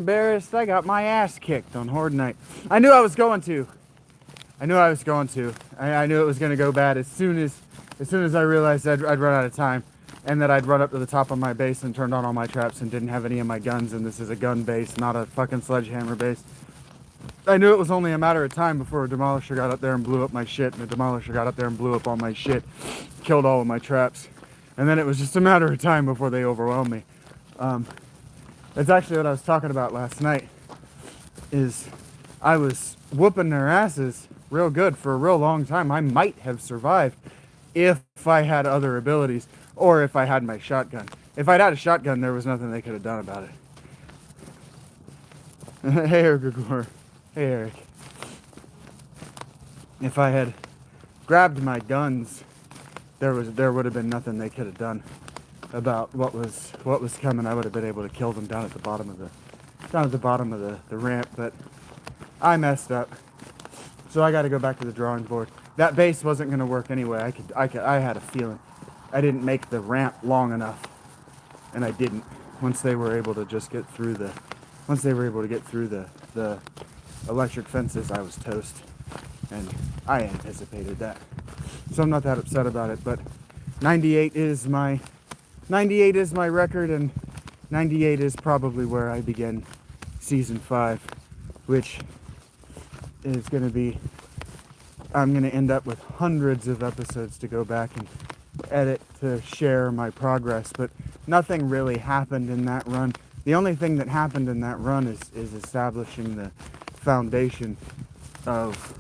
embarrassed. I got my ass kicked on Horde Night. I knew I was going to. I knew it was going to go bad as soon as I realized I'd run out of time, and that I'd run up to the top of my base and turned on all my traps and didn't have any of my guns, and this is a gun base, not a fucking sledgehammer base. I knew it was only a matter of time before a demolisher got up there and blew up my shit, and a demolisher got up there and blew up all my shit, killed all of my traps, and then it was just a matter of time before they overwhelmed me. That's actually what I was talking about last night, is I was whooping their asses real good for a real long time. I might have survived if I had other abilities, or if I had my shotgun. If I'd had a shotgun, there was nothing they could have done about it. Hey, Eric. Hey, Eric. If I had grabbed my guns, there would have been nothing they could have done about what was coming. I would have been able to kill them down at the bottom of the ramp, but I messed up. So I got to go back to the drawing board. That base wasn't going to work anyway. I had a feeling. I didn't make the ramp long enough, and I didn't. Once they were able to get through the electric fences, I was toast, and I anticipated that. So I'm not that upset about it. But 98 is my record, and 98 is probably where I begin season 5, which is going to be, I'm going to end up with hundreds of episodes to go back and edit to share my progress, but nothing really happened in that run. The only thing that happened in that run is establishing the foundation of,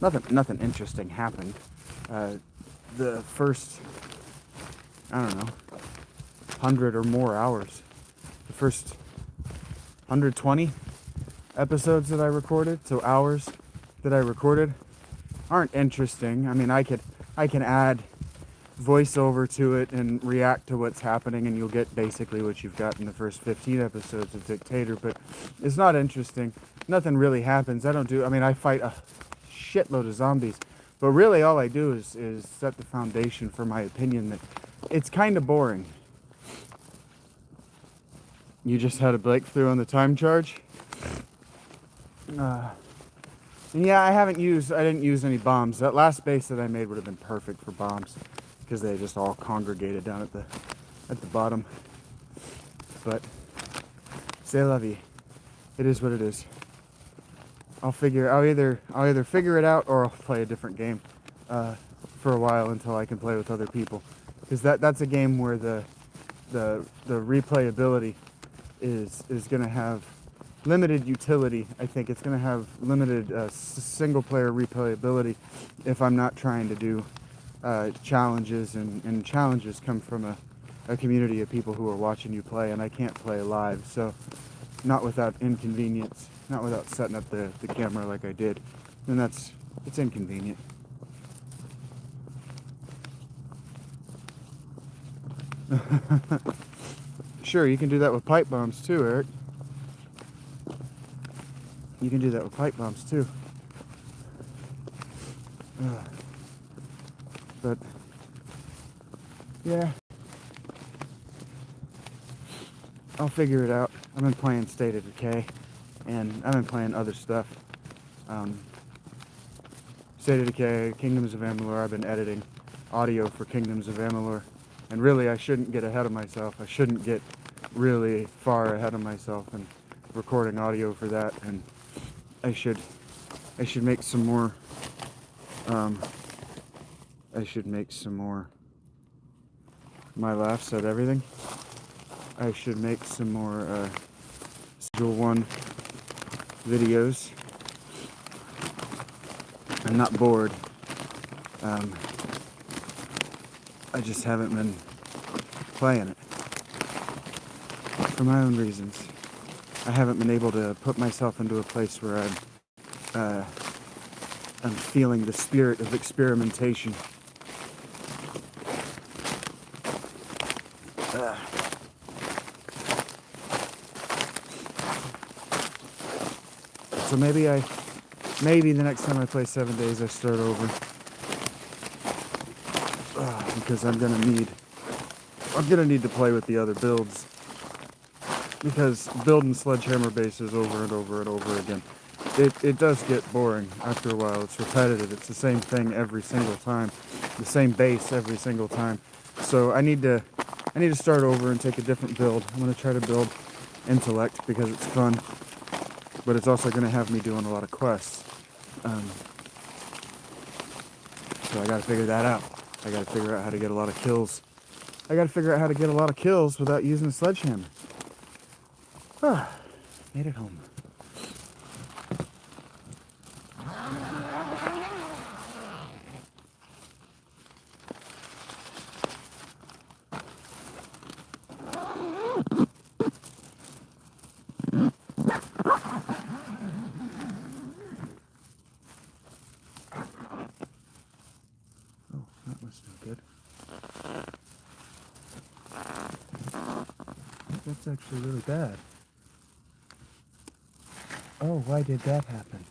nothing interesting happened. The first, I don't know, 100 or more hours, the first 120 episodes that I recorded, so hours that I recorded, aren't interesting. I mean, I can add voiceover to it and react to what's happening, and you'll get basically what you've got in the first 15 episodes of Dictator, but it's not interesting. Nothing really happens. I fight a shitload of zombies, but really all I do is set the foundation for my opinion that it's kind of boring. You just had a breakthrough on the time charge? Yeah, I didn't use any bombs. That last base that I made would have been perfect for bombs, because they just all congregated down at the bottom. But c'est la vie. It is what it is. I'll either figure it out, or I'll play a different game for a while until I can play with other people, because that's a game where the replayability is going to have limited utility. I think it's going to have limited single player replayability if I'm not trying to do challenges, and challenges come from a community of people who are watching you play, and I can't play live, so not without inconvenience, not without setting up the camera like I did, and it's inconvenient. Sure, you can do that with pipe bombs too, Eric. You can do that with pipe bombs too. But yeah, I'll figure it out. I've been playing State of Decay, and I've been playing other stuff. State of Decay, Kingdoms of Amalur. I've been editing audio for Kingdoms of Amalur, and really I shouldn't get ahead of myself. I shouldn't get really far ahead of myself and recording audio for that, and I should make some more. My laughs at everything. I should make some more Schedule 1 videos. I'm not bored. I just haven't been playing it for my own reasons. I haven't been able to put myself into a place where I'm feeling the spirit of experimentation. So maybe the next time I play 7 Days I start over, because I'm gonna need to play with the other builds. because building sledgehammer bases over and over and over again, it does get boring after a while. It's repetitive. It's the same thing every single time, the same base every single time. So I need to start over and take a different build. I'm going to try to build intellect because it's fun, but it's also going to have me doing a lot of quests. So I got to figure that out. I got to figure out how to get a lot of kills. I got to figure out how to get a lot of kills without using a sledgehammer. Ah, made it home. That was no good. That's actually really bad. Oh, why did that happen?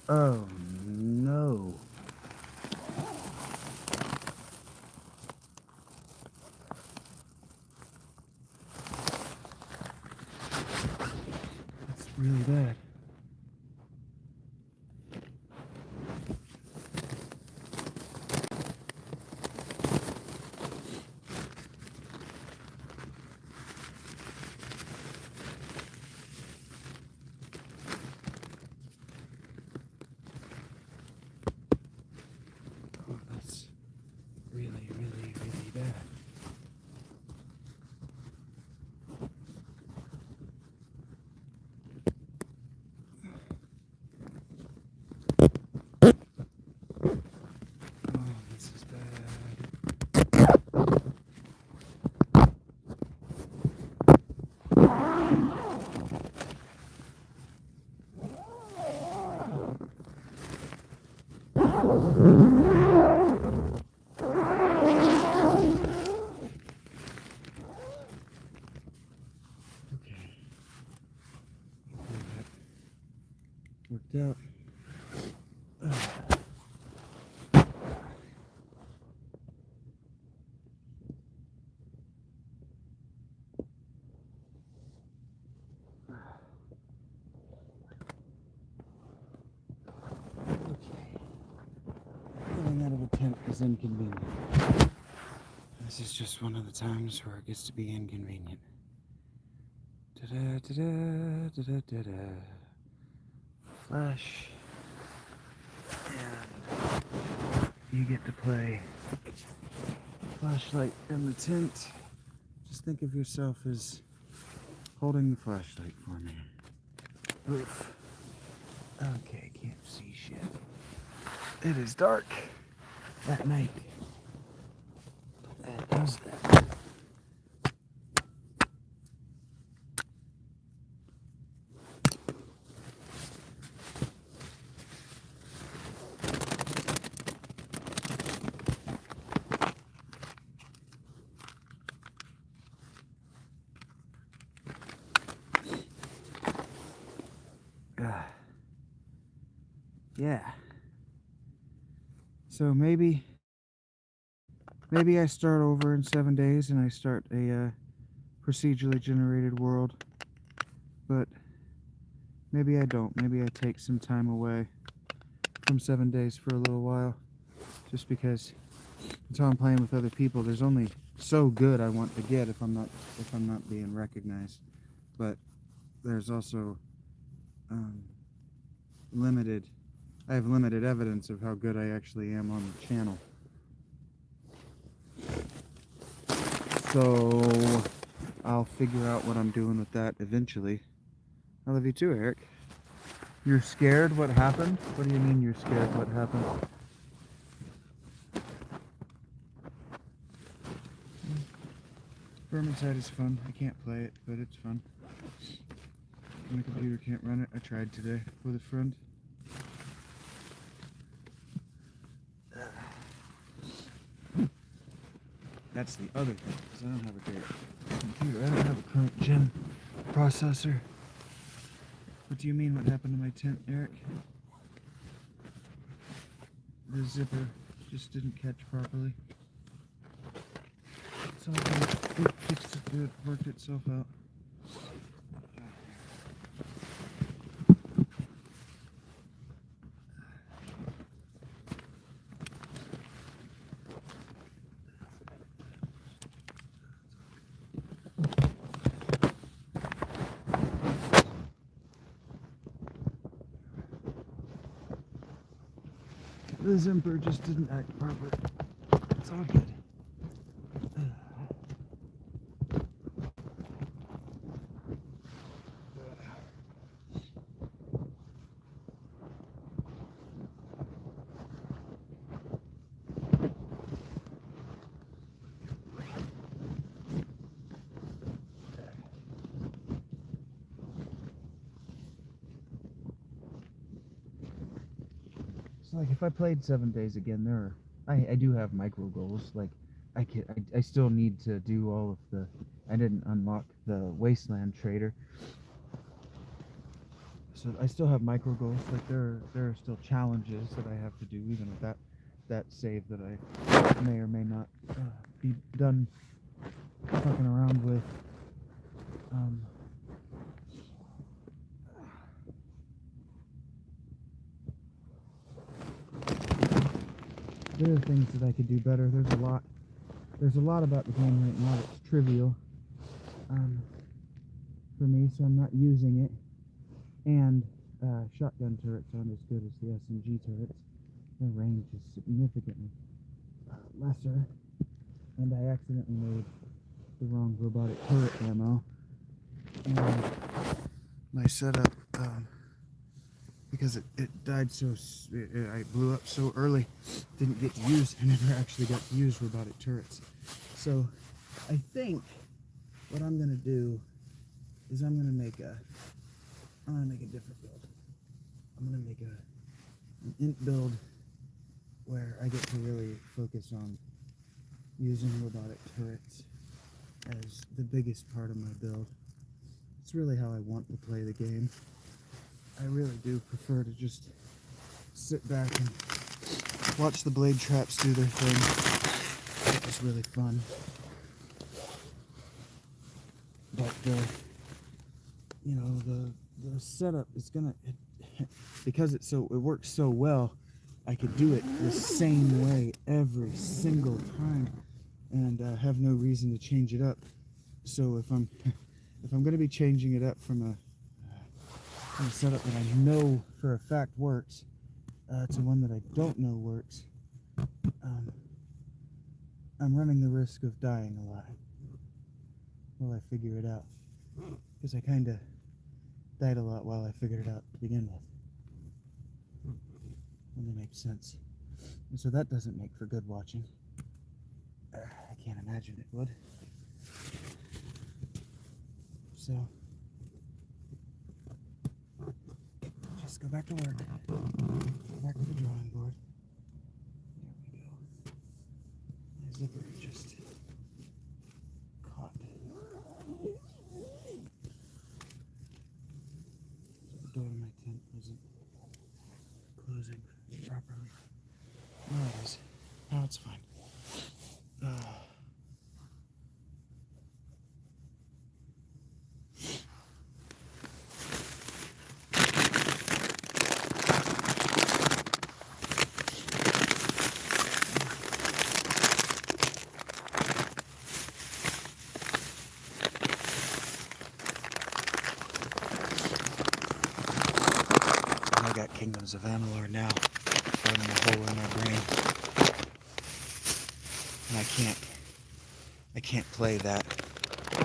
Oh, no. That's really bad. Oh, that's really, really, really bad. Oh, this is bad. Okay. Hopefully that worked out. Getting out of a tent is inconvenient. This is just one of the times where it gets to be inconvenient. Da-da, da-da, da-da, da-da. Flash. And you get to play flashlight in the tent. Just think of yourself as holding the flashlight for me. Oof. Okay, can't see shit. It is dark at night. That does that. Yeah. So maybe I start over in 7 days and I start a procedurally generated world. But maybe I don't. Maybe I take some time away from 7 days for a little while. Just because until I'm playing with other people, there's only so good I want to get if I'm not being recognized. But there's also I have limited evidence of how good I actually am on the channel. So I'll figure out what I'm doing with that eventually. I love you too, Eric. You're scared what happened? What do you mean you're scared what happened? Vermicide is fun. I can't play it, but it's fun. My computer can't run it. I tried today with a friend. That's the other thing, because I don't have a great computer. I don't have a current gen processor. What do you mean what happened to my tent, Eric? The zipper just didn't catch properly. It's all good. It fixed it good, worked itself out. The Zimper just didn't act proper. It's all good. So like if I played 7 days again, I do have micro goals. Like I still need to do all of the. I didn't unlock the Wasteland Trader, so I still have micro goals. Like there are still challenges that I have to do, even with that save that I may or may not be done fucking around with. There are things that I could do better. There's a lot about the game right now that's trivial for me, so I'm not using it. And shotgun turrets aren't as good as the SMG turrets. Their range is significantly lesser. And I accidentally made the wrong robotic turret ammo. And my setup, because it died I blew up so early, didn't get to use, I never actually got to use robotic turrets. So I think what I'm gonna do is I'm gonna make a different build. I'm gonna make an int build where I get to really focus on using robotic turrets as the biggest part of my build. It's really how I want to play the game. I really do prefer to just sit back and watch the blade traps do their thing. It's really fun. But the setup is gonna because it works so well. I could do it the same way every single time, and have no reason to change it up. So if I'm going to be changing it up from a setup that I know for a fact works to one that I don't know works, I'm running the risk of dying a lot while I figure it out, because I kind of died a lot while I figured it out to begin with. Only makes sense. And so that doesn't make for good watching. I can't imagine it would. So just go back to work. Go back to the drawing board. There we go. My zipper just caught. The door to my tent wasn't closing properly. Now it is. Now it's fine. I got Kingdoms of Amalur now, burning a hole in my brain, and I can't play that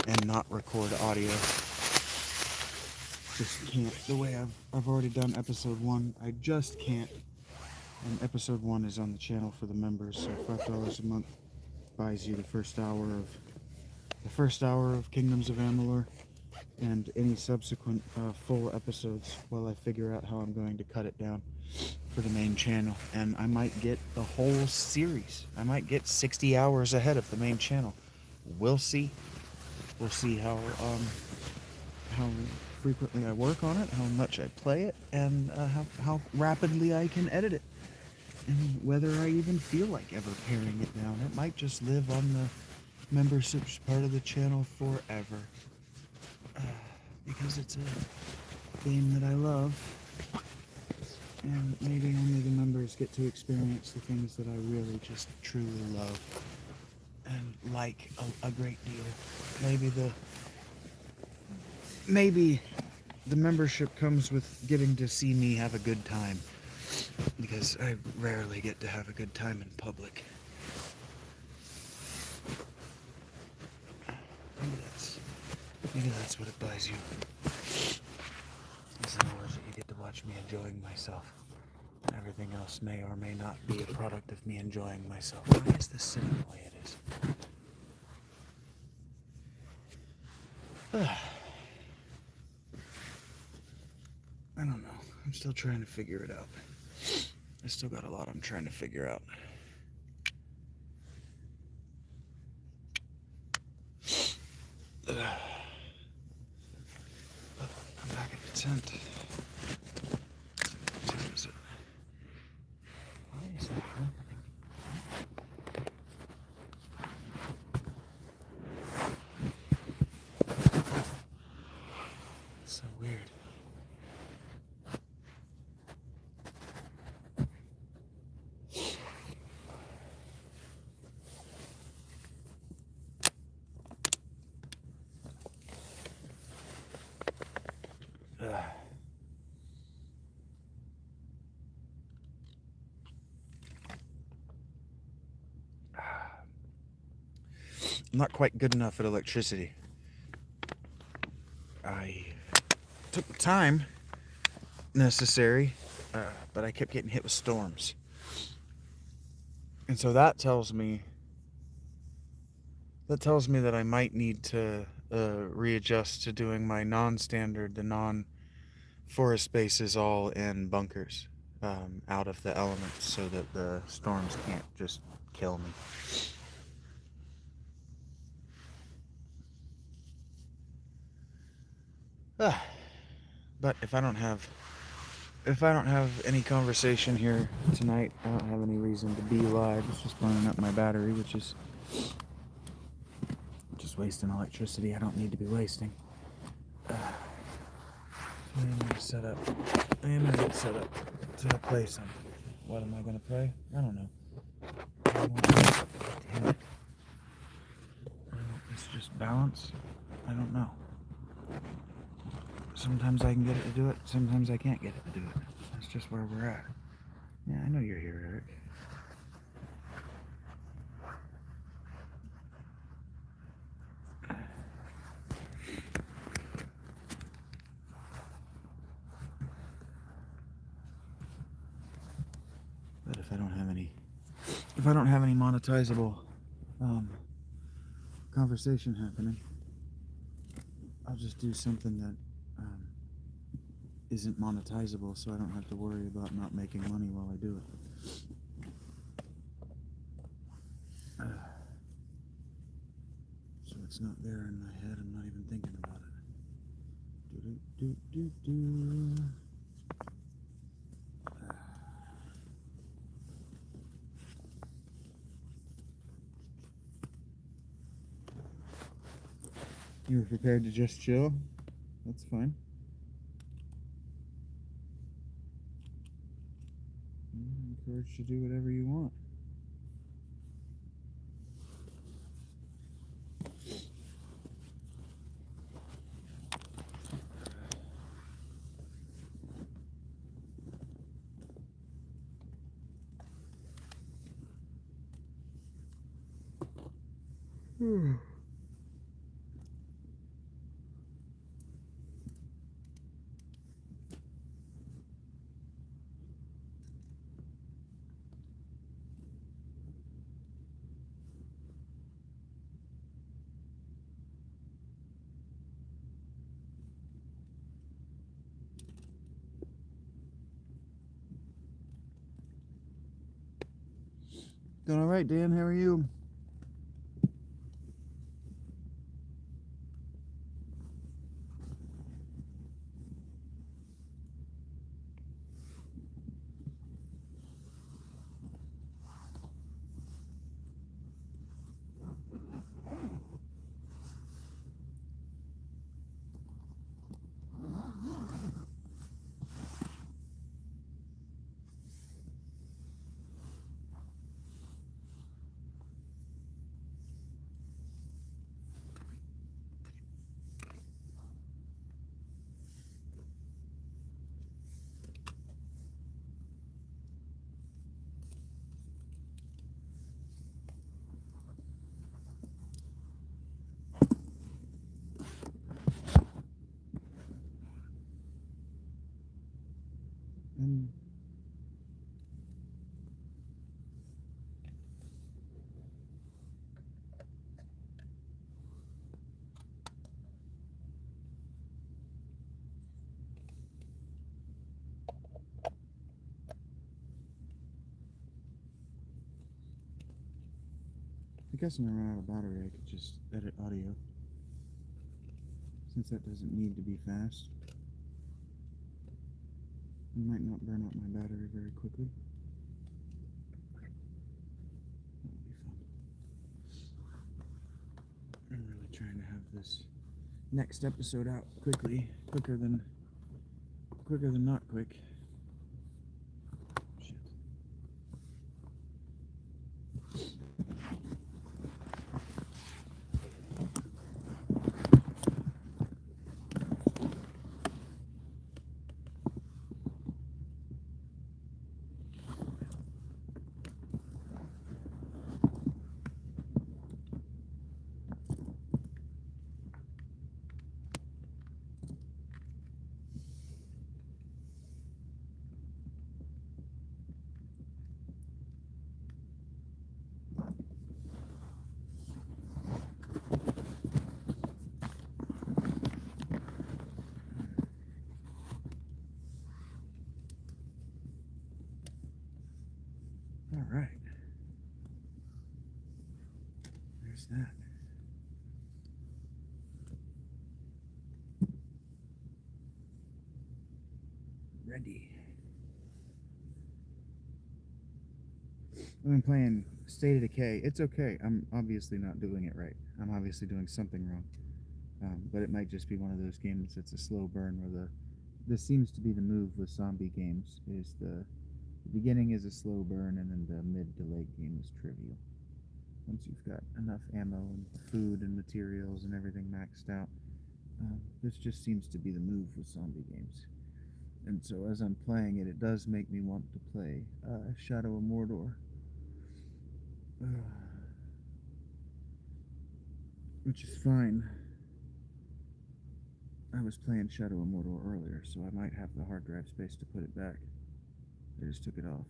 and not record audio. Just can't. The way I've already done episode 1, I just can't. And episode 1 is on the channel for the members, so $5 a month buys you the first hour of Kingdoms of Amalur, and any subsequent full episodes while I figure out how I'm going to cut it down for the main channel. And I might get the whole series. I might get 60 hours ahead of the main channel. We'll see. We'll see how frequently I work on it, how much I play it, and how rapidly I can edit it, and whether I even feel like ever paring it down. It might just live on membership's part of the channel forever. Because it's a game that I love. And maybe only the members get to experience the things that I really just truly love and like a great deal. Maybe the membership comes with getting to see me have a good time, because I rarely get to have a good time in public. Maybe that's what it buys you. Is the knowledge that you get to watch me enjoying myself. Everything else may or may not be a product of me enjoying myself. Why is this sitting the way it is? I don't know. I'm still trying to figure it out. I still got a lot I'm trying to figure out. I'm back at the tent. What time is it? Why is that happening? It's so weird. I'm not quite good enough at electricity. I took the time necessary, but I kept getting hit with storms. And so that tells me that I might need to readjust to doing my non-standard, the non-forest spaces all in bunkers, out of the elements, so that the storms can't just kill me. But if I don't have any conversation here tonight, I don't have any reason to be live. It's just burning up my battery, which is just wasting electricity I don't need to be wasting. I am going to get set up to play something. What am I going to play? I don't know. Damn it. It's just balance. I don't know. Sometimes I can get it to do it, sometimes I can't get it to do it. That's just where we're at. Yeah, I know you're here, Eric. But if I don't have any monetizable conversation happening, I'll just do something that isn't monetizable, so I don't have to worry about not making money while I do it. So it's not there in my head. I'm not even thinking about it. You were prepared to just chill? That's fine. I'm encouraged to do whatever you want. Doing all right, Dan. How are you? I guess when I run out of battery, I could just edit audio, since that doesn't need to be fast. I might not burn out my battery very quickly. That'll be fun. I'm really trying to have this next episode out quickly, quicker than not quick. Shit. All right. There's that. Ready. I've been playing State of Decay. It's okay. I'm obviously not doing it right. I'm obviously doing something wrong. But it might just be one of those games that's a slow burn where this seems to be the move with zombie games, is the beginning is a slow burn and then the mid to late game is trivial. Once you've got enough ammo and food and materials and everything maxed out, this just seems to be the move with zombie games. And so as I'm playing it, it does make me want to play Shadow of Mordor. Which is fine. I was playing Shadow of Mordor earlier, so I might have the hard drive space to put it back. I just took it off.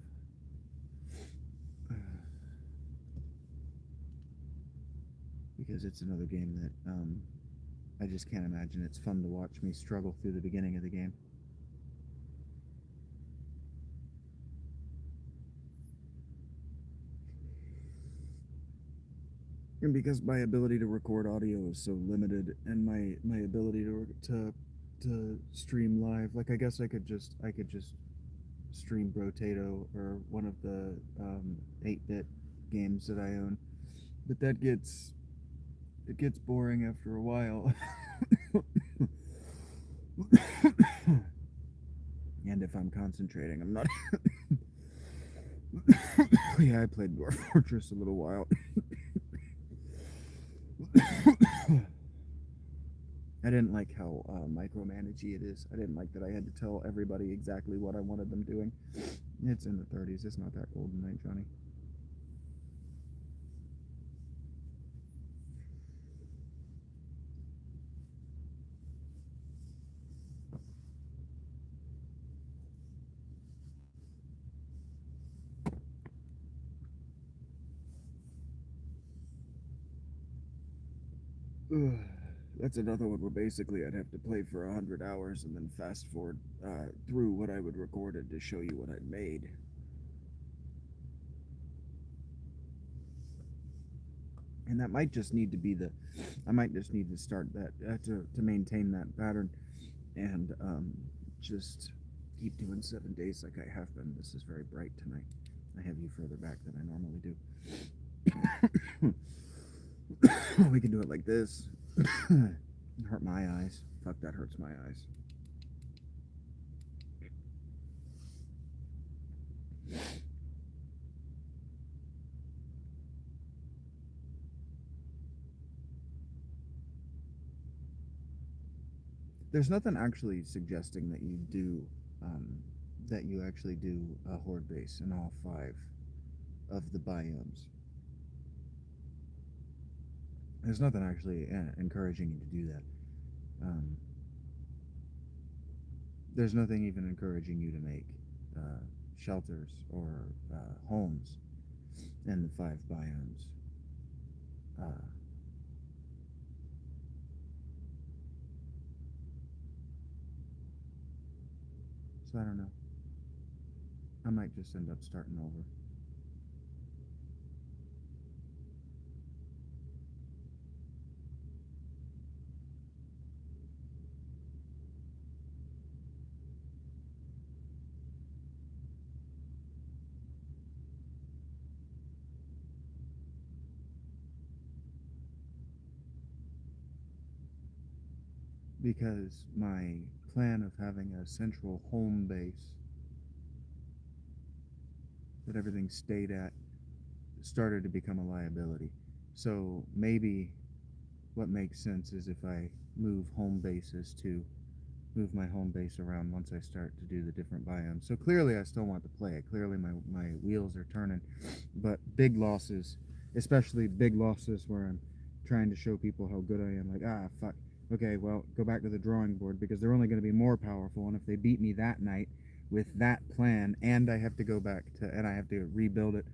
Because it's another game that I just can't imagine it's fun to watch me struggle through the beginning of the game. And because my ability to record audio is so limited, and my ability to stream live, like I guess I could just stream Brotato or one of the 8-bit games that I own, but it gets boring after a while. And if I'm concentrating, I'm not. Yeah, I played Dwarf Fortress a little while. I didn't like how micromanagey it is. I didn't like that I had to tell everybody exactly what I wanted them doing. It's in the 30s. It's not that golden night, Johnny. That's another one where basically I'd have to play for 100 hours and then fast forward through what I would recorded to show you what I'd made. And that might just need to be I might just need to start that to maintain that pattern, and just keep doing 7 days like I have been. This is very bright tonight. I have you further back than I normally do. We can do it like this. Hurt my eyes. Fuck, that hurts my eyes. There's nothing actually suggesting that you actually do a horde base in all 5 of the biomes. There's nothing actually encouraging you to do that. There's nothing even encouraging you to make shelters or homes in the 5 biomes. So I don't know. I might just end up starting over. because my plan of having a central home base that everything stayed at started to become a liability. So maybe what makes sense is if I move home bases to move my home base around once I start to do the different biomes. So clearly I still want to play it. Clearly my wheels are turning, but big losses, especially big losses where I'm trying to show people how good I am, like, fuck, okay, well, go back to the drawing board because they're only going to be more powerful, and if they beat me that night with that plan, and I have to go back to, and I have to rebuild it,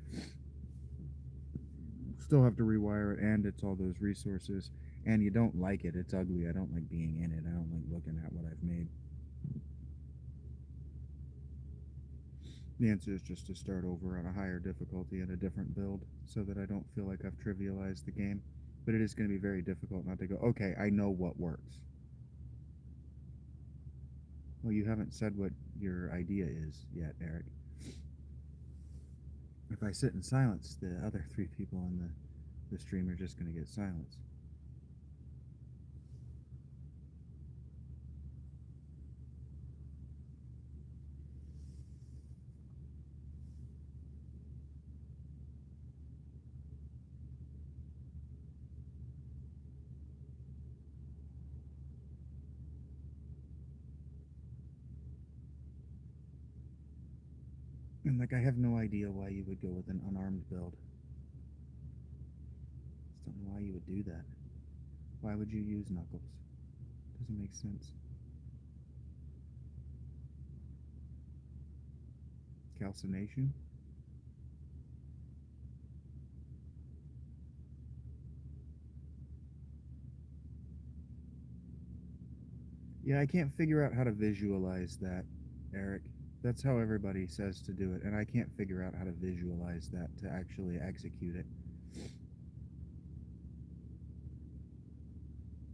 still have to rewire it, and it's all those resources, and you don't like it, it's ugly, I don't like being in it, I don't like looking at what I've made. The answer is just to start over on a higher difficulty and a different build so that I don't feel like I've trivialized the game. But it is going to be very difficult not to go, okay, I know what works. Well, you haven't said what your idea is yet, Eric. If I sit in silence, the other 3 people on the stream are just going to get silence. And like, I have no idea why you would go with an unarmed build. Just don't know why you would do that. Why would you use Knuckles? Doesn't make sense. Calcination? Yeah, I can't figure out how to visualize that, Eric. That's how everybody says to do it, and I can't figure out how to visualize that to actually execute it.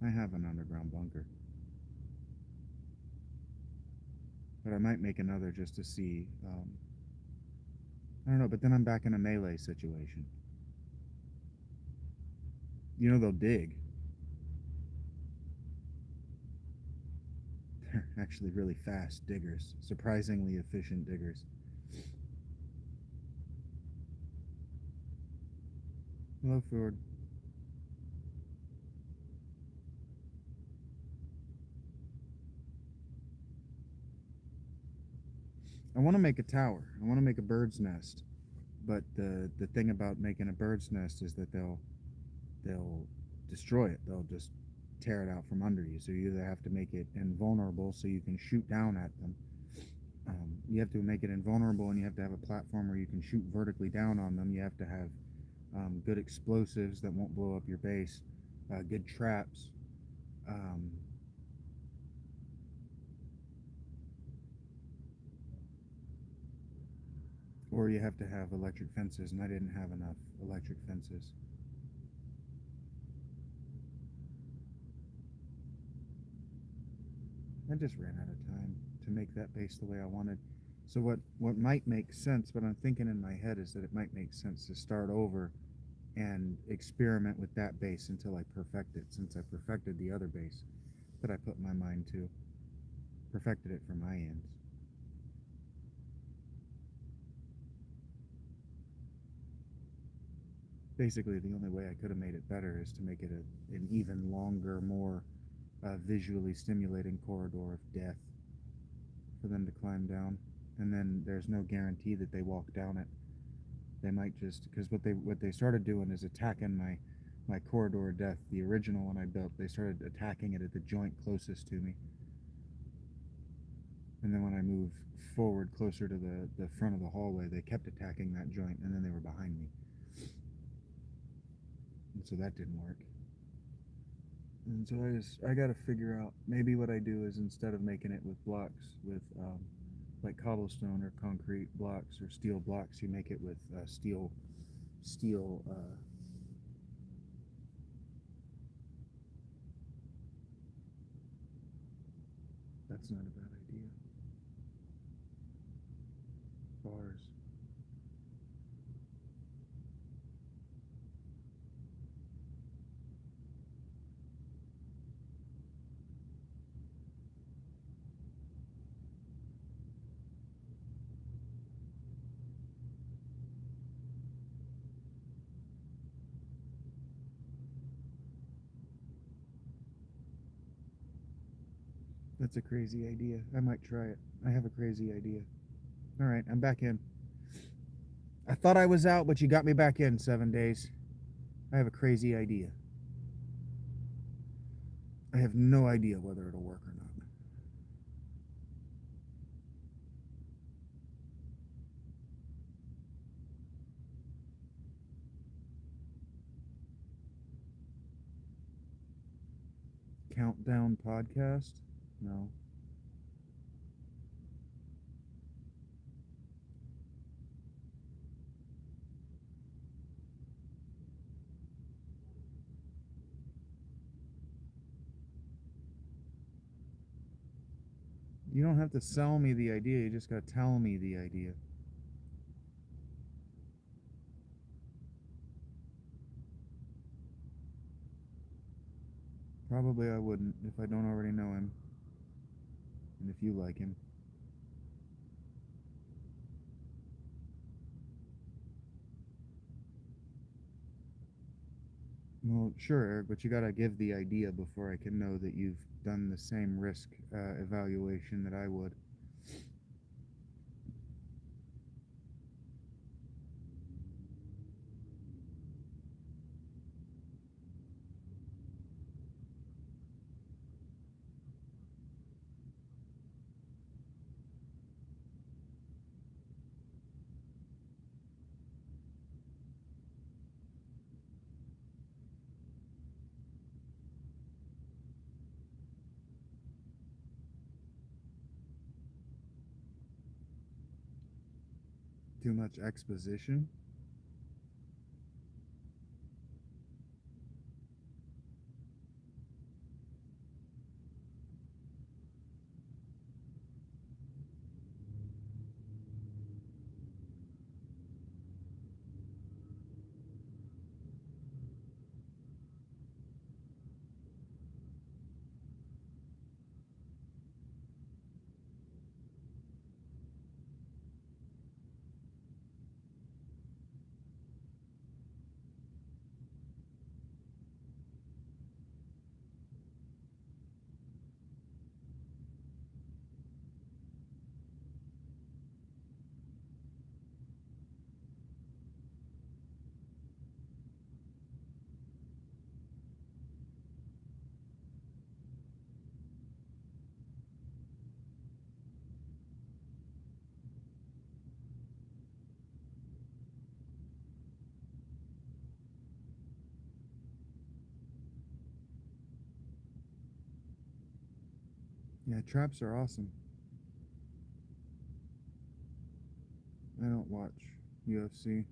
I have an underground bunker. But I might make another just to see. I don't know, but then I'm back in a melee situation. You know, they'll dig. They're actually really fast diggers, surprisingly efficient diggers. Hello, Ford. I want to make a tower. I want to make a bird's nest. But the thing about making a bird's nest is that they'll destroy it. They'll just tear it out from under you. So you either have to make it invulnerable so you can shoot down at them. You have to make it invulnerable, and you have to have a platform where you can shoot vertically down on them. You have to have good explosives that won't blow up your base, good traps. Or you have to have electric fences, and I didn't have enough electric fences. I just ran out of time to make that base the way I wanted. So what might make sense, but I'm thinking in my head, is that it might make sense to start over and experiment with that base until I perfect it, since I perfected the other base that I put my mind to. Perfected it for my ends. Basically, the only way I could have made it better is to make it an even longer, more visually stimulating corridor of death for them to climb down. And then there's no guarantee that they walk down it. They might just, because what they started doing is attacking my corridor of death. The original one I built, they started attacking it at the joint closest to me. And then when I moved forward closer to the front of the hallway, they kept attacking that joint, and then they were behind me. And so that didn't work. And so I got to figure out, maybe what I do is, instead of making it with blocks, with like cobblestone or concrete blocks or steel blocks, you make it with steel. That's not a bad idea. Bars. That's a crazy idea. I might try it. I have a crazy idea. All right, I'm back in. I thought I was out, but you got me back in 7 days. I have a crazy idea. I have no idea whether it'll work or not. Countdown podcast? No. You don't have to sell me the idea, you just gotta tell me the idea. Probably I wouldn't if I don't already know him. And if you like him. Well, sure, Eric, but you gotta give the idea before I can know that you've done the same risk evaluation that I would. Too much exposition? Yeah, traps are awesome. I don't watch UFC.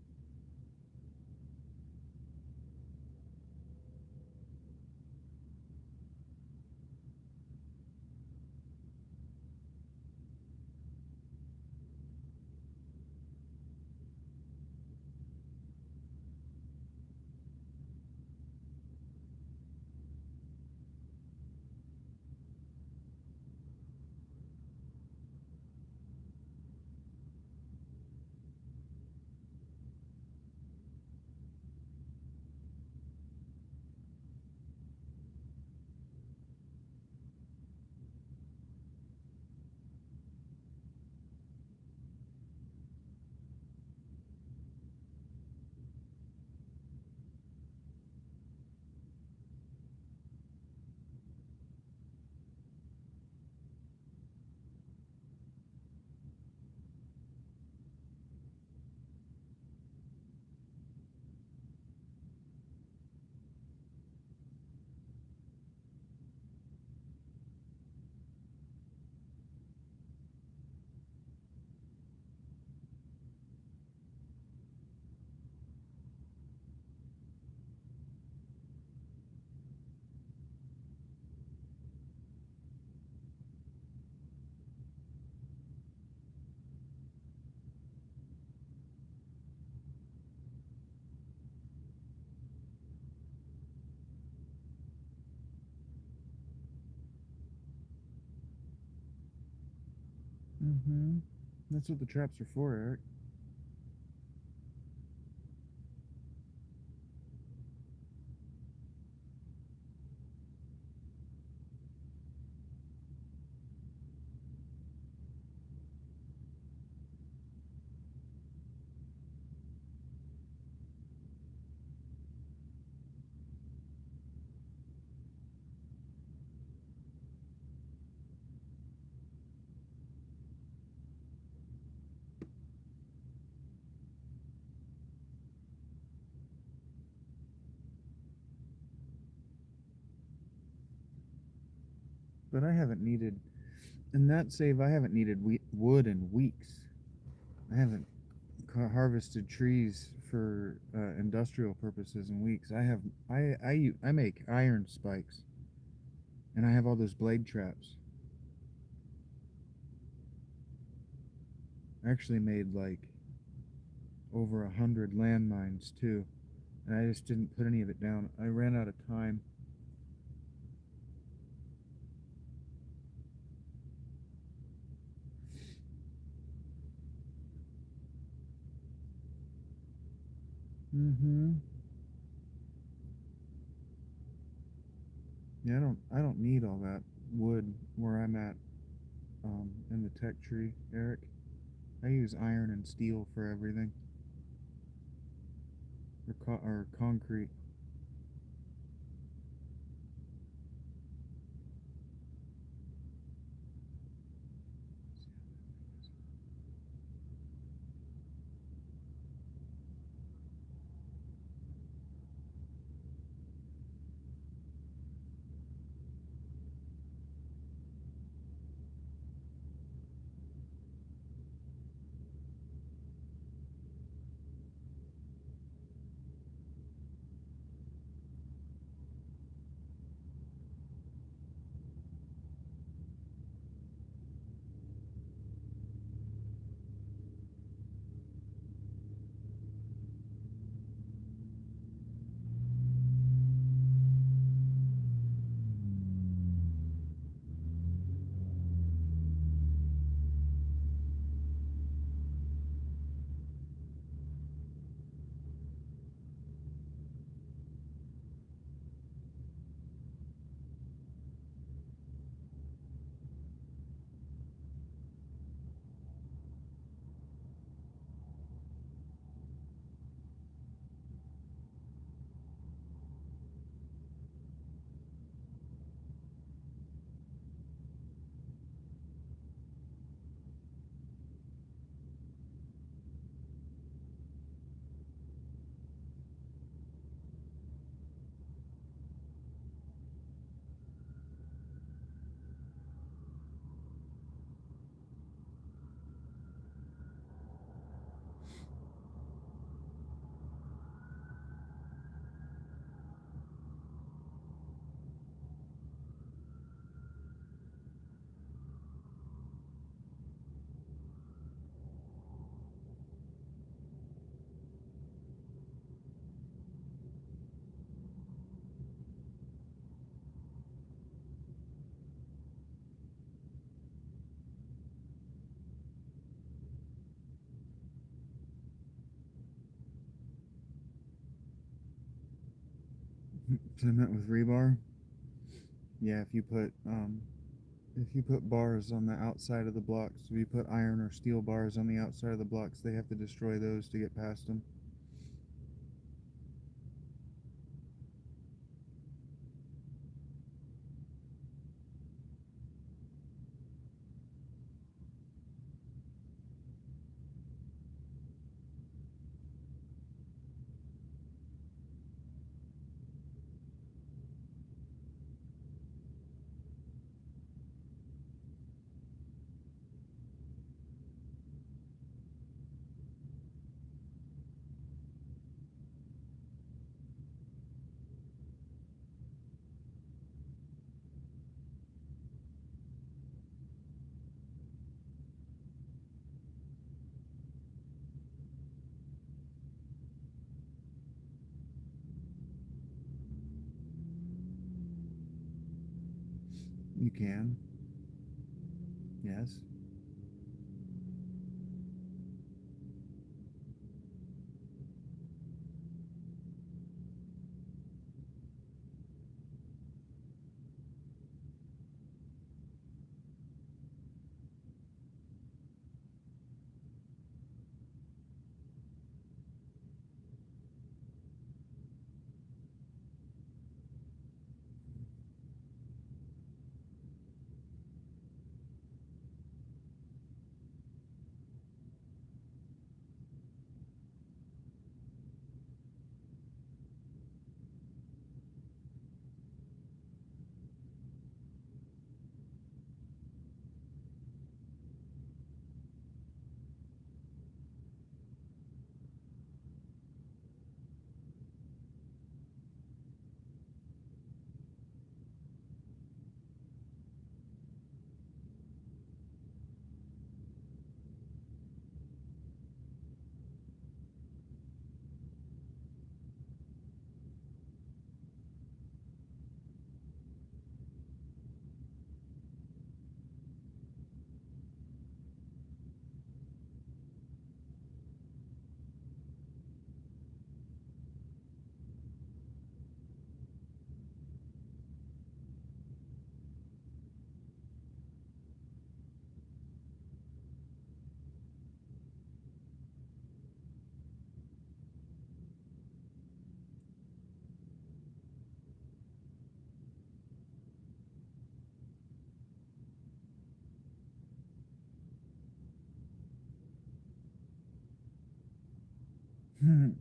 Mm-hmm. That's what the traps are for, Eric. but I haven't needed, in that save, I haven't needed wood in weeks. I haven't harvested trees for industrial purposes in weeks. I make iron spikes, and I have all those blade traps. I actually made like over 100 landmines too, and I just didn't put any of it down. I ran out of time. Mm-hmm. Yeah, I don't need all that wood where I'm at in the tech tree, Eric. I use iron and steel for everything, or concrete. Cement with rebar. Yeah, if you put bars on the outside of the blocks, if you put iron or steel bars on the outside of the blocks, they have to destroy those to get past them. You can, yes.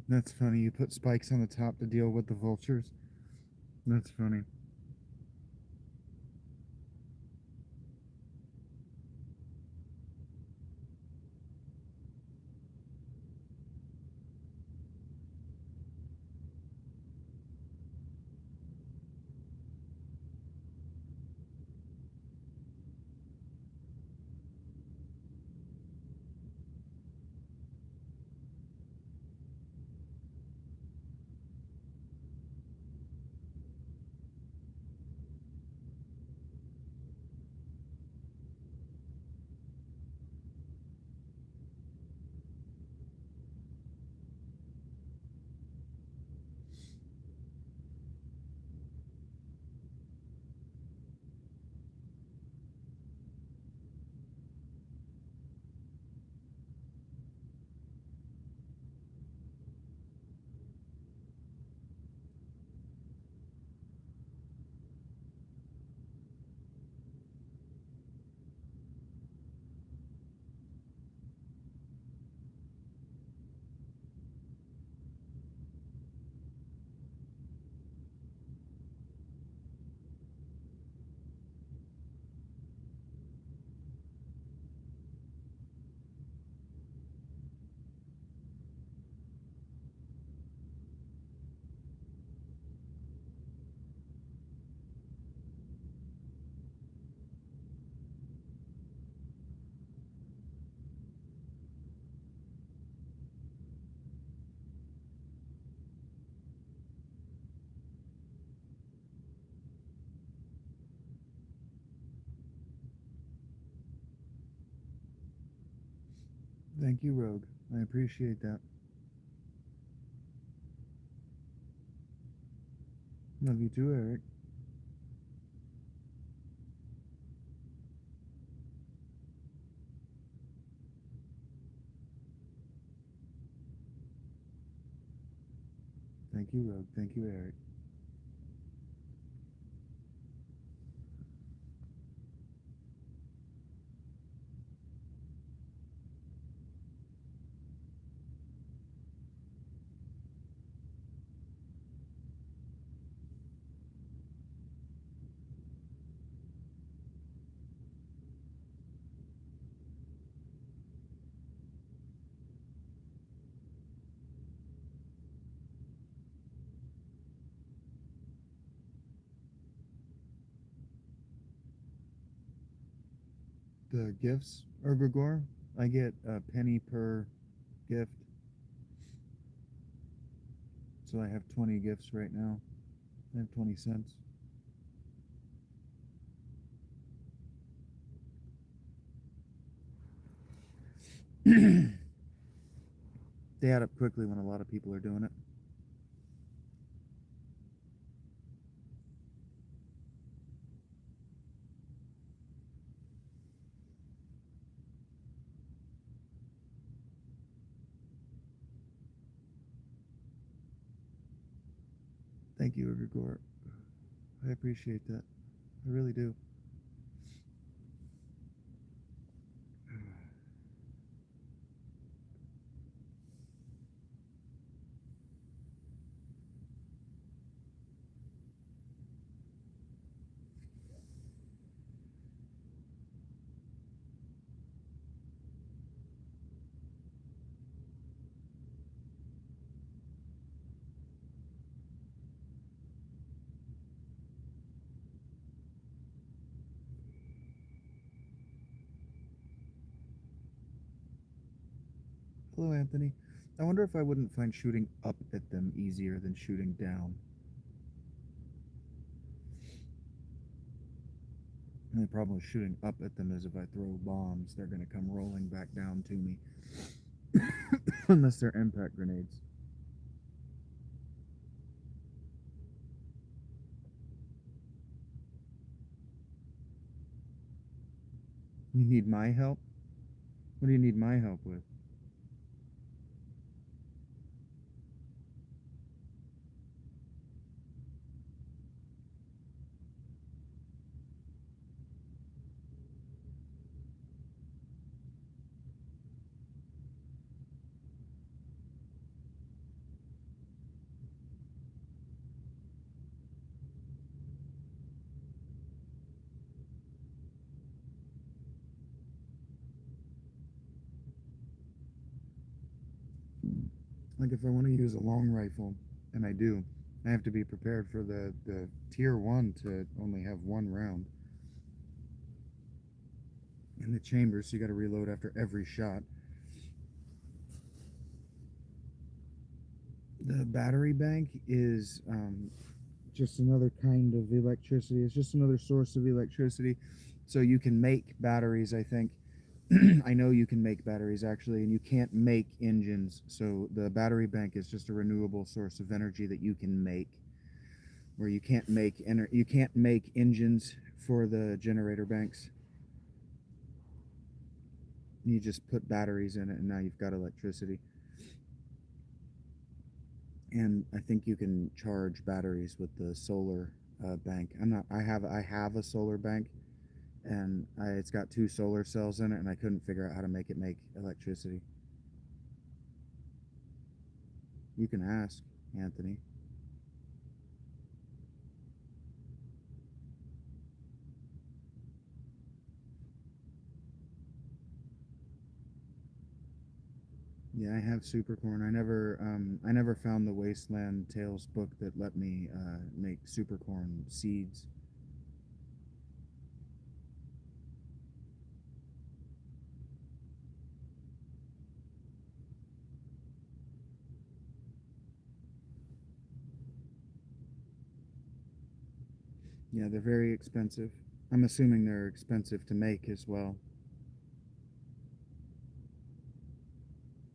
That's funny. You put spikes on the top to deal with the vultures. That's funny. Thank you, Rogue. I appreciate that. Love you too, Eric. Thank you, Rogue. Thank you, Eric. The gifts, Herbivore, I get a penny per gift. So I have 20 gifts right now. I have 20 cents. They add up quickly when a lot of people are doing it. Thank you, Herbivore. I appreciate that. I really do. Hello, Anthony. I wonder if I wouldn't find shooting up at them easier than shooting down. And the problem with shooting up at them is if I throw bombs, they're going to come rolling back down to me. Unless they're impact grenades. You need my help? What do you need my help with? Like if I want to use a long rifle, and I do, I have to be prepared for the tier 1 to only have one round in the chamber, so you got to reload after every shot. The battery bank is just another kind of electricity. It's just another source of electricity. So you can make batteries, I think. I know you can make batteries actually, and you can't make engines. So the battery bank is just a renewable source of energy that you can make. Where you can't make engines for the generator banks. You just put batteries in it, and now you've got electricity. And I think you can charge batteries with the solar bank. I have a solar bank, and it's got 2 solar cells in it, and I couldn't figure out how to make it make electricity. You can ask Anthony. Yeah, I have supercorn. I never found the Wasteland Tales book that let me make supercorn seeds. Yeah, they're very expensive. I'm assuming they're expensive to make as well.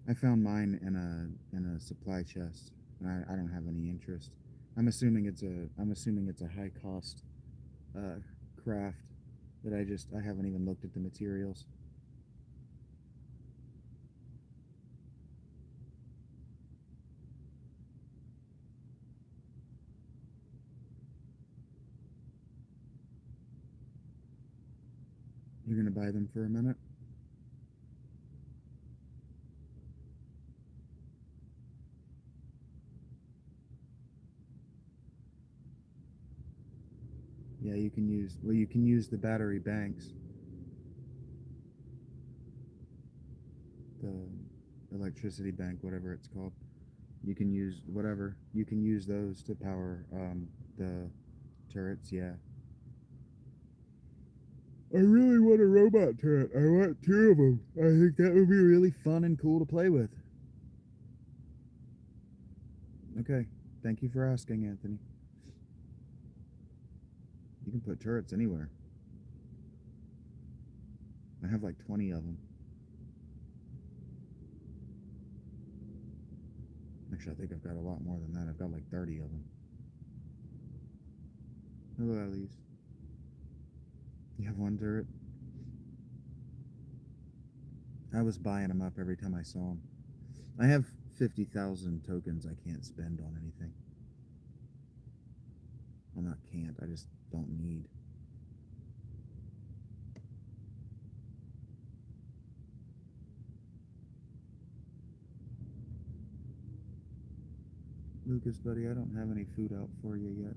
I found mine in a supply chest. I don't have any interest. I'm assuming it's a high cost craft that I haven't even looked at the materials. You're gonna buy them for a minute? Yeah, you can use the battery banks, the electricity bank, whatever it's called. You can use whatever. You can use those to power the turrets. Yeah. I really want a robot turret. I want 2 of them. I think that would be really fun and cool to play with. Okay. Thank you for asking, Anthony. You can put turrets anywhere. I have like 20 of them. Actually, I think I've got a lot more than that. I've got like 30 of them. Hello, Elise. You have 1 turret? I was buying them up every time I saw them. I have 50,000 tokens I can't spend on anything. Well, not can't. I just don't need. Lucas, buddy, I don't have any food out for you yet.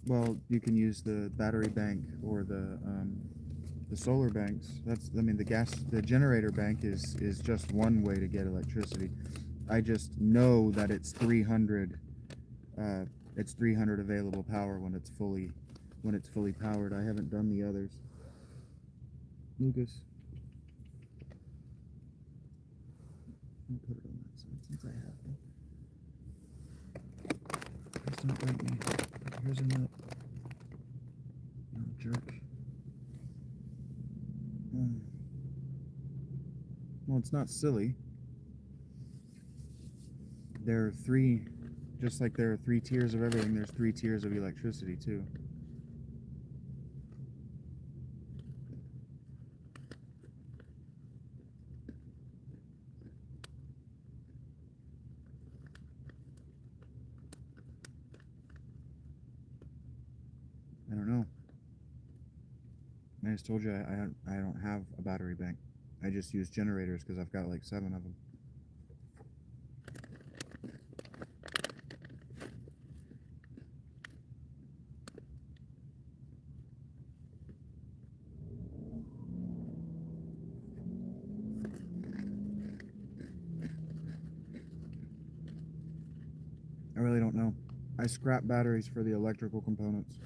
Well, you can use the battery bank or the solar banks. The generator bank is just one way to get electricity. I just know that it's 300. It's 300 available power when it's fully powered. I haven't done the others. Lucas, I'll put it on that side since I have them. Please don't bite me. Here's a nut. You jerk. Well, it's not silly. There are 3, just like there are 3 tiers of everything, there's 3 tiers of electricity too. I don't know. I just told you I don't have a battery bank. I just use generators because I've got like 7 of them. I really don't know. I scrap batteries for the electrical components.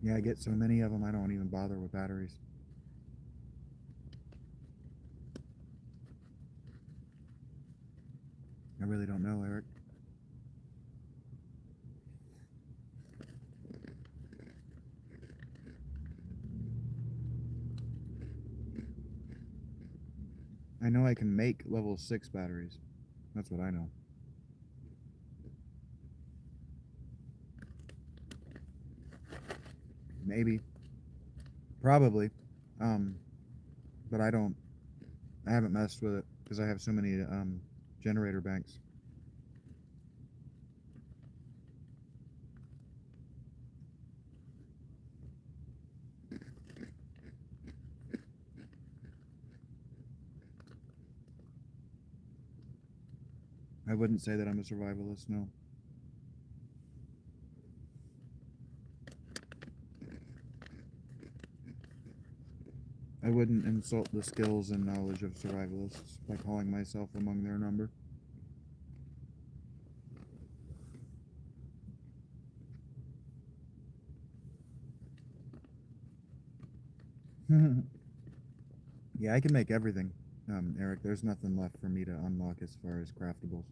Yeah, I get so many of them, I don't even bother with batteries. I really don't know, Eric. I know I can make level 6 batteries. That's what I know. Maybe. Probably. But I haven't messed with it because I have so many generator banks. I wouldn't say that I'm a survivalist, no. I wouldn't insult the skills and knowledge of survivalists by calling myself among their number. Yeah, I can make everything, Eric. There's nothing left for me to unlock as far as craftables.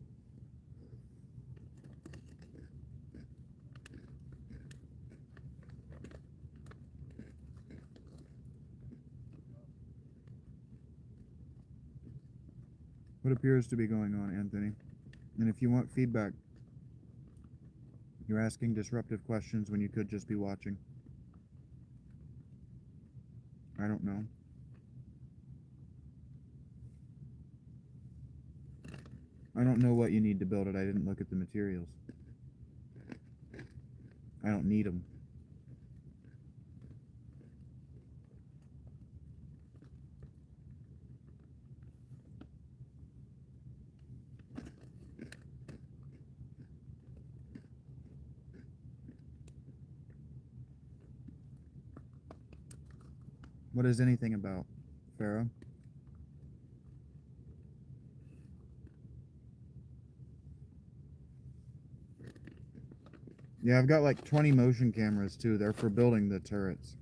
What appears to be going on, Anthony? And if you want feedback, you're asking disruptive questions when you could just be watching. I don't know. I don't know what you need to build it. I didn't look at the materials. I don't need them. What is anything about, Pharaoh? Yeah, I've got like 20 motion cameras too. They're for building the turrets.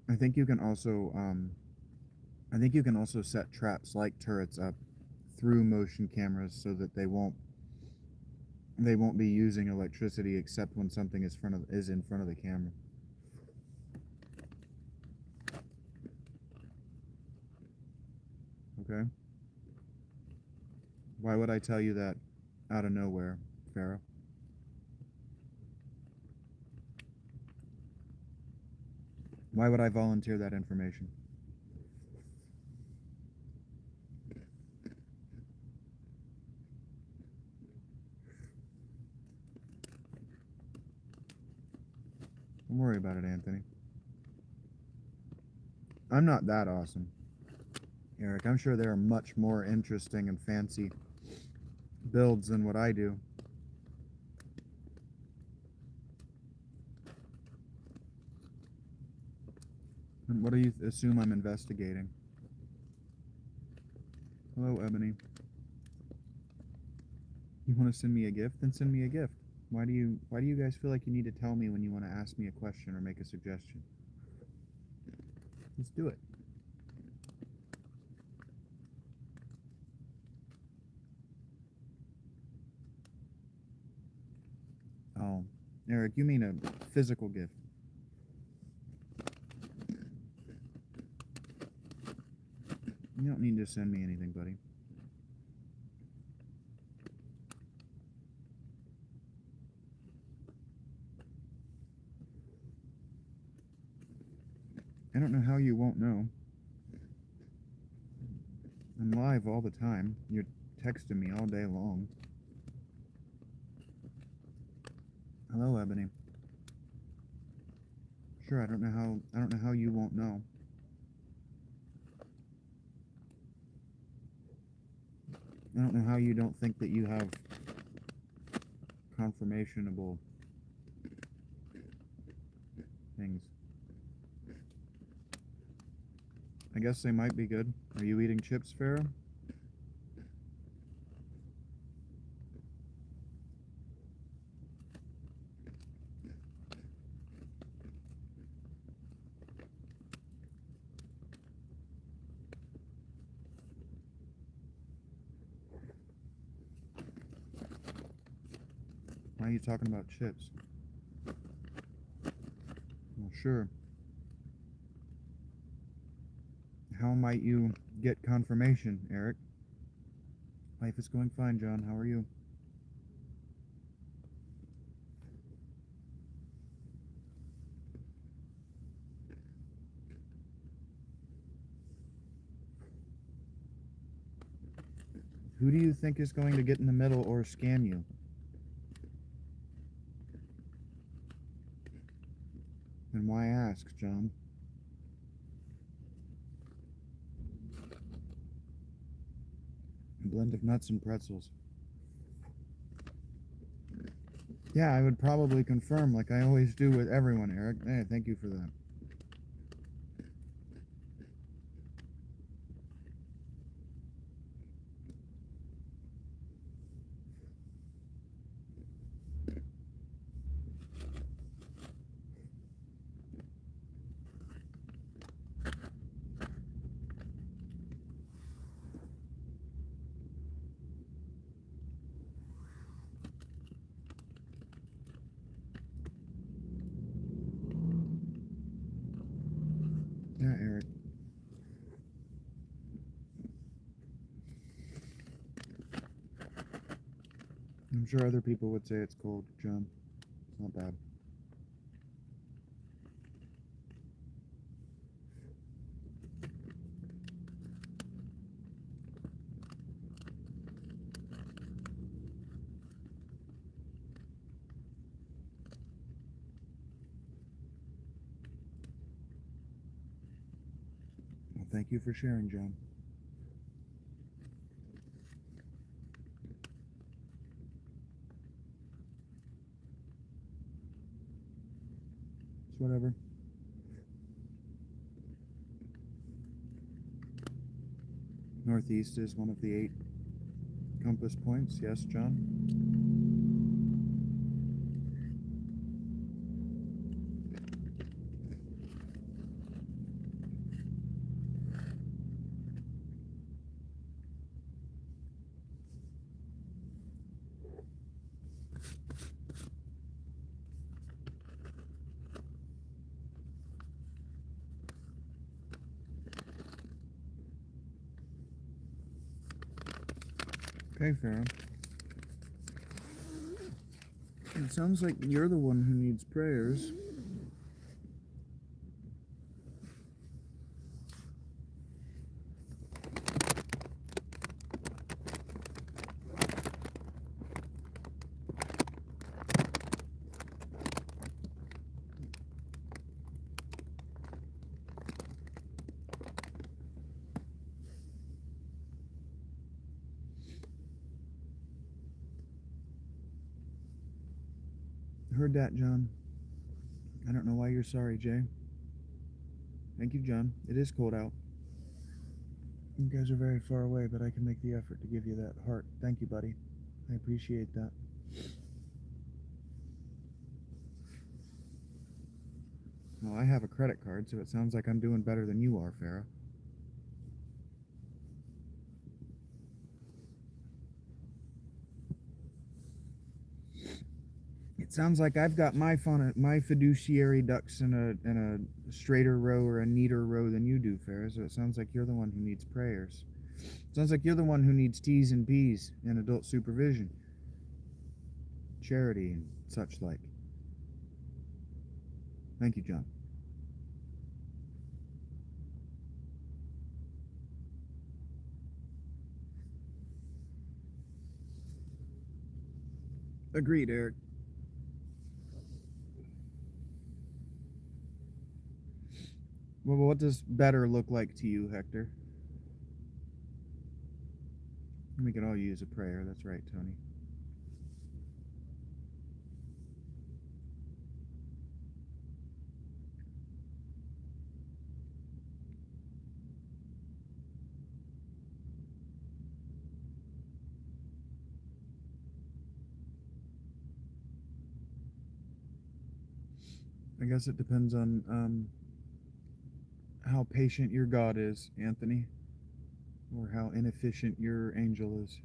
I think you can also set traps like turrets up through motion cameras so that they won't be using electricity except when something is in front of the camera. Okay? Why would I tell you that out of nowhere, Pharaoh? Why would I volunteer that information? Don't worry about it, Anthony. I'm not that awesome, Eric. I'm sure there are much more interesting and fancy builds than what I do. And what do you assume I'm investigating? Hello, Ebony. You want to send me a gift? Then send me a gift. Why do you guys feel like you need to tell me when you want to ask me a question or make a suggestion? Let's do it. Oh, Eric, you mean a physical gift. You don't need to send me anything, buddy. I don't know how you won't know. I'm live all the time. You're texting me all day long. Hello, Ebony. Sure, I don't know how you won't know. I don't know how you don't think that you have confirmationable things. I guess they might be good. Are you eating chips, Farrah? Why are you talking about chips? Well, sure. How might you get confirmation, Eric? Life is going fine, John. How are you? Who do you think is going to get in the middle or scam you? And why ask, John? A blend of nuts and pretzels. Yeah, I would probably confirm like I always do with everyone, Eric. Hey, thank you for that. Yeah, Eric. I'm sure other people would say it's cold, John. It's not bad. Well, thank you for sharing, John. It's whatever. Northeast is one of the 8 compass points. Yes, John? Okay, Farrah. It sounds like you're the one who needs prayers. Heard that, John. I don't know why you're sorry, Jay. Thank you, John. It is cold out. You guys are very far away, but I can make the effort to give you that heart. Thank you, buddy. I appreciate that. Well, I have a credit card, so it sounds like I'm doing better than you are, Farrah. It sounds like I've got my fiduciary ducks in a straighter row or a neater row than you do, Farrah. So it sounds like you're the one who needs prayers. It sounds like you're the one who needs T's and P's and adult supervision, charity, and such like. Thank you, John. Agreed, Eric. Well, what does better look like to you, Hector? We could all use a prayer. That's right, Tony. I guess it depends on how patient your God is, Anthony, or how inefficient your angel is.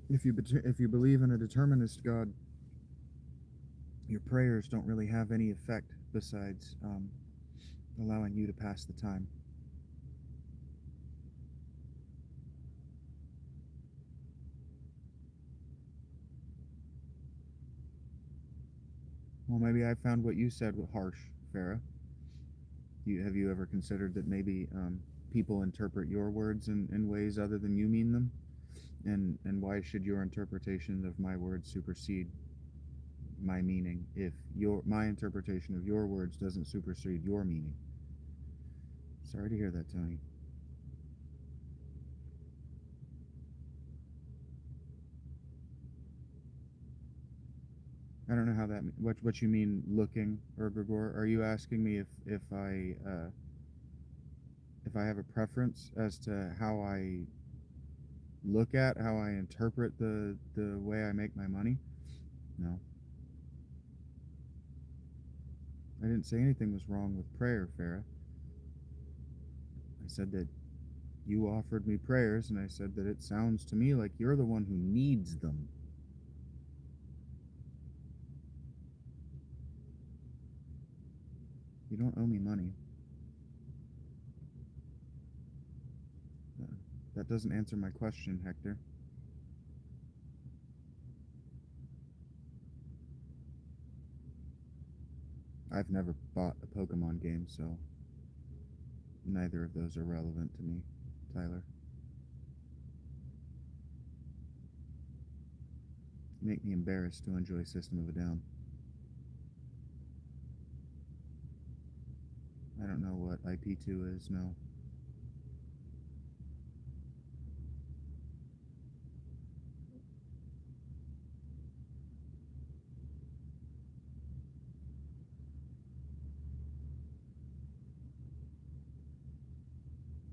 If you believe in a determinist God, your prayers don't really have any effect besides allowing you to pass the time. Well, maybe I found what you said harsh, Farah. Have you ever considered that maybe people interpret your words in ways other than you mean them? And why should your interpretation of my words supersede my meaning if my interpretation of your words doesn't supersede your meaning? Sorry to hear that, Tony. I don't know how that what you mean looking, or Gregor. Are you asking me if I have a preference as to how I look at, how I interpret the way I make my money? No. I didn't say anything was wrong with prayer, Farah. I said that you offered me prayers, and I said that it sounds to me like you're the one who needs them. You don't owe me money. That doesn't answer my question, Hector. I've never bought a Pokemon game, so neither of those are relevant to me, Tyler. You make me embarrassed to enjoy System of a Down. I don't know what IP2 is, no.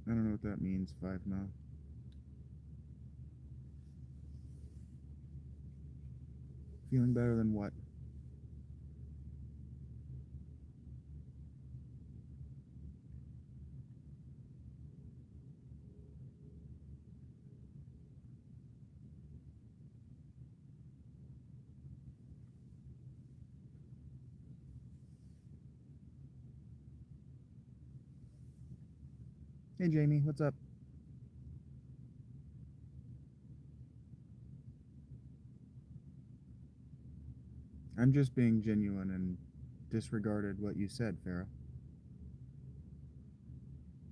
I don't know what that means, 5 now. Feeling better than what? Hey, Jamie, what's up? I'm just being genuine and disregarded what you said, Farah.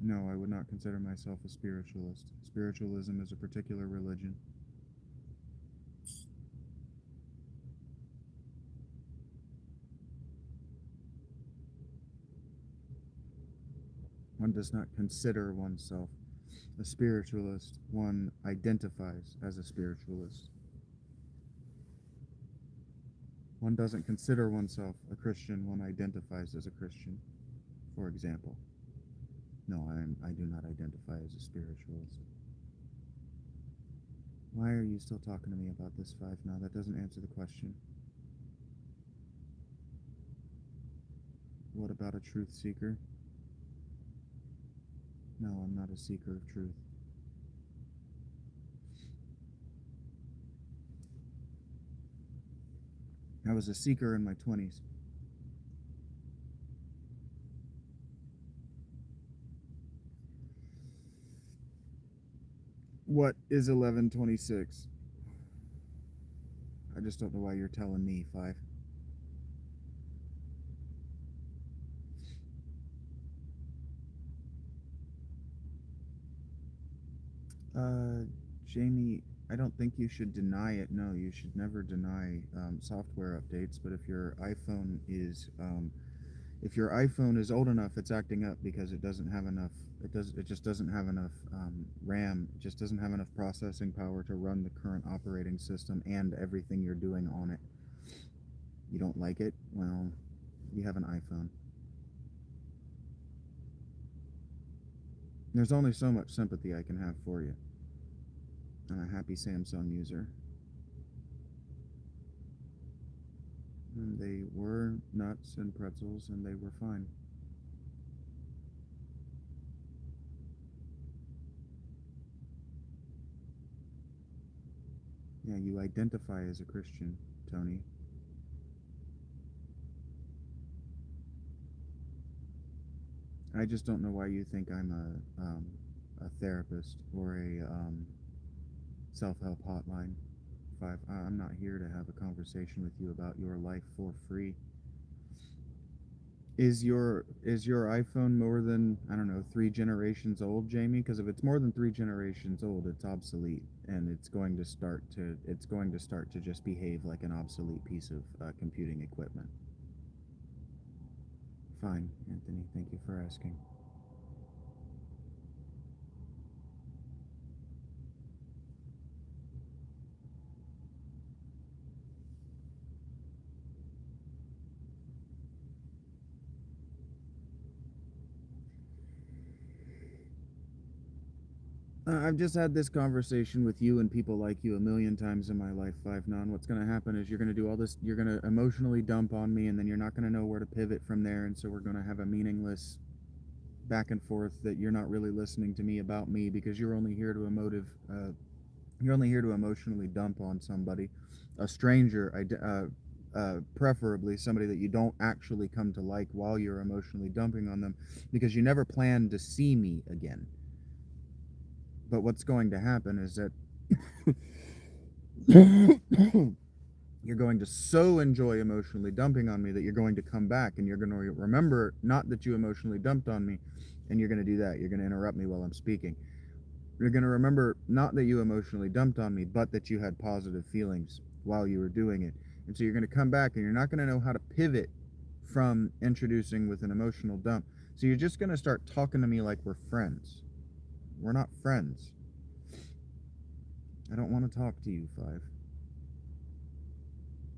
No, I would not consider myself a spiritualist. Spiritualism is a particular religion. One does not consider oneself a spiritualist. One identifies as a spiritualist. One doesn't consider oneself a Christian. One identifies as a Christian, for example. No, I do not identify as a spiritualist. Why are you still talking to me about this 5 now? That doesn't answer the question. What about a truth seeker? No, I'm not a seeker of truth. I was a seeker in my 20s. What is 1126? I just don't know why you're telling me, 5. Jamie, I don't think you should deny it. No, you should never deny software updates. But if your iPhone is old enough, it's acting up because it doesn't have enough. It just doesn't have enough RAM. It just doesn't have enough processing power to run the current operating system and everything you're doing on it. You don't like it? Well, you have an iPhone. There's only so much sympathy I can have for you. I'm a happy Samsung user. And they were nuts and pretzels, and they were fine. Yeah, you identify as a Christian, Tony. I just don't know why you think I'm a therapist or a self-help hotline. I'm not here to have a conversation with you about your life for free. Is your iPhone more than, I don't know, 3 generations old, Jamie? Because if it's more than 3 generations old, it's obsolete, and it's going to start to just behave like an obsolete piece of computing equipment. Fine, Anthony. Thank you for asking. I've just had this conversation with you and people like you a million times in my life, Five Non. What's going to happen is you're going to do all this, you're going to emotionally dump on me, and then you're not going to know where to pivot from there, and so we're going to have a meaningless back and forth that you're not really listening to me about me because you're only here to emotionally dump on somebody, a stranger, preferably somebody that you don't actually come to like while you're emotionally dumping on them because you never plan to see me again. But what's going to happen is that you're going to so enjoy emotionally dumping on me that you're going to come back and you're going to remember not that you emotionally dumped on me, and you're going to do that. You're going to interrupt me while I'm speaking. You're going to remember not that you emotionally dumped on me, but that you had positive feelings while you were doing it. And so you're going to come back and you're not going to know how to pivot from introducing with an emotional dump. So you're just going to start talking to me like we're friends. We're not friends. I don't want to talk to you, Five.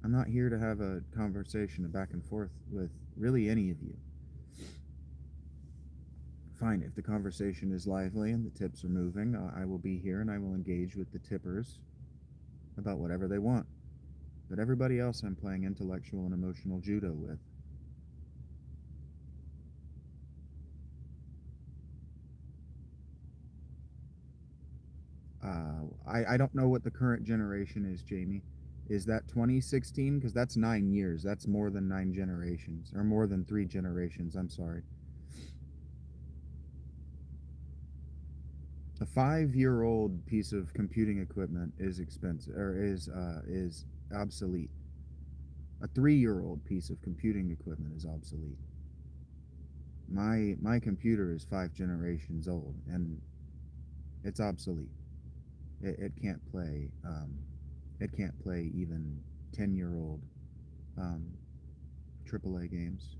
I'm not here to have a conversation, a back and forth with really any of you. Fine, if the conversation is lively and the tips are moving, I will be here and I will engage with the tippers about whatever they want. But everybody else I'm playing intellectual and emotional judo with. I don't know what the current generation is, Jamie. Is that 2016? Because that's 9 years. That's more than 9 generations. Or more than 3 generations, I'm sorry. A 5-year-old piece of computing equipment is expensive, or is obsolete. A 3-year-old piece of computing equipment is obsolete. My computer is 5 generations old, and it's obsolete. It can't play. It can't play even 10-year-old AAA games.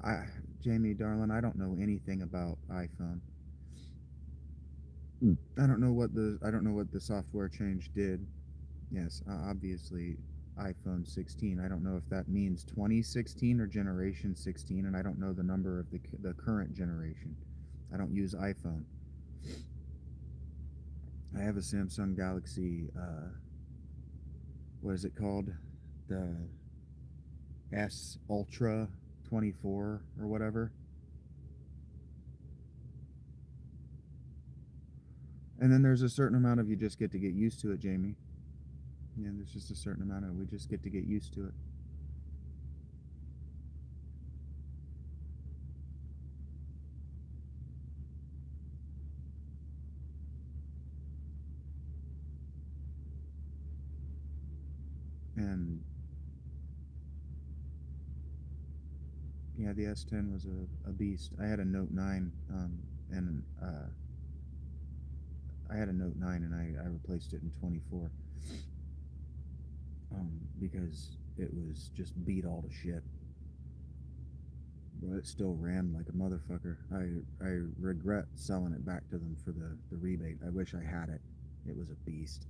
I, Jamie, darling, I don't know anything about iPhone. I don't know what the software change did. Yes, obviously iPhone 16. I don't know if that means 2016 or generation 16, and I don't know the number of the current generation. I don't use iPhone. I have a Samsung Galaxy. What is it called? The S Ultra 24 or whatever. And then there's a certain amount of you just get to get used to it, Jamie. Yeah, there's just a certain amount of we just get to get used to it. And yeah, the S10 was a beast. I had a Note 9, and I had a Note 9 and I replaced it in 24 because it was just beat all to shit. But it still ran like a motherfucker. I regret selling it back to them for the rebate. I wish I had it. It was a beast.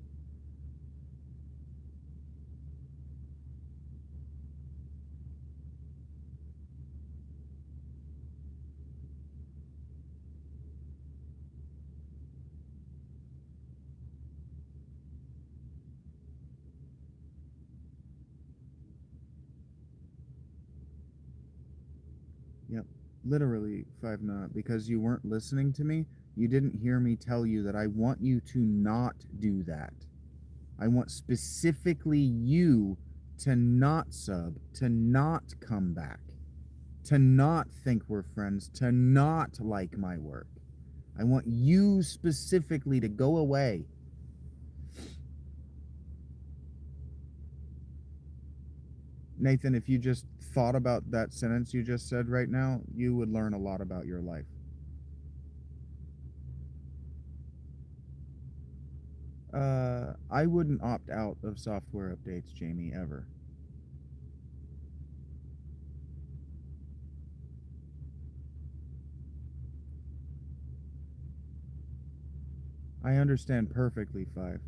Yep. Literally, Five Knot, because you weren't listening to me, you didn't hear me tell you that I want you to not do that. I want specifically you to not sub, to not come back, to not think we're friends, to not like my work. I want you specifically to go away. Nathan, if you just thought about that sentence you just said right now, you would learn a lot about your life. I wouldn't opt out of software updates, Jamie, ever. I understand perfectly, Five.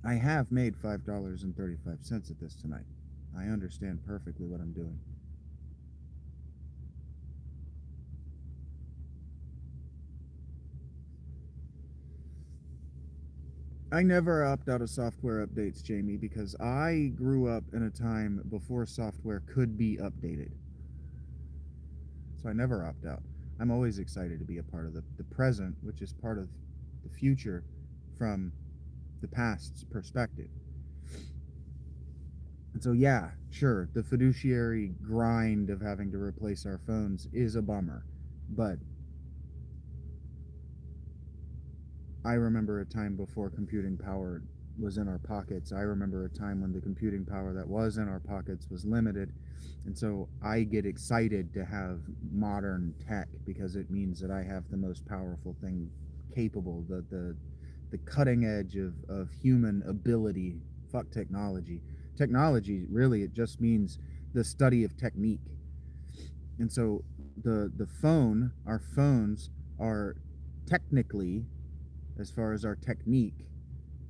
I have made $5.35 at this tonight. I understand perfectly what I'm doing. I never opt out of software updates, Jamie, because I grew up in a time before software could be updated. So I never opt out. I'm always excited to be a part of the present, which is part of the future from the past's perspective. And so, yeah, sure, the fiduciary grind of having to replace our phones is a bummer. But I remember a time before computing power was in our pockets. I remember a time when the computing power that was in our pockets was limited. And so I get excited to have modern tech because it means that I have the most powerful thing capable, the cutting edge of human ability. Fuck technology. Technology, really, it just means the study of technique. And so the phone, our phones are technically, as far as our technique,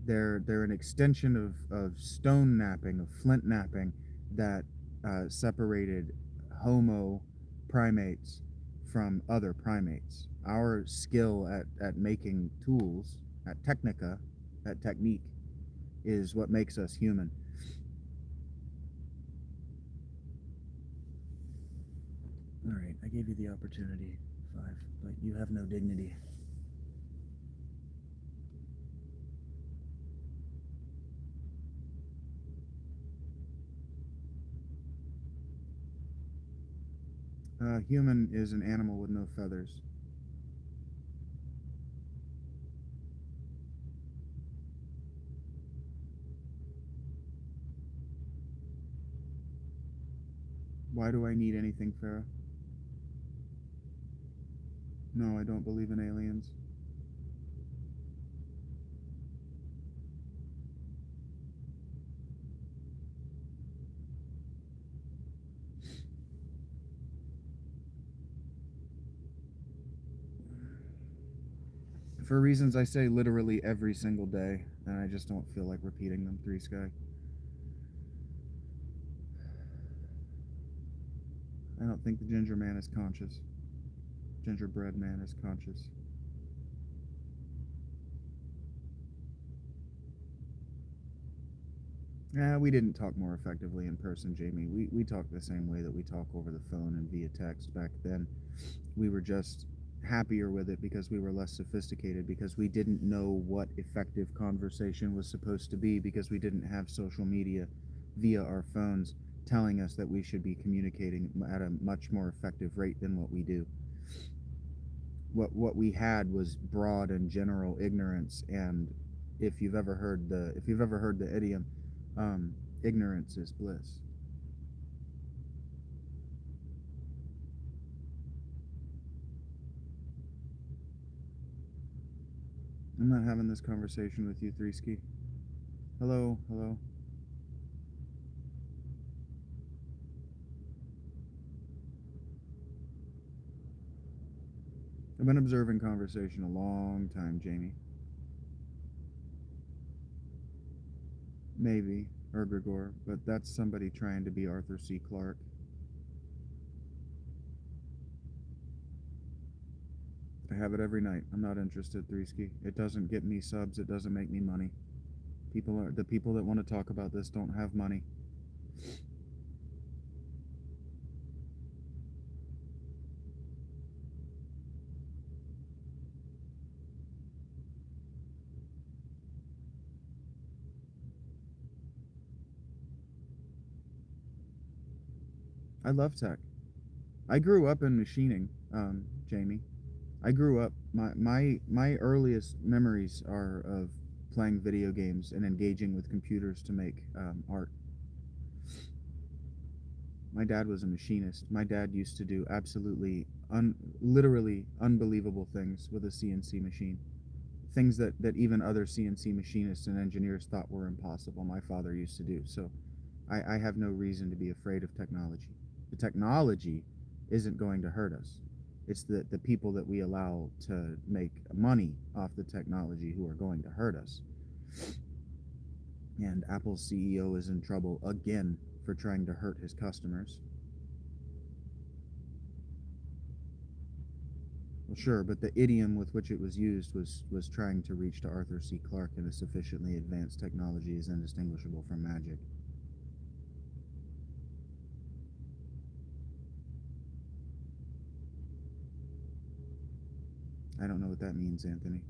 they're an extension of stone napping, of flint napping that separated Homo primates from other primates. Our skill at making tools, at technica, at technique, is what makes us human. All right, I gave you the opportunity, Five, but you have no dignity. Human is an animal with no feathers. Why do I need anything, Farah? No, I don't believe in aliens. For reasons I say literally every single day, and I just don't feel like repeating them, Three Sky. I don't think the ginger man is conscious. Gingerbread man is conscious. We didn't talk more effectively in person, Jamie. We talked the same way that we talk over the phone and via text back then. We were just happier with it because we were less sophisticated, because we didn't know what effective conversation was supposed to be, because we didn't have social media via our phones telling us that we should be communicating at a much more effective rate than what we do. What we had was broad and general ignorance, and if you've ever heard the idiom, ignorance is bliss. I'm not having this conversation with you, Threeski. Hello, hello. I've been observing conversation a long time, Jamie. Maybe, or Gregor, but that's somebody trying to be Arthur C. Clarke. I have it every night. I'm not interested, Threeski. It doesn't get me subs. It doesn't make me money. The people that want to talk about this don't have money. I love tech. I grew up in machining, Jamie. I grew up. My earliest memories are of playing video games and engaging with computers to make art. My dad was a machinist. My dad used to do absolutely, literally unbelievable things with a CNC machine. Things that even other CNC machinists and engineers thought were impossible. My father used to do. So I have no reason to be afraid of technology. The technology isn't going to hurt us. It's the people that we allow to make money off the technology who are going to hurt us. And Apple's CEO is in trouble again for trying to hurt his customers. Well, sure, but the idiom with which it was used was trying to reach to Arthur C. Clarke, and a sufficiently advanced technology is indistinguishable from magic. I don't know what that means, Anthony.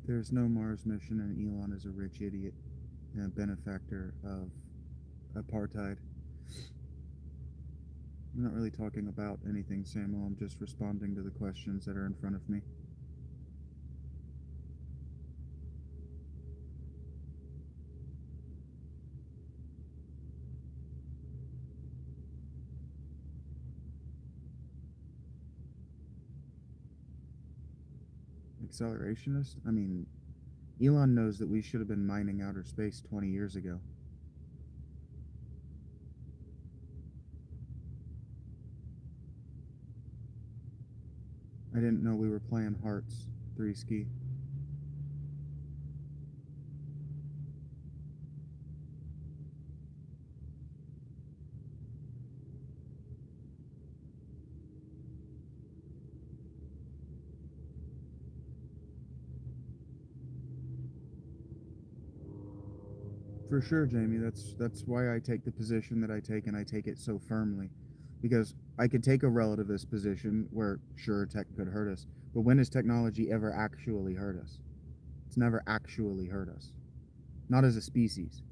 There's no Mars mission, and Elon is a rich idiot and a benefactor of apartheid. I'm not really talking about anything, Samuel. I'm just responding to the questions that are in front of me. Accelerationist? I mean, Elon knows that we should have been mining outer space 20 years ago. I didn't know we were playing Hearts 3 ski. For sure, Jamie. That's why I take the position that I take, and I take it so firmly, because I could take a relativist position where sure tech could hurt us, but when has technology ever actually hurt us? It's never actually hurt us, not as a species.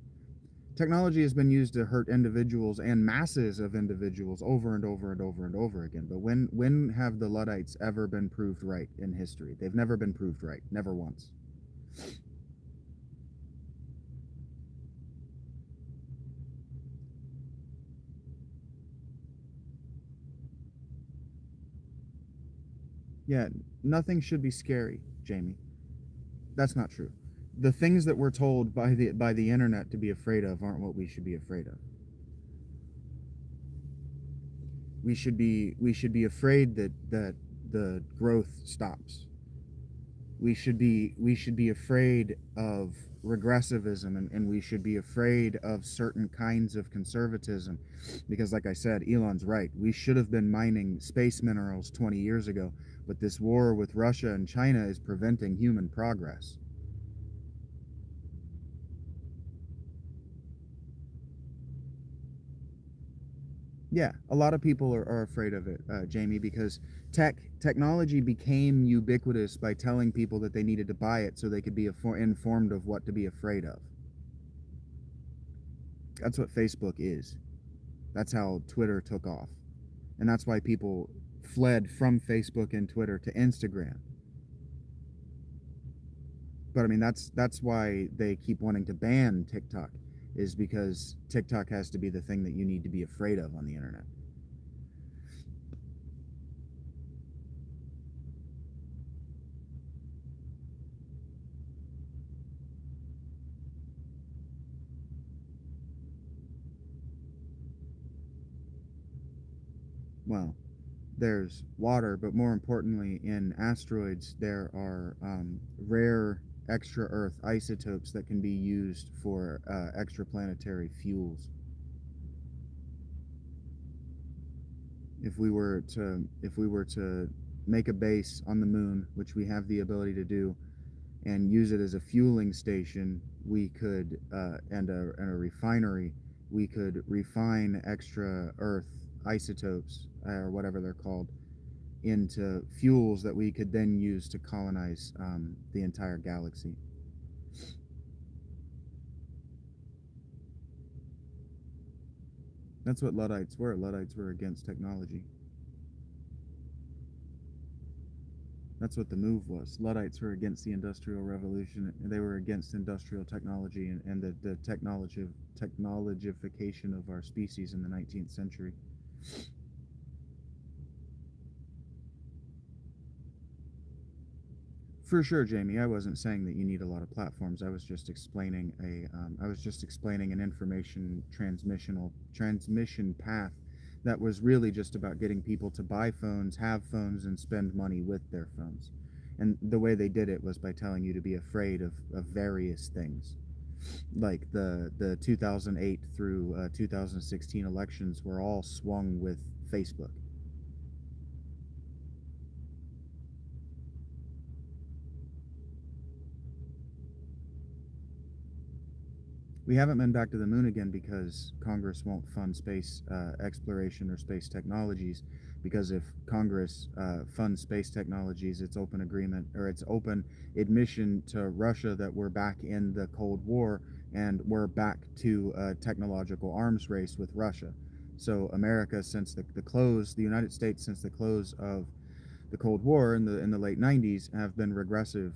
Technology has been used to hurt individuals and masses of individuals over and over and over and over again. But when have the Luddites ever been proved right in history? They've never been proved right, never once. Yeah, nothing should be scary, Jamie. That's not true. The things that we're told by the internet to be afraid of aren't what we should be afraid of. We should be afraid that the growth stops. We should be afraid of regressivism, and we should be afraid of certain kinds of conservatism, because like I said, Elon's right. We should have been mining space minerals 20 years ago, but this war with Russia and China is preventing human progress. Yeah, a lot of people are afraid of it, Jamie, because technology became ubiquitous by telling people that they needed to buy it so they could be informed of what to be afraid of. That's what Facebook is. That's how Twitter took off. And that's why people fled from Facebook and Twitter to Instagram. But I mean, that's why they keep wanting to ban TikTok, is because TikTok has to be the thing that you need to be afraid of on the internet. Well, there's water, but more importantly, in asteroids, there are rare extra Earth isotopes that can be used for extraplanetary fuels. If we were to make a base on the moon, which we have the ability to do, and use it as a fueling station, we could and a refinery, we could refine extra Earth isotopes, or whatever they're called, into fuels that we could then use to colonize the entire galaxy. That's what Luddites were. Luddites were against technology. That's what the move was. Luddites were against the Industrial Revolution. They were against industrial technology and the technologification of our species in the 19th century. For sure, Jamie. I wasn't saying that you need a lot of platforms. I was just explaining an information transmission path that was really just about getting people to buy phones, have phones, and spend money with their phones. And the way they did it was by telling you to be afraid of various things, like the 2008 through 2016 elections were all swung with Facebook. We haven't been back to the moon again because Congress won't fund space exploration or space technologies. Because if Congress funds space technologies, it's open agreement, or it's open admission to Russia that we're back in the Cold War and we're back to a technological arms race with Russia. So America, since the United States, since the close of the Cold War in the late 90s, have been regressive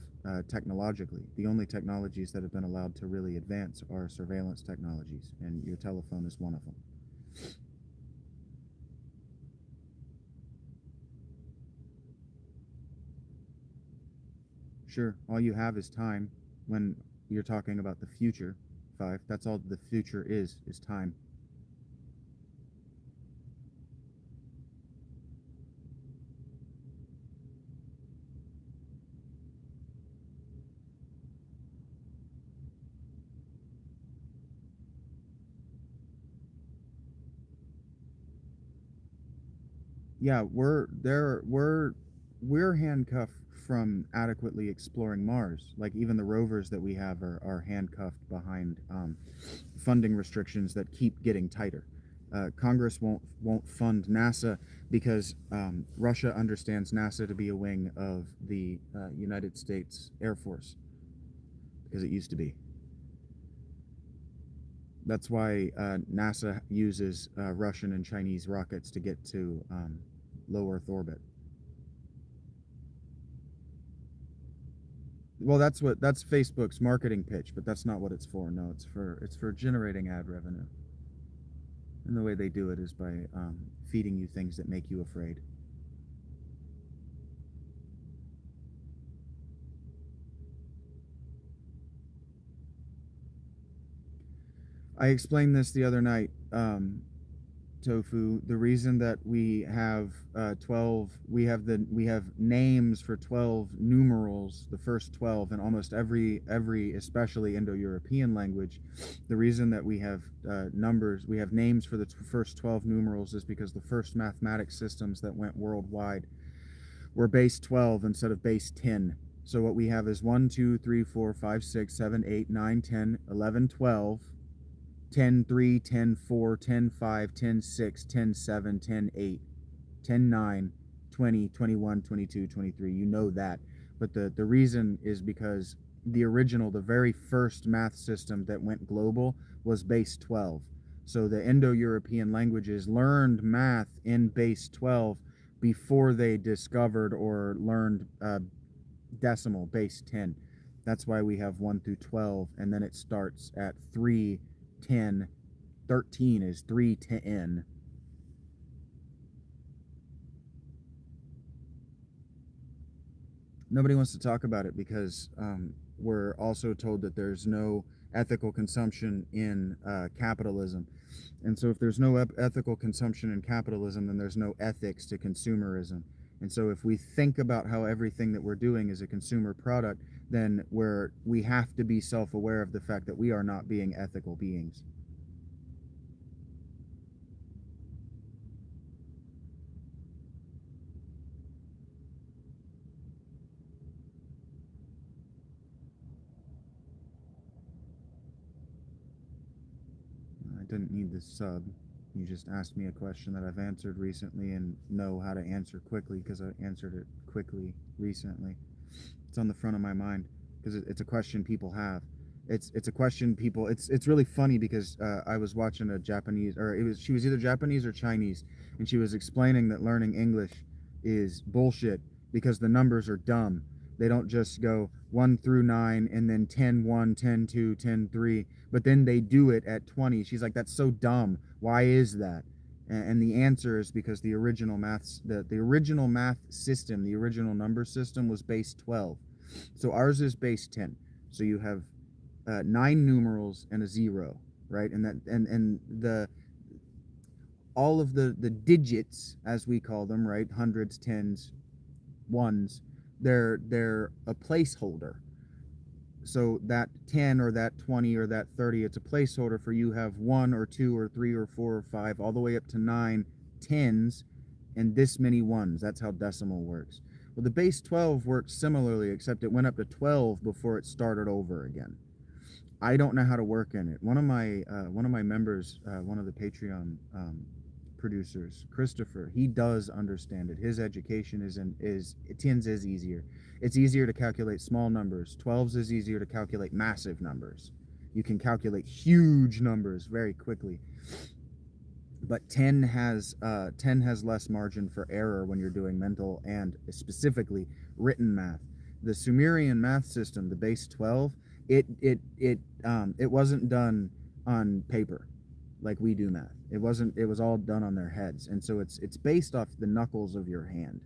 technologically. The only technologies that have been allowed to really advance are surveillance technologies, and your telephone is one of them. Sure, all you have is time. When you're talking about the future, five, that's all the future is time. Yeah, we're handcuffed from adequately exploring Mars. Like, even the rovers that we have are handcuffed behind funding restrictions that keep getting tighter. Congress won't fund NASA because Russia understands NASA to be a wing of the United States Air Force, because it used to be. That's why NASA uses Russian and Chinese rockets to get to low Earth orbit. Well, that's Facebook's marketing pitch, but that's not what it's for. No, it's for generating ad revenue. And the way they do it is by feeding you things that make you afraid. I explained this the other night. Tofu, the reason that we have 12, we have names for 12 numerals, the first 12 in almost every especially Indo-European language. The reason that we have numbers, we have names for the first 12 numerals, is because the first mathematics systems that went worldwide were base 12 instead of base 10. So what we have is 1, 2, 3, 4, 5, 6, 7, 8, 9, 10, 11, 12, 10 3, 10 4, 10 5, 10 6, 10 7, 10 8, 10 9, 20, 21, 22, 23. You know that. But the reason is because the very first math system that went global was base 12. So the Indo-European languages learned math in base 12 before they discovered or learned decimal, base 10. That's why we have 1 through 12, and then it starts at 3, 10, 13 is 3, 10. Nobody wants to talk about it because we're also told that there's no ethical consumption in capitalism. And so if there's no ethical consumption in capitalism, then there's no ethics to consumerism. And so if we think about how everything that we're doing is a consumer product, then we have to be self-aware of the fact that we are not being ethical beings. I didn't need this sub. You just asked me a question that I've answered recently and know how to answer quickly because I answered it quickly recently. It's on the front of my mind because it's a question people have. It's a question people. It's really funny because I was watching a Japanese, or she was either Japanese or Chinese, and she was explaining that learning English is bullshit because the numbers are dumb. They don't just go 1 through 9 and then 10 1, 10 2, 10 3, but then they do it at 20. She's like, that's so dumb. Why is that? And the answer is because the original the original math system, the original number system was base 12. So ours is base 10. So you have 9 numerals and a 0, right? And that and the all of the digits, as we call them, right? Hundreds, tens, ones, they're a placeholder. So that 10 or that 20 or that 30, it's a placeholder for you have 1 or 2 or 3 or 4 or 5 all the way up to 9 tens and this many ones. That's how decimal works. Well, the base 12 works similarly, except it went up to 12 before it started over again. I don't know how to work in it. One of my members, one of the Patreon producers, Christopher, he does understand it. His education is tens is easier. It's easier to calculate small numbers. 12s is easier to calculate massive numbers. You can calculate huge numbers very quickly. But 10 has less margin for error when you're doing mental and specifically written math. The Sumerian math system, the base 12, it wasn't done on paper like we do math. It was all done on their heads. And so it's based off the knuckles of your hand.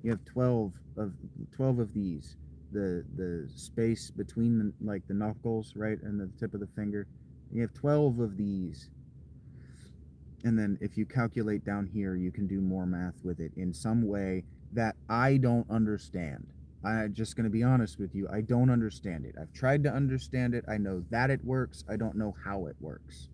You have 12 of these. The space between the knuckles, right, and the tip of the finger. You have 12 of these. And then if you calculate down here, you can do more math with it in some way that I don't understand. I'm just going to be honest with you. I don't understand it. I've tried to understand it. I know that it works. I don't know how it works.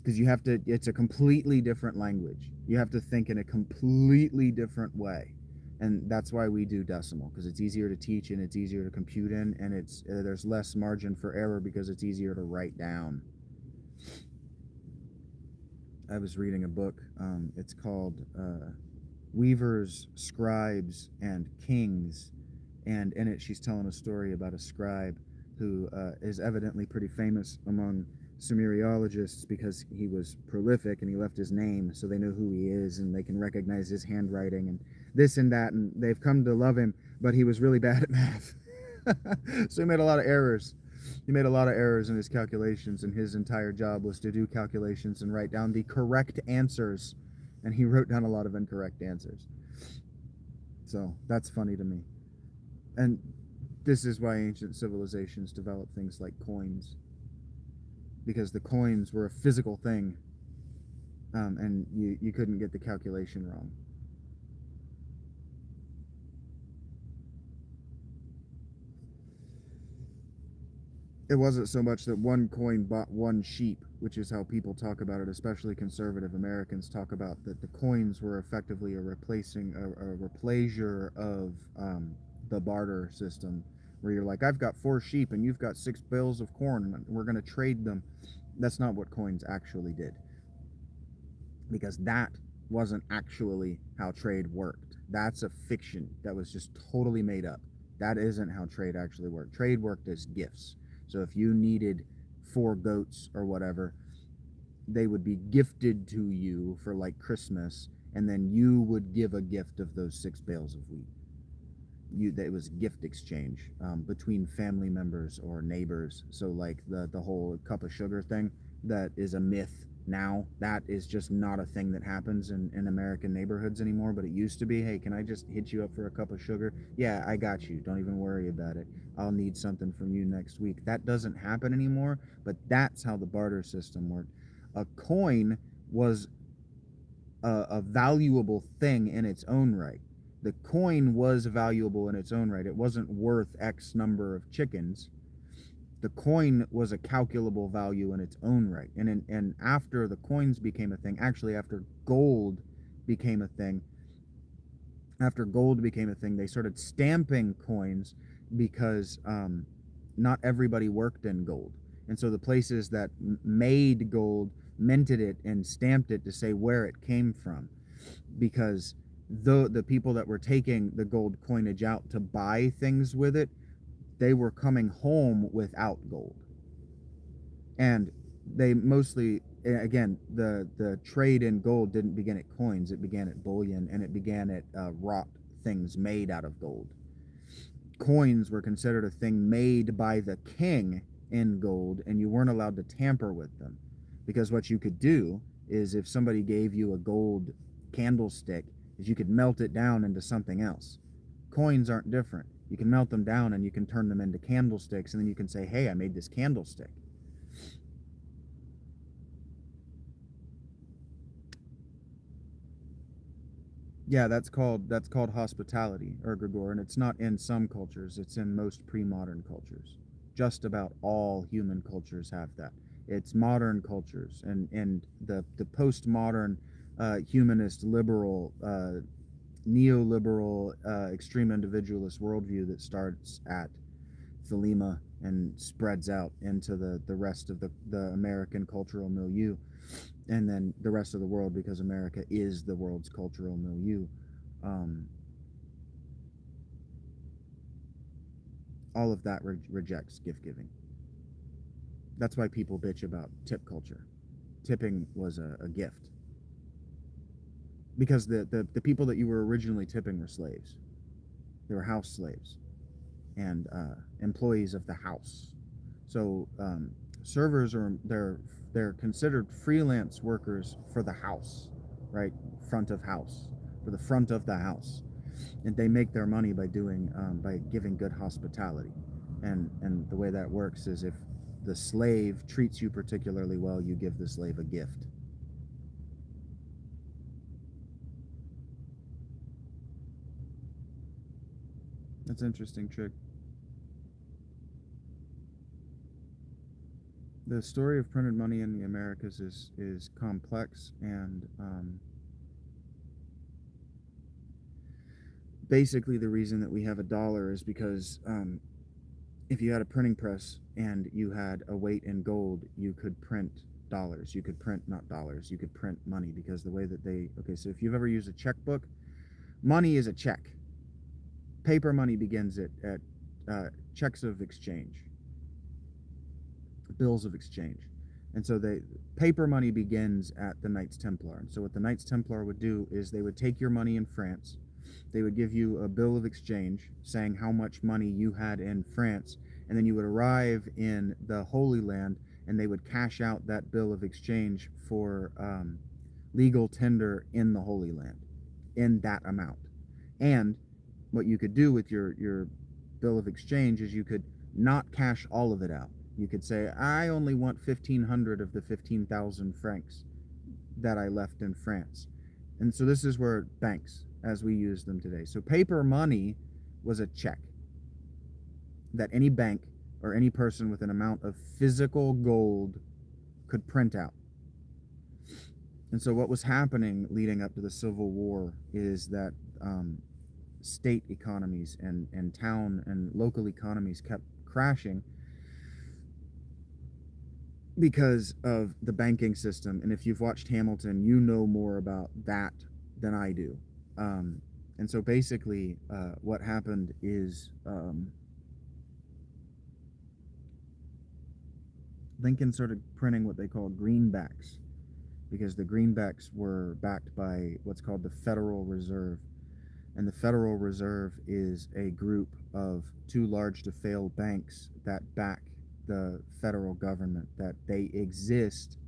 Because it's a completely different language. You have to think in a completely different way. And that's why we do decimal, because it's easier to teach and it's easier to compute in, and there's less margin for error because it's easier to write down. I was reading a book. It's called Weavers, Scribes, and Kings. And in it, she's telling a story about a scribe who is evidently pretty famous among Sumeriologists because he was prolific and he left his name so they know who he is and they can recognize his handwriting and this and that. And they've come to love him, but he was really bad at math. So he made a lot of errors. He made a lot of errors in his calculations, and his entire job was to do calculations and write down the correct answers. And he wrote down a lot of incorrect answers. So that's funny to me. And this is why ancient civilizations developed things like coins. Because the coins were a physical thing, and you couldn't get the calculation wrong. It wasn't so much that one coin bought one sheep, which is how people talk about it, especially conservative Americans talk about that the coins were effectively a replacer of the barter system, where you're like, I've got 4 sheep and you've got 6 bales of corn and we're going to trade them. That's not what coins actually did, because that wasn't actually how trade worked. That's a fiction that was just totally made up. That isn't how trade actually worked. Trade worked as gifts. So if you needed 4 goats or whatever, they would be gifted to you for like Christmas, and then you would give a gift of those 6 bales of wheat. it was gift exchange between family members or neighbors. So like the whole cup of sugar thing, that is a myth now. That is just not a thing that happens in American neighborhoods anymore, but it used to be. Hey, can I just hit you up for a cup of sugar? Yeah, I got you, don't even worry about it, I'll need something from you next week. That doesn't happen anymore, but that's how the barter system worked. A coin was a valuable thing in its own right. The coin was valuable in its own right. It wasn't worth X number of chickens. The coin was a calculable value in its own right. And after the coins became a thing, actually after gold became a thing, they started stamping coins because not everybody worked in gold. And so the places that made gold minted it and stamped it to say where it came from, because the people that were taking the gold coinage out to buy things with it, they were coming home without gold. And they mostly, again, the trade in gold didn't begin at coins, it began at bullion, and it began at wrought things made out of gold. Coins were considered a thing made by the king in gold, and you weren't allowed to tamper with them. Because what you could do is, if somebody gave you a gold candlestick, is you could melt it down into something else. Coins aren't different. You can melt them down and you can turn them into candlesticks, and then you can say, hey, I made this candlestick. Yeah, that's called hospitality, Gregor, and it's not in some cultures, it's in most pre-modern cultures. Just about all human cultures have that. It's modern cultures and the postmodern humanist, liberal, neoliberal, extreme individualist worldview that starts at Thelema and spreads out into the rest of the American cultural milieu, and then the rest of the world, because America is the world's cultural milieu. Um, all of that rejects gift giving. That's why people bitch about tip culture. Tipping was a gift, because the people that you were originally tipping were slaves. They were house slaves and employees of the house. So servers they're considered freelance workers for the house, right? Front of house, for the front of the house, and they make their money by doing by giving good hospitality. And the way that works is, if the slave treats you particularly well, you give the slave a gift. That's interesting, Chick. The story of printed money in the Americas is complex, and basically the reason that we have a dollar is because if you had a printing press and you had a weight in gold, you could print dollars. You could print, not dollars, you could print money, because the way that okay, so if you've ever used a checkbook, money is a check. Paper money begins at checks of exchange, bills of exchange. And so paper money begins at the Knights Templar. And so what the Knights Templar would do is, they would take your money in France, they would give you a bill of exchange saying how much money you had in France, and then you would arrive in the Holy Land, and they would cash out that bill of exchange for legal tender in the Holy Land, in that amount. And what you could do with your bill of exchange is, you could not cash all of it out. You could say, I only want 1,500 of the 15,000 francs that I left in France. And so this is where banks, as we use them today. So paper money was a check that any bank or any person with an amount of physical gold could print out. And so what was happening leading up to the Civil War is that state economies and town and local economies kept crashing because of the banking system. And if you've watched Hamilton, you know more about that than I do. And so basically what happened is Lincoln started printing what they call greenbacks, because the greenbacks were backed by what's called the Federal Reserve. And the Federal Reserve is a group of too large to fail banks that back the federal government, that they exist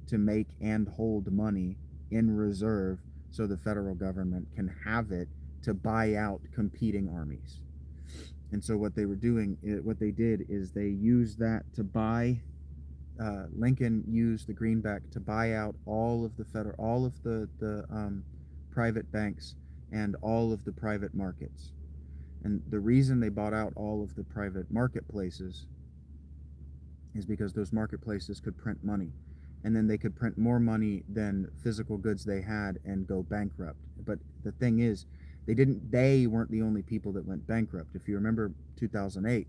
to make and hold money in reserve so the federal government can have it to buy out competing armies. And so what they were doing, what they did is they used that to buy. Lincoln used the greenback to buy out all of the private banks and all of the private markets. And the reason they bought out all of the private marketplaces is because those marketplaces could print money, and then they could print more money than physical goods they had and go bankrupt. But the thing is, they weren't the only people that went bankrupt. If you remember 2008,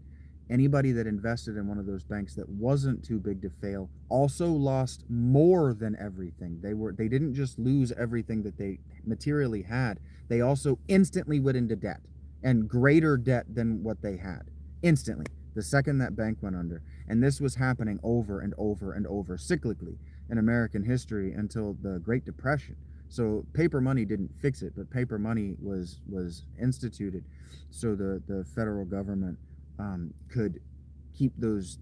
anybody that invested in one of those banks that wasn't too big to fail also lost more than everything. They didn't just lose everything that they materially had, they also instantly went into debt, and greater debt than what they had, instantly, the second that bank went under. And this was happening over and over and over cyclically in American history until the Great Depression. So paper money didn't fix it, but paper money was instituted so the federal government could keep those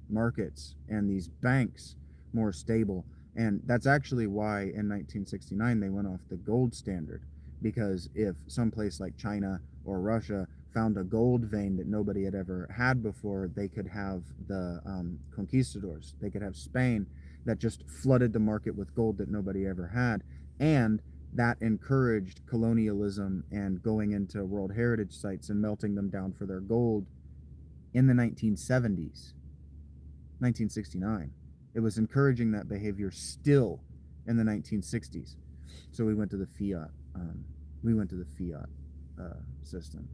markets and these banks more stable. And that's actually why in 1969 they went off the gold standard, because if someplace like China or Russia found a gold vein that nobody had ever had before, they could have the conquistadors, they could have Spain, that just flooded the market with gold that nobody ever had. And that encouraged colonialism and going into World Heritage sites and melting them down for their gold in the 1970s, 1969. It was encouraging that behavior still in the 1960s. So we went to the fiat. System.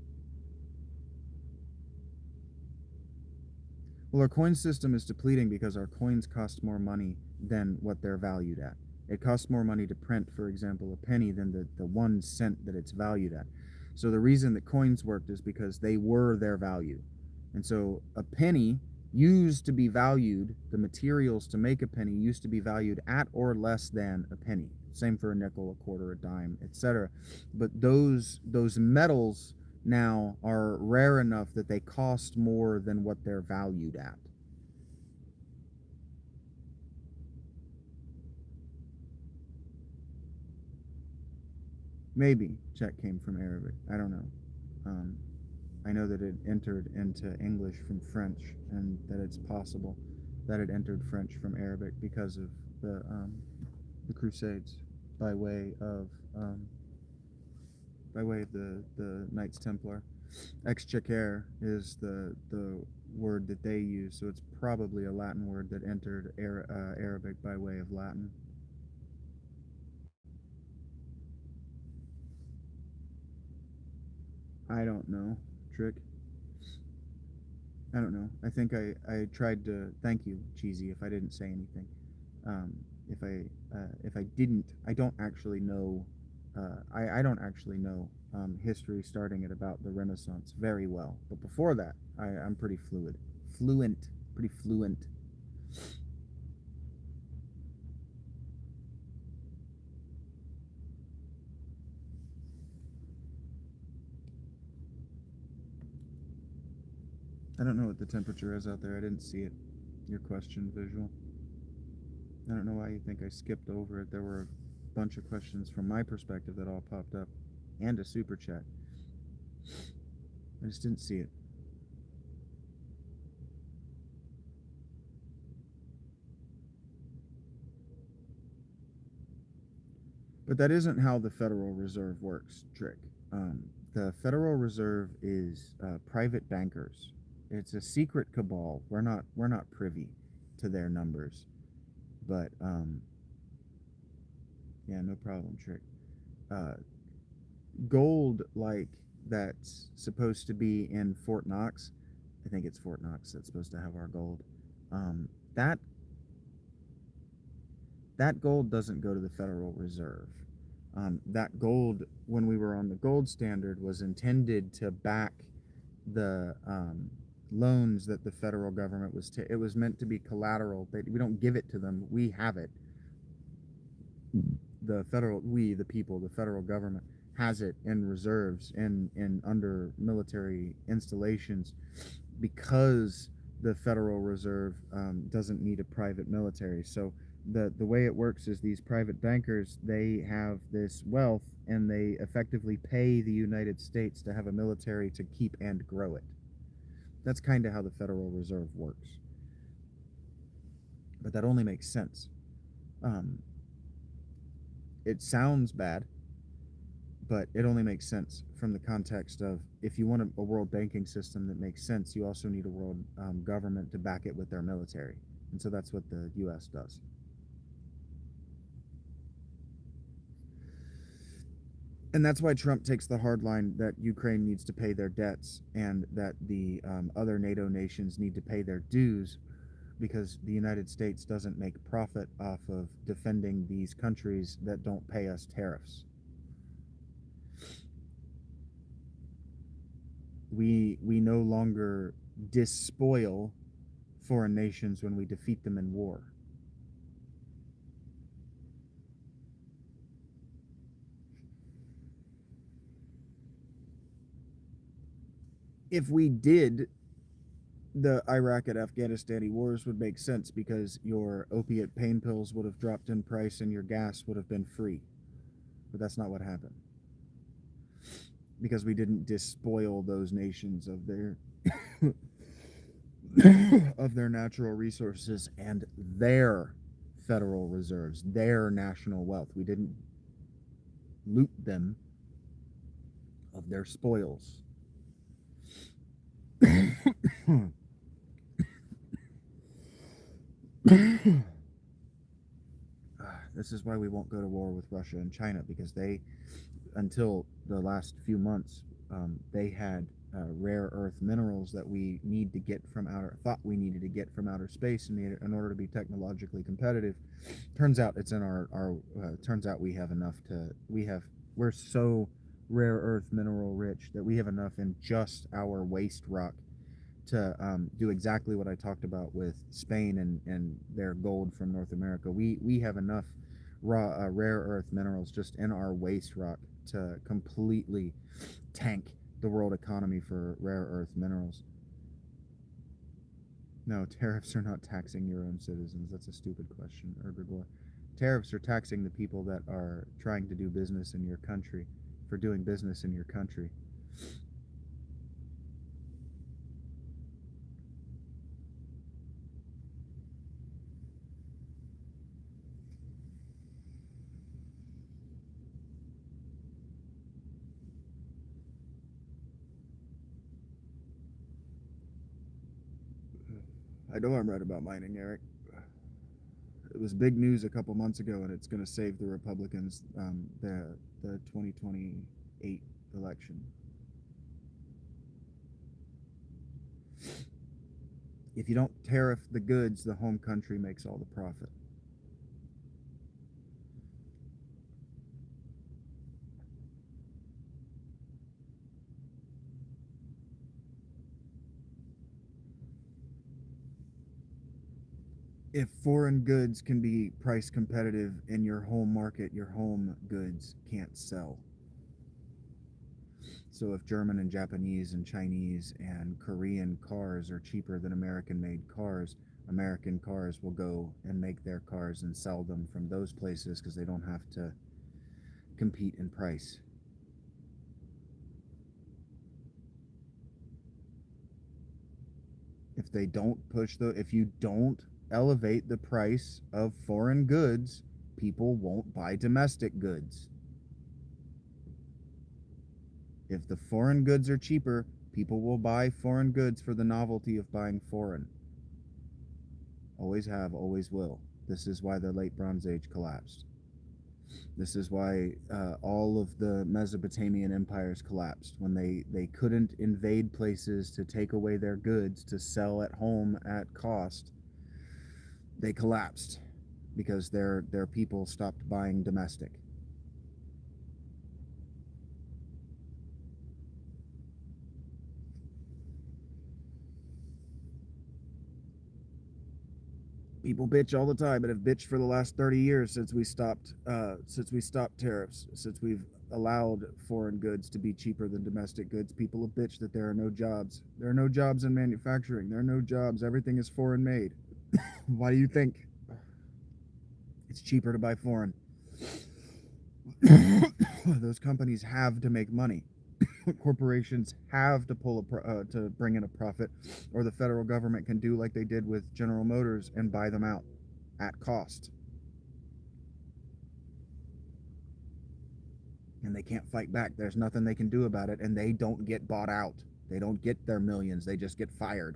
Well, our coin system is depleting because our coins cost more money than what they're valued at. It costs more money to print, for example, a penny than the 1 cent that it's valued at. So the reason that coins worked is because they were their value. And so a penny used to be valued, the materials to make a penny used to be valued at or less than a penny. Same for a nickel, a quarter, a dime, etc. But those metals now are rare enough that they cost more than what they're valued at. Maybe check came from Arabic. I don't know. I know that it entered into English from French, and that it's possible that it entered French from Arabic because of the Crusades, by way of the Knights Templar. Exchequer is the word that they use, so it's probably a Latin word that entered Arabic by way of Latin. I don't know, Trick. I don't know. I think I tried to thank you, Cheesy, if I didn't say anything. If I didn't, I don't actually know. I don't actually know history starting at about the Renaissance very well. But before that, I'm pretty pretty fluent. I don't know what the temperature is out there. I didn't see it. Your question visual. I don't know why you think I skipped over it. There were a bunch of questions from my perspective that all popped up, and a super chat. I just didn't see it. But that isn't how the Federal Reserve works, Trick. The Federal Reserve is private bankers. It's a secret cabal. We're not privy to their numbers. But yeah, no problem, Trick. Gold, like, that's supposed to be in Fort Knox. I think it's Fort Knox that's supposed to have our gold. That gold doesn't go to the Federal Reserve. That gold, when we were on the gold standard, was intended to back the loans that the federal government was. It was meant to be collateral. We don't give it to them. We have it. The people, the federal government has it in reserves in under military installations because the Federal Reserve doesn't need a private military. So the way it works is these private bankers, they have this wealth and they effectively pay the United States to have a military to keep and grow it. That's kind of how the Federal Reserve works. But that only makes sense. Um, it sounds bad, but it only makes sense from the context of if you want a world banking system that makes sense, you also need a world government to back it with their military. And so that's what the US does. And that's why Trump takes the hard line that Ukraine needs to pay their debts and that the other NATO nations need to pay their dues, because the United States doesn't make profit off of defending these countries that don't pay us tariffs. We no longer despoil foreign nations when we defeat them in war. If we did, the Iraq and Afghanistan wars would make sense because your opiate pain pills would have dropped in price and your gas would have been free. But that's not what happened, because we didn't despoil those nations of their of their natural resources and their federal reserves, their national wealth. We didn't loot them of their spoils. This is why we won't go to war with Russia and China, because they, until the last few months, they had rare earth minerals that we need to get from thought we needed to get from outer space in order to be technologically competitive. Turns out it's in turns out we have enough we're so rare earth mineral rich that we have enough in just our waste rock to do exactly what I talked about with Spain and their gold from North America. We have enough rare earth minerals just in our waste rock to completely tank the world economy for rare earth minerals. No, tariffs are not taxing your own citizens. That's a stupid question, Herbivore. Tariffs are taxing the people that are trying to do business in your country for doing business in your country. I know I'm right about mining, Eric. It was big news a couple months ago, and it's going to save the Republicans the 2028 election. If you don't tariff the goods, the home country makes all the profit. If foreign goods can be price competitive in your home market, your home goods can't sell. So if German and Japanese and Chinese and Korean cars are cheaper than American made cars, American cars will go and make their cars and sell them from those places because they don't have to compete in price. If you don't elevate the price of foreign goods, people won't buy domestic goods. If the foreign goods are cheaper, people will buy foreign goods for the novelty of buying foreign. Always have, always will. This is why the late Bronze Age collapsed. This is why all of the Mesopotamian empires collapsed. When they couldn't invade places to take away their goods to sell at home at cost, they collapsed because their people stopped buying domestic. People bitch all the time and have bitched for the last 30 years since we stopped tariffs, since we've allowed foreign goods to be cheaper than domestic goods, people will bitch that there are no jobs. There are no jobs in manufacturing. There are no jobs. Everything is foreign made. Why do you think it's cheaper to buy foreign? Those companies have to make money. Corporations have to to bring in a profit, or the federal government can do like they did with General Motors and buy them out at cost. And they can't fight back. There's nothing they can do about it, and they don't get bought out. They don't get their millions. They just get fired.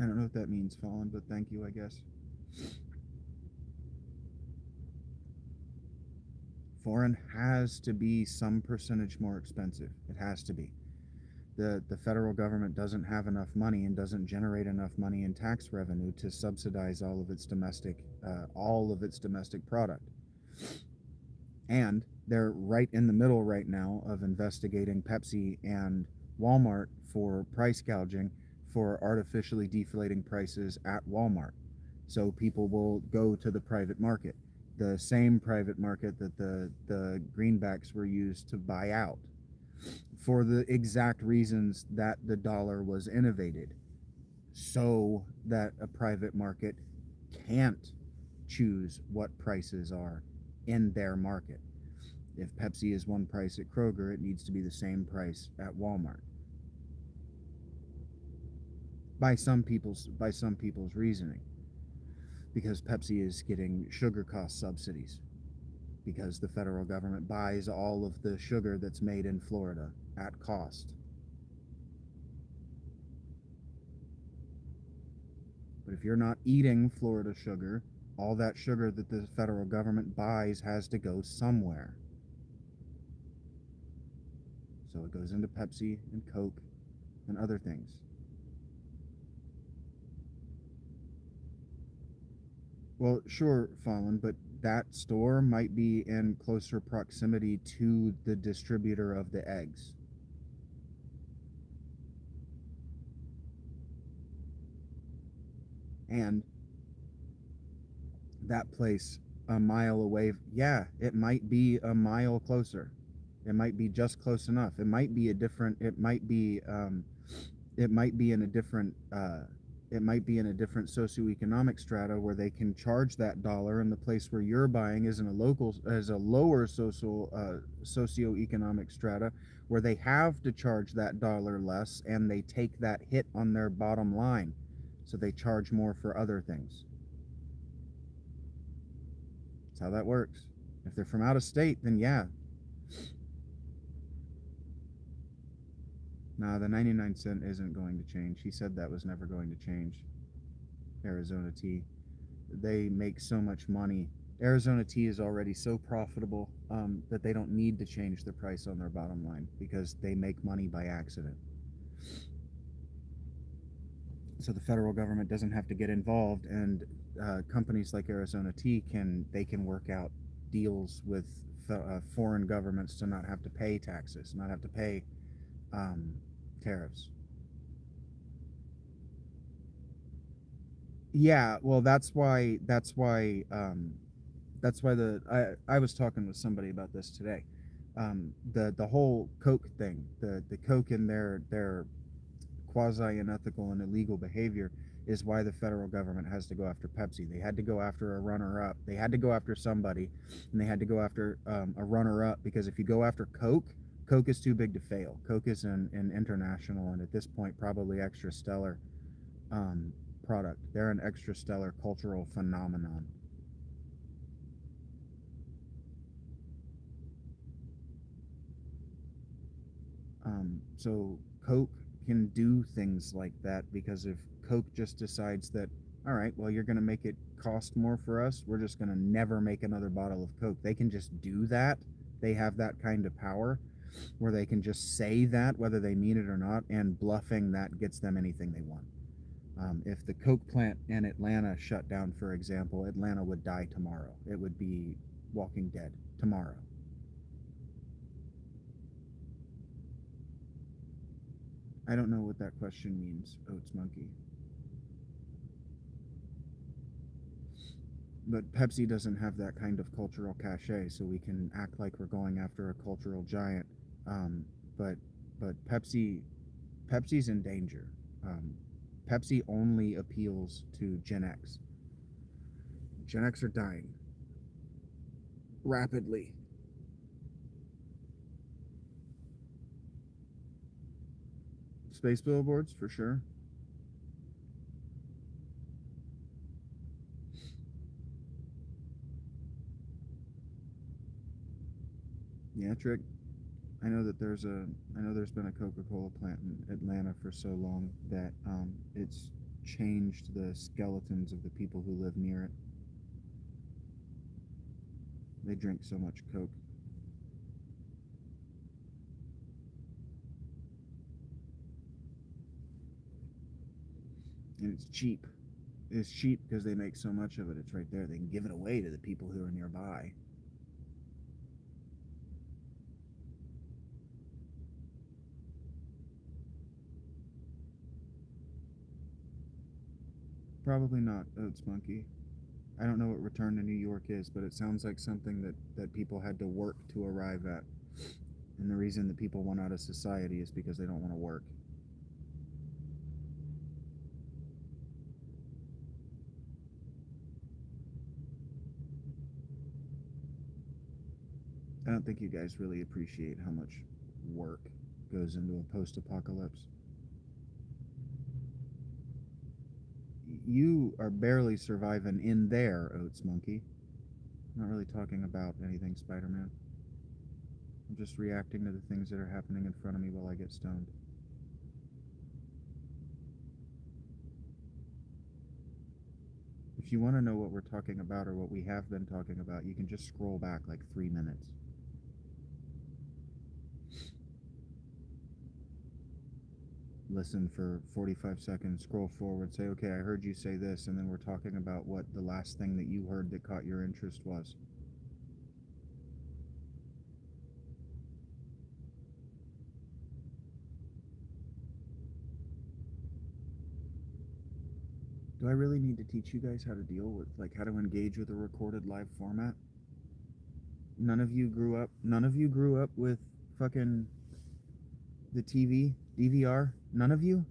I don't know what that means, Fallen, but thank you, I guess. Foreign has to be some percentage more expensive. It has to be. The federal government doesn't have enough money and doesn't generate enough money in tax revenue to subsidize all of its domestic product. And they're right in the middle right now of investigating Pepsi and Walmart for price gouging, for artificially deflating prices at Walmart. So people will go to the private market, the same private market that the greenbacks were used to buy out, for the exact reasons that the dollar was innovated, so that a private market can't choose what prices are in their market. If Pepsi is one price at Kroger, it needs to be the same price at Walmart. By some people's reasoning, because Pepsi is getting sugar cost subsidies, because the federal government buys all of the sugar that's made in Florida at cost. But if you're not eating Florida sugar, all that sugar that the federal government buys has to go somewhere. So it goes into Pepsi and Coke and other things. Well, sure, Fallen, but that store might be in closer proximity to the distributor of the eggs. And that place a mile away, yeah, it might be a mile closer. It might be just close enough. It might be in a different socioeconomic strata where they can charge that dollar, and the place where you're buying is in a lower socioeconomic strata where they have to charge that dollar less, and they take that hit on their bottom line, so they charge more for other things. That's how that works. If they're from out of state, then yeah. Nah, the 99 cent isn't going to change. He said that was never going to change. Arizona tea. They make so much money. Arizona tea is already so profitable that they don't need to change the price on their bottom line, because they make money by accident. So the federal government doesn't have to get involved, and companies like Arizona Tea can work out deals with foreign governments to not have to pay taxes, not have to pay tariffs. Yeah, well, that's why I was talking with somebody about this today. The whole Coke thing, the Coke and their quasi unethical and illegal behavior is why the federal government has to go after Pepsi. They had to go after a runner-up. They had to go after somebody, and they had to go after a runner-up, because if you go after Coke, Coke is too big to fail. Coke is an international, and at this point probably extra stellar product. They're an extra stellar cultural phenomenon. So Coke can do things like that, because if Coke just decides that, all right, well, you're going to make it cost more for us, we're just going to never make another bottle of Coke. They can just do that. They have that kind of power where they can just say that, whether they mean it or not, and bluffing that gets them anything they want. If the Coke plant in Atlanta shut down, for example, Atlanta would die tomorrow. It would be Walking Dead tomorrow. I don't know what that question means, Oats Monkey. But Pepsi doesn't have that kind of cultural cachet, so we can act like we're going after a cultural giant. Um, but Pepsi's in danger. Um, Pepsi only appeals to Gen X. Gen X are dying rapidly. Space billboards for sure. Yeah, Trick. I know there's been a Coca-Cola plant in Atlanta for so long that it's changed the skeletons of the people who live near it. They drink so much Coke, and it's cheap. It's cheap because they make so much of it. It's right there. They can give it away to the people who are nearby. Probably not Oats Monkey. I don't know what Return to New York is, but it sounds like something that people had to work to arrive at. And the reason that people want out of society is because they don't want to work. I don't think you guys really appreciate how much work goes into a post apocalypse. You are barely surviving in there, Oats Monkey. I'm not really talking about anything Spider Man. I'm just reacting to the things that are happening in front of me while I get stoned. If you want to know what we're talking about or what we have been talking about, you can just scroll back like 3 minutes. Listen for 45 seconds, scroll forward, say, okay, I heard you say this, and then we're talking about what the last thing that you heard that caught your interest was. Do I really need to teach you guys how to deal with, like, how to engage with a recorded live format? None of you grew up with fucking the TV, DVR? None of you?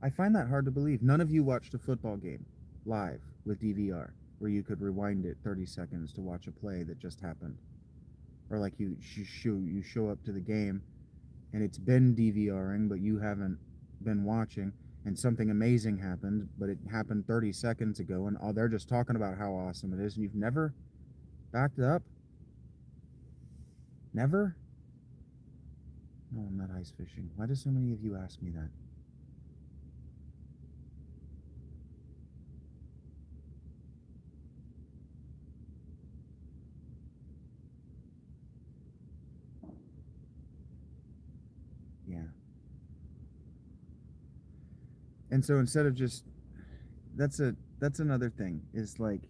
I find that hard to believe. None of you watched a football game live with DVR where you could rewind it 30 seconds to watch a play that just happened. Or like you show up to the game and it's been DVRing, but you haven't been watching, and something amazing happened, but it happened 30 seconds ago, and they're just talking about how awesome it is, and you've never backed up? Never? No, I'm not ice fishing. Why do so many of you ask me that? Yeah. And so instead of just that's another thing is like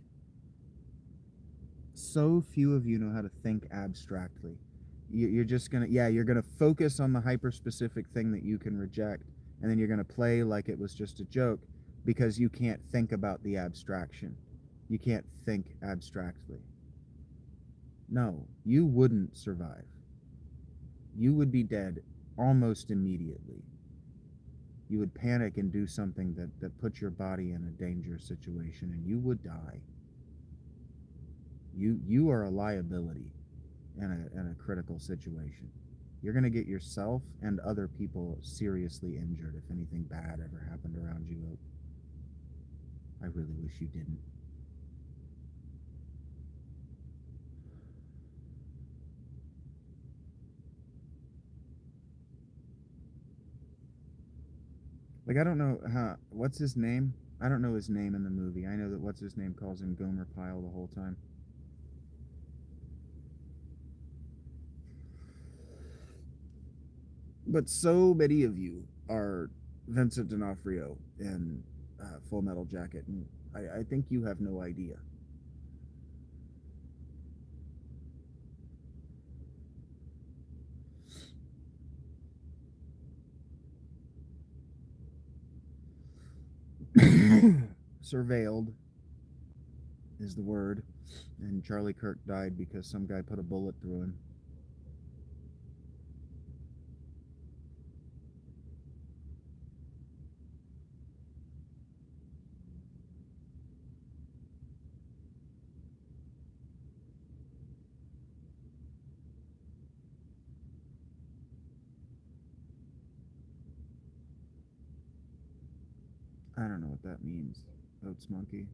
so few of you know how to think abstractly. You're just gonna you're gonna focus on the hyper specific thing that you can reject, and then you're gonna play like it was just a joke because you can't think about the abstraction. You can't think abstractly. No, you wouldn't survive. You would be dead almost immediately. You would panic and do something that puts your body in a dangerous situation, and you would die. You are a liability in a critical situation. You're going to get yourself and other people seriously injured if anything bad ever happened around you. I really wish you didn't. Like, I don't know what's his name? I don't know his name in the movie. I know that what's his name calls him Gomer Pyle the whole time. But so many of you are Vincent D'Onofrio in Full Metal Jacket, and I think you have no idea. Surveilled is the word. And Charlie Kirk died because some guy put a bullet through him. I don't know what that means, Oats Monkey.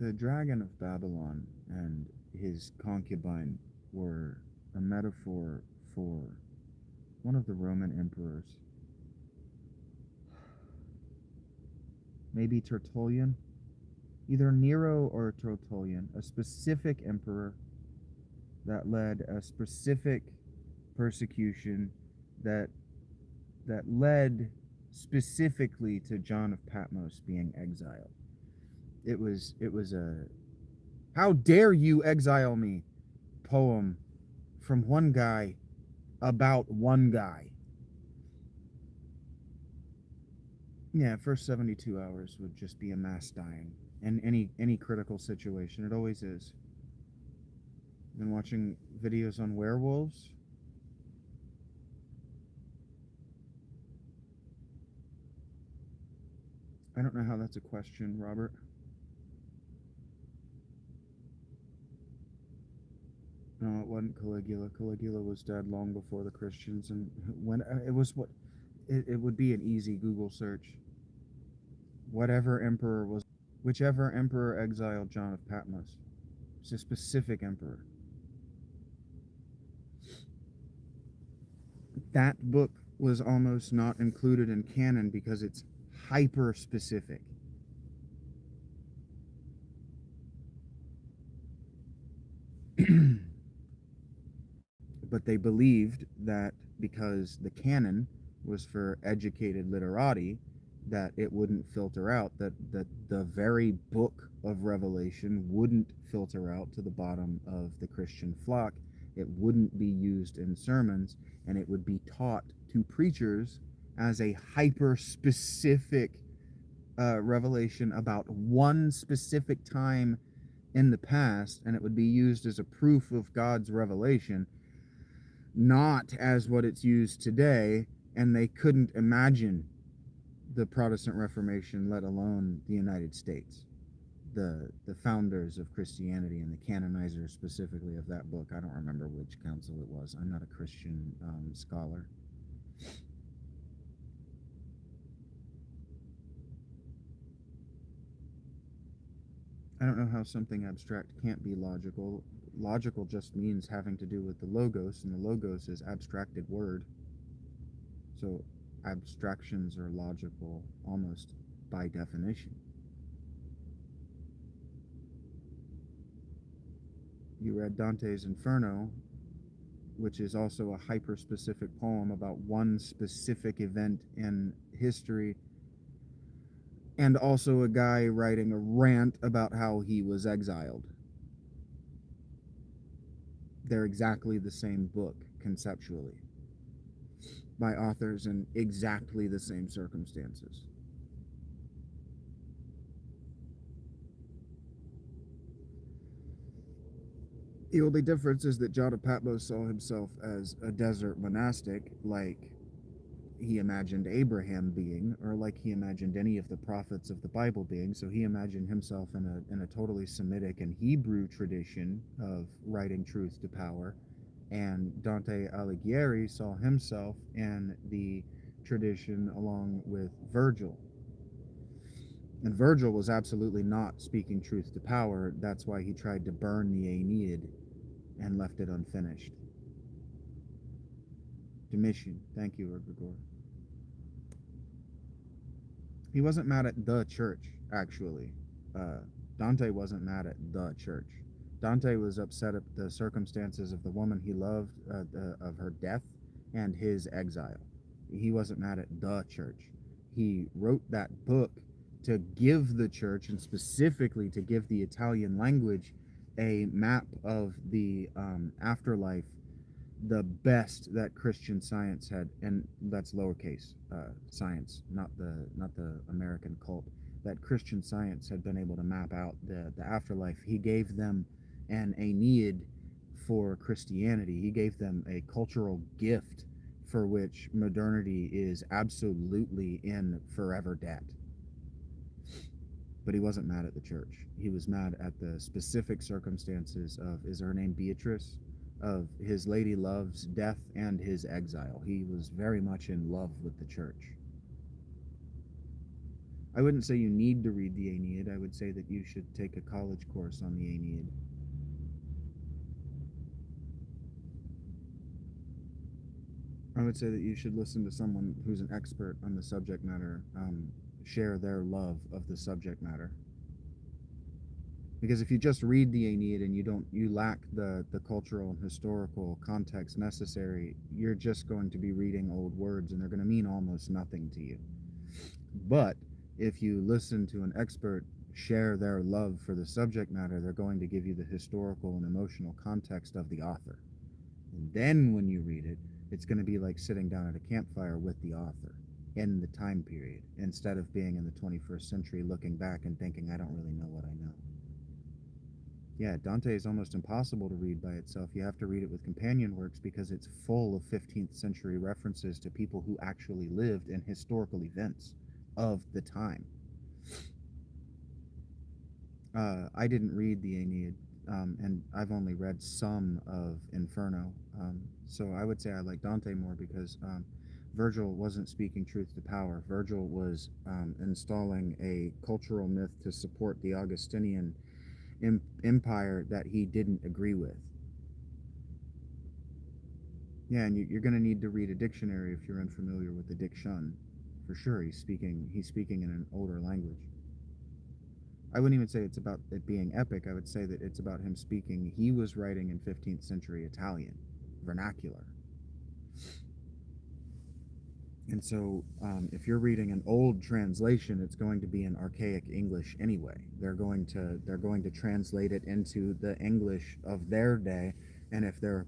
The dragon of Babylon and his concubine were a metaphor for one of the Roman emperors. Maybe Tertullian? Either Nero or Tertullian, a specific emperor that led a specific persecution that led specifically to John of Patmos being exiled. It was a "How dare you exile me" poem from one guy about one guy. Yeah, first 72 hours would just be a mass dying in any critical situation. It always is. Been watching videos on werewolves. I don't know how that's a question, Robert. No, it wasn't Caligula. Caligula was dead long before the Christians, and when it was what it would be an easy Google search. Whatever emperor was, whichever emperor exiled John of Patmos. It's a specific emperor. That book was almost not included in canon because it's hyper specific. But they believed that because the canon was for educated literati, that it wouldn't filter out, that the very book of Revelation wouldn't filter out to the bottom of the Christian flock. It wouldn't be used in sermons, and it would be taught to preachers as a hyper specific revelation about one specific time in the past, and it would be used as a proof of God's revelation, not as what it's used today. And they couldn't imagine the Protestant Reformation, let alone the United States. The founders of Christianity and the canonizers specifically of that book. I don't remember which council it was. I'm not a Christian scholar. I don't know how something abstract can't be logical. Logical just means having to do with the logos, and the logos is abstracted word. So abstractions are logical almost by definition. You read Dante's Inferno, which is also a hyper-specific poem about one specific event in history, and also a guy writing a rant about how he was exiled. They're exactly the same book conceptually, by authors in exactly the same circumstances. The only difference is that John of Patmos saw himself as a desert monastic, like he imagined Abraham being, or like he imagined any of the prophets of the Bible being. So he imagined himself in a totally Semitic and Hebrew tradition of writing truth to power. And Dante Alighieri saw himself in the tradition along with Virgil. And Virgil was absolutely not speaking truth to power. That's why he tried to burn the Aeneid and left it unfinished. Domitian, thank you, Ergregor. He wasn't mad at the church, actually. Dante wasn't mad at the church. Dante was upset at the circumstances of the woman he loved, of her death, and his exile. He wasn't mad at the church. He wrote that book to give the church, and specifically to give the Italian language, a map of the afterlife the best that Christian Science had, and that's lowercase science, not the American cult, that Christian Science had been able to map out the afterlife. He gave them an Aeneid for Christianity. He gave them a cultural gift for which modernity is absolutely in forever debt. But he wasn't mad at the church. He was mad at the specific circumstances of, is her name Beatrice? Of his lady love's death and his exile. He was very much in love with the church. I wouldn't say you need to read the Aeneid. I would say that you should take a college course on the Aeneid. I would say that you should listen to someone who's an expert on the subject matter, share their love of the subject matter. Because if you just read the Aeneid and you lack the cultural and historical context necessary, you're just going to be reading old words and they're going to mean almost nothing to you. But if you listen to an expert share their love for the subject matter, they're going to give you the historical and emotional context of the author. And then when you read it, it's going to be like sitting down at a campfire with the author in the time period, instead of being in the 21st century looking back and thinking, I don't really know what I know. Yeah, Dante is almost impossible to read by itself. You have to read it with companion works because it's full of 15th century references to people who actually lived in historical events of the time. I didn't read the Aeneid, and I've only read some of Inferno. So I would say I like Dante more because Virgil wasn't speaking truth to power. Virgil was installing a cultural myth to support the Augustinian empire that he didn't agree with. Yeah, and you're going to need to read a dictionary if you're unfamiliar with the diction. For sure, he's speaking in an older language. I wouldn't even say it's about it being epic. I would say that it's about him speaking. He was writing in 15th century Italian, vernacular. And so if you're reading an old translation, it's going to be in archaic English anyway. They're going to translate it into the English of their day, and if they're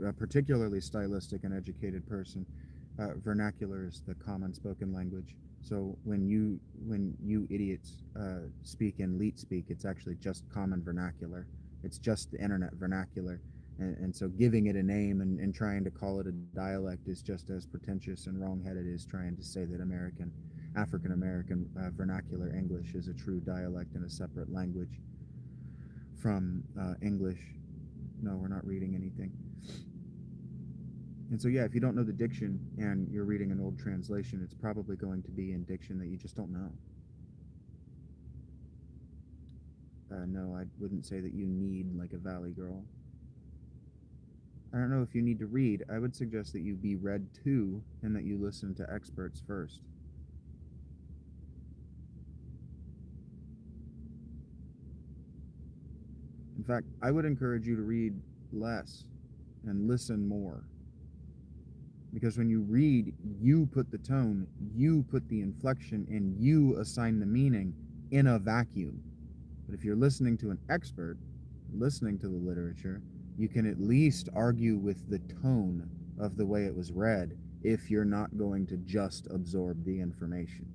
a particularly stylistic and educated person, vernacular is the common spoken language. So when you idiots speak in leet speak, it's actually just common vernacular. It's just the internet vernacular. And so giving it a name and trying to call it a dialect is just as pretentious and wrongheaded as trying to say that African American vernacular English is a true dialect and a separate language from English. No, we're not reading anything. And so yeah, if you don't know the diction and you're reading an old translation, it's probably going to be in diction that you just don't know. No, I wouldn't say that you need like a Valley Girl. I don't know if you need to read. I would suggest that you be read to and that you listen to experts first. In fact, I would encourage you to read less and listen more. Because when you read, you put the tone, you put the inflection, and you assign the meaning in a vacuum. But if you're listening to an expert, listening to the literature, you can at least argue with the tone of the way it was read if you're not going to just absorb the information.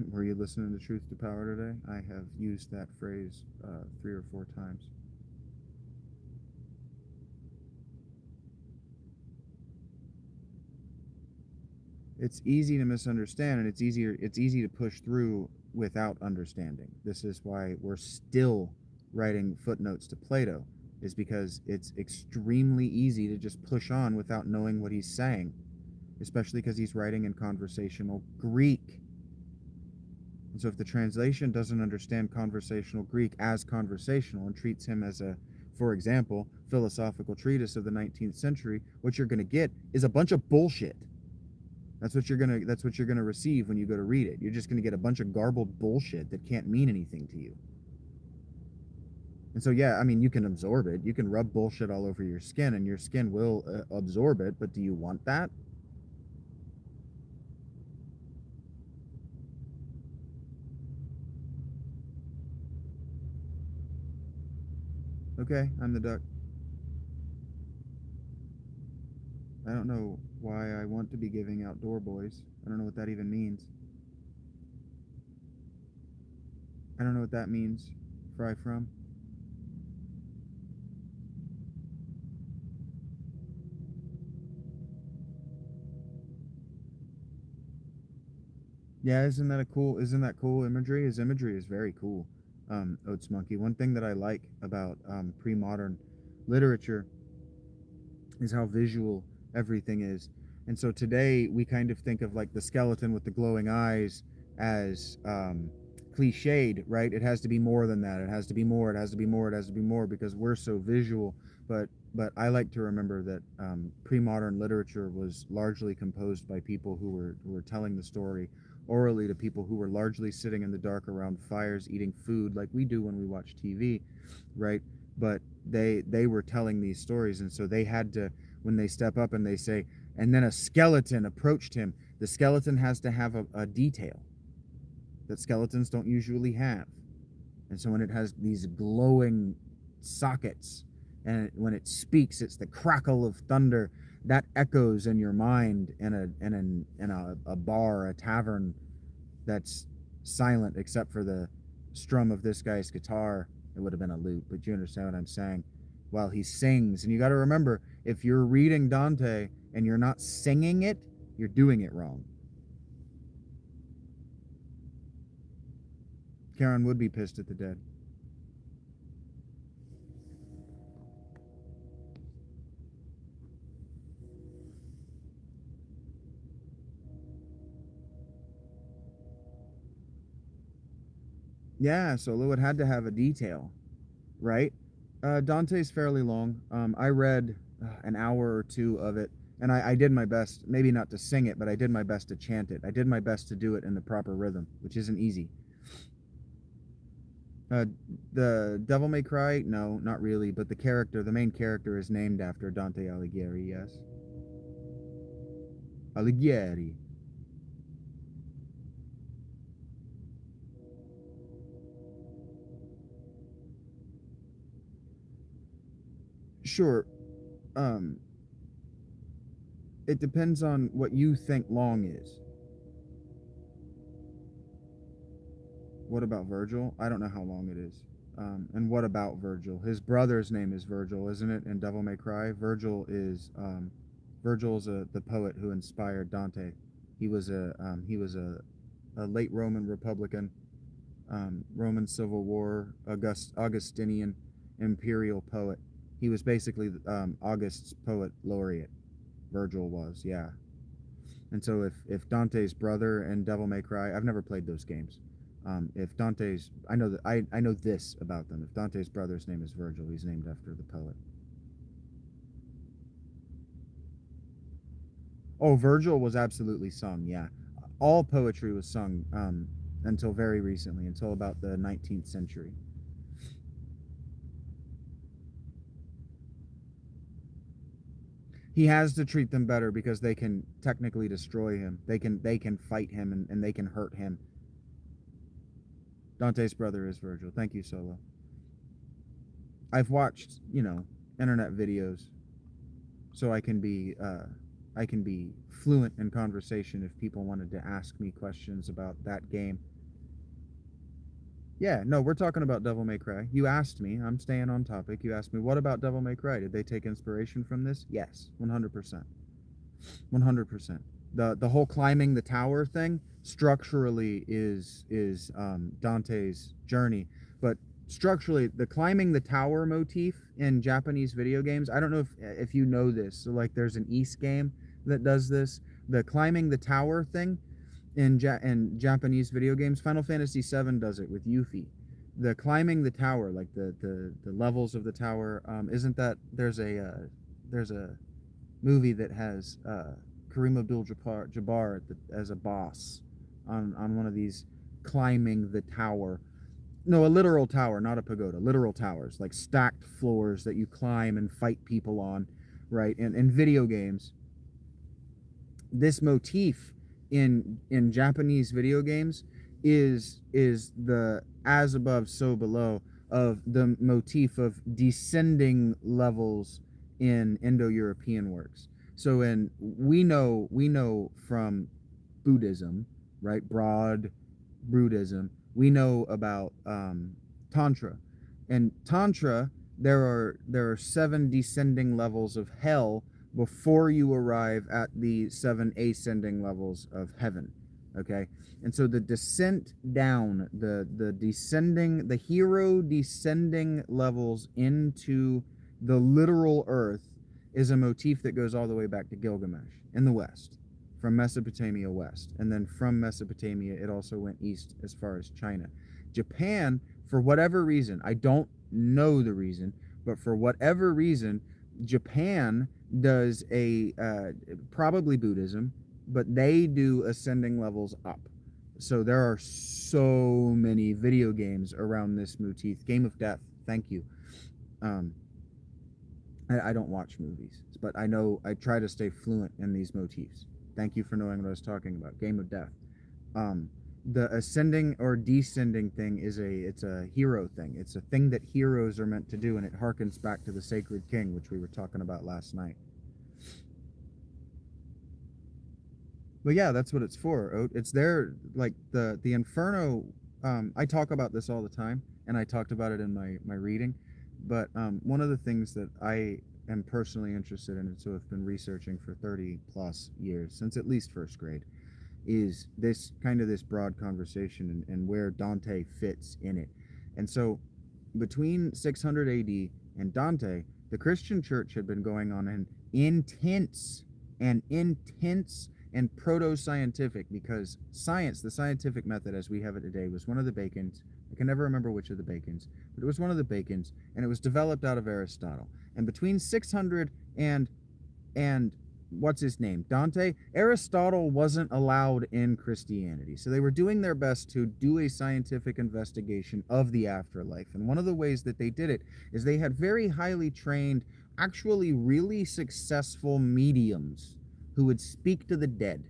Were you listening to Truth to Power today? I have used that phrase 3 or 4 times. It's easy to misunderstand, and it's easy to push through without understanding. This is why we're still writing footnotes to Plato, is because it's extremely easy to just push on without knowing what he's saying, especially because he's writing in conversational Greek. And so if the translation doesn't understand conversational Greek as conversational and treats him as a, for example, philosophical treatise of the 19th century, what you're going to get is a bunch of bullshit. That's what you're gonna receive when you go to read it. You're just gonna get a bunch of garbled bullshit that can't mean anything to you. And so yeah, I mean, you can absorb it. You can rub bullshit all over your skin, and your skin will absorb it. But do you want that? Okay, I'm the duck. I don't know why I want to be giving out door boys. I don't know what that even means. I don't know what that means. Fry from. Yeah, isn't that cool imagery? His imagery is very cool. Oats Monkey. One thing that I like about pre-modern literature is how visual everything is. And so today we kind of think of like the skeleton with the glowing eyes as cliched, right? It has to be more than that. It has to be more. It has to be more. It has to be more because we're so visual. But I like to remember that pre-modern literature was largely composed by people who were telling the story orally to people who were largely sitting in the dark around fires eating food like we do when we watch TV, right? But they were telling these stories, and so they had to, when they step up and they say, and then a skeleton approached him, the skeleton has to have a detail that skeletons don't usually have. And so when it has these glowing sockets and when it speaks, it's the crackle of thunder that echoes in your mind in a bar, a tavern that's silent except for the strum of this guy's guitar. It would have been a lute, but you understand what I'm saying. While he sings, and you got to remember, if you're reading Dante and you're not singing it, you're doing it wrong. Karen would be pissed at the dead. Yeah, Solo, it had to have a detail, right? Dante's fairly long. I read an hour or two of it, and I did my best, maybe not to sing it, but I did my best to chant it. I did my best to do it in the proper rhythm, which isn't easy. Uh, the Devil May Cry, no, not really, but the main character, is named after Dante Alighieri. Yes, Alighieri. Sure. Um, it depends on what you think long is. What about Virgil? I don't know how long it is. And what about Virgil? His brother's name is Virgil, isn't it? In Devil May Cry, Virgil's the poet who inspired Dante. He was a late Roman Republican, Roman Civil War, Augustinian imperial poet. He was basically August's poet laureate. Virgil was, yeah. And so if Dante's brother and Devil May Cry, I've never played those games. If Dante's, I know that I know this about them. If Dante's brother's name is Virgil, he's named after the poet. Oh, Virgil was absolutely sung. Yeah, all poetry was sung until very recently, until about the 19th century. He has to treat them better because they can technically destroy him. They can fight him and they can hurt him. Dante's brother is Virgil. Thank you, Solo. I've watched, internet videos so I can be fluent in conversation if people wanted to ask me questions about that game. Yeah, no, we're talking about Devil May Cry. You asked me, I'm staying on topic. You asked me, what about Devil May Cry? Did they take inspiration from this? Yes, 100%. 100%. The whole climbing the tower thing structurally is Dante's journey, but structurally the climbing the tower motif in Japanese video games. I don't know if you know this. So like there's an East game that does this. The climbing the tower thing in Japanese video games. Final Fantasy VII does it with Yuffie. The climbing the tower, like the levels of the tower. Isn't that there's a movie that has Kareem Abdul-Jabbar as a boss on one of these climbing the tower. No, a literal tower, not a pagoda. Literal towers, like stacked floors that you climb and fight people on, right? And in video games, this motif in Japanese video games is the as above so below, of the motif of descending levels in Indo-European works. So we know from Buddhism, right? Broad Buddhism. We know about Tantra, and Tantra, there are 7 descending levels of hell before you arrive at the 7 ascending levels of heaven. Okay, and so the descent down, the descending, the hero descending levels into the literal earth is a motif that goes all the way back to Gilgamesh in the West, from Mesopotamia west. And then from Mesopotamia, it also went east as far as China. Japan, for whatever reason, I don't know the reason, but for whatever reason, Japan does probably Buddhism, but they do ascending levels up. So there are so many video games around this motif. Game of Death, thank you. I don't watch movies, but I know I try to stay fluent in these motifs. Thank you for knowing what I was talking about. Game of Death. The ascending or descending thing it's a hero thing. It's a thing that heroes are meant to do, and it harkens back to the Sacred King, which we were talking about last night. But yeah, that's what it's for. It's there, like the Inferno. I talk about this all the time, and I talked about it in my reading. But one of the things that I am personally interested in, and so I've been researching for 30 plus years, since at least first grade, is this broad conversation and where Dante fits in it. And so between 600 AD and Dante, the Christian church had been going on an intense and proto-scientific, because science, the scientific method as we have it today, was one of the Bacons. I can never remember which of the Bacons, but it was one of the Bacons, and it was developed out of Aristotle. And between 600 and what's his name, Dante, Aristotle wasn't allowed in Christianity. So they were doing their best to do a scientific investigation of the afterlife. And one of the ways that they did it is they had very highly trained, actually really successful mediums who would speak to the dead.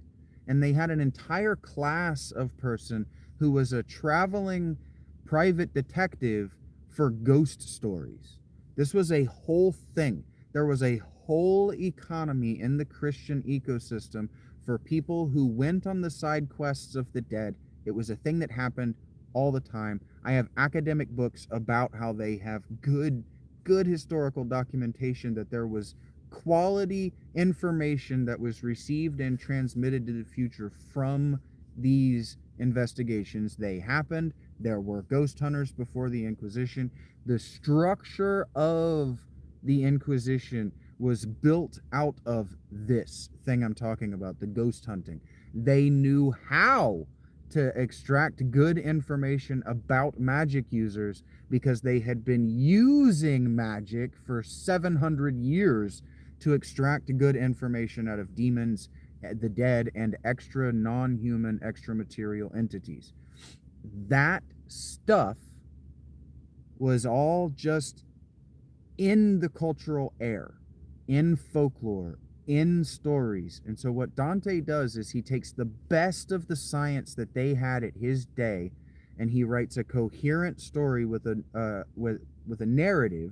And they had an entire class of person who was a traveling private detective for ghost stories. This was a whole thing. There was a whole economy in the Christian ecosystem for people who went on the side quests of the dead. It was a thing that happened all the time. I have academic books about how they have good historical documentation that there was quality information that was received and transmitted to the future from these investigations. They happened. There were ghost hunters before the Inquisition. The structure of the Inquisition was built out of this thing I'm talking about, the ghost hunting. They knew how to extract good information about magic users because they had been using magic for 700 years to extract good information out of demons, the dead, and extra non-human, extra material entities. That stuff was all just in the cultural air, in folklore, in stories. And so what Dante does is he takes the best of the science that they had at his day, and he writes a coherent story with a narrative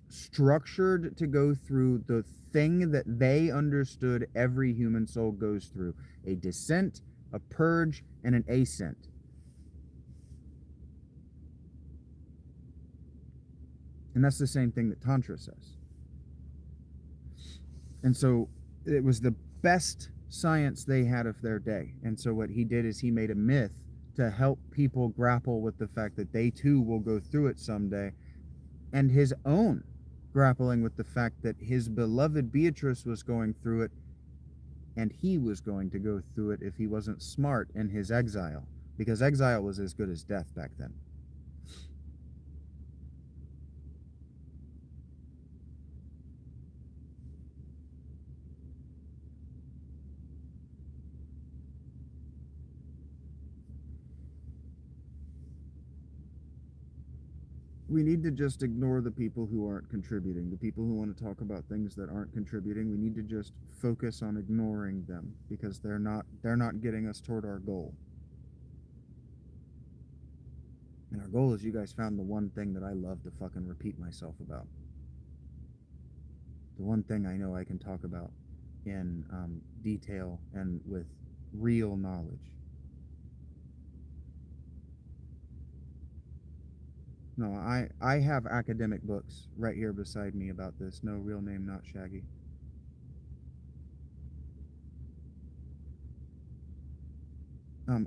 structured to go through the thing that they understood every human soul goes through: a descent, a purge, and an ascent. And that's the same thing that Tantra says. And so it was the best science they had of their day. And so what he did is he made a myth to help people grapple with the fact that they too will go through it someday, and his own grappling with the fact that his beloved Beatrice was going through it, and he was going to go through it if he wasn't smart in his exile, because exile was as good as death back then. We need to just ignore the people who aren't contributing, the people who want to talk about things that aren't contributing. We need to just focus on ignoring them, because they're not getting us toward our goal. And our goal is you guys found the one thing that I love to fucking repeat myself about. The one thing I know I can talk about in detail and with real knowledge. No, I have academic books right here beside me about this. No, real name, not Shaggy.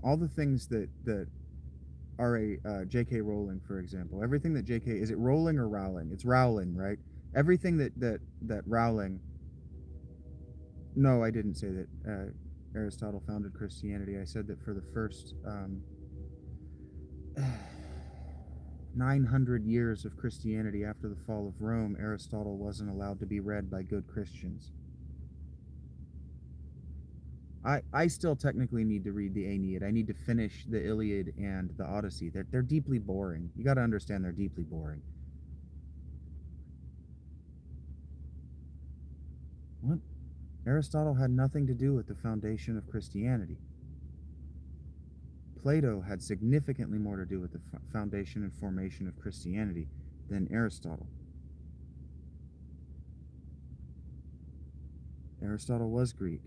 All the things that are a J.K. Rowling, for example. Everything that J.K. is it Rowling or Rowling? It's Rowling, right? Everything that Rowling. No, I didn't say that Aristotle founded Christianity. I said that for the first 900 years of Christianity after the fall of Rome, Aristotle wasn't allowed to be read by good Christians. I still technically need to read the Aeneid. I need to finish the Iliad and the Odyssey. They're deeply boring. You got to understand they're deeply boring. What? Aristotle had nothing to do with the foundation of Christianity. Plato had significantly more to do with the foundation and formation of Christianity than Aristotle. Aristotle was Greek.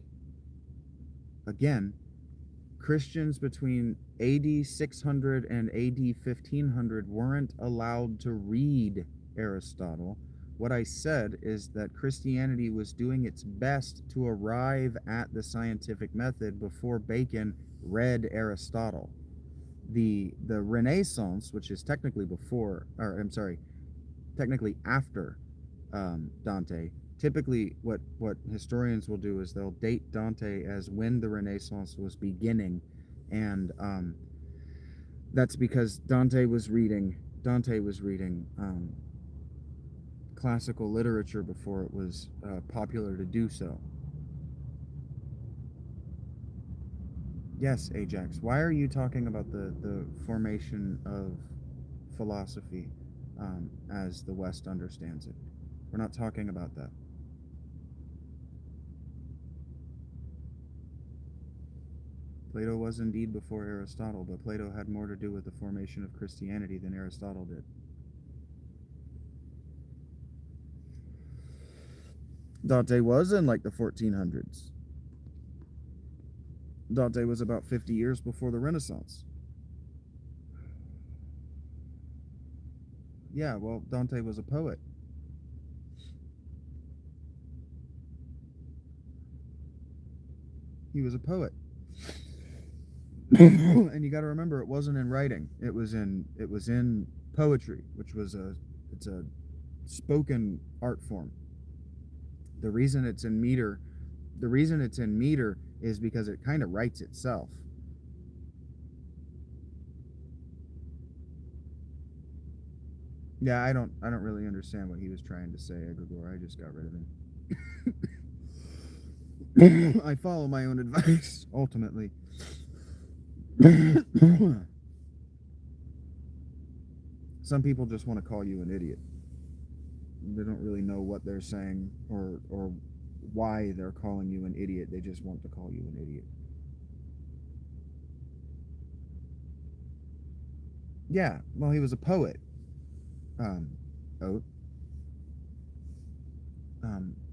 Again, Christians between AD 600 and AD 1500 weren't allowed to read Aristotle. What I said is that Christianity was doing its best to arrive at the scientific method before Bacon read Aristotle. The Renaissance, which is technically technically after Dante. Typically, what historians will do is they'll date Dante as when the Renaissance was beginning, and that's because Dante was reading classical literature before it was popular to do so. Yes, Ajax. Why are you talking about the formation of philosophy as the West understands it? We're not talking about that. Plato was indeed before Aristotle, but Plato had more to do with the formation of Christianity than Aristotle did. Dante was in like the 1400s. Dante was about 50 years before the Renaissance. Yeah, well, Dante was a poet. He was a poet. And you got to remember, it wasn't in writing. It was in poetry, which was it's a spoken art form. The reason it's in meter is because it kind of writes itself. Yeah, I don't really understand what he was trying to say, Egregore. I just got rid of him. I follow my own advice, ultimately. Some people just want to call you an idiot. They don't really know what they're saying or why they're calling you an idiot. They just want to call you an idiot. Yeah, well, he was a poet.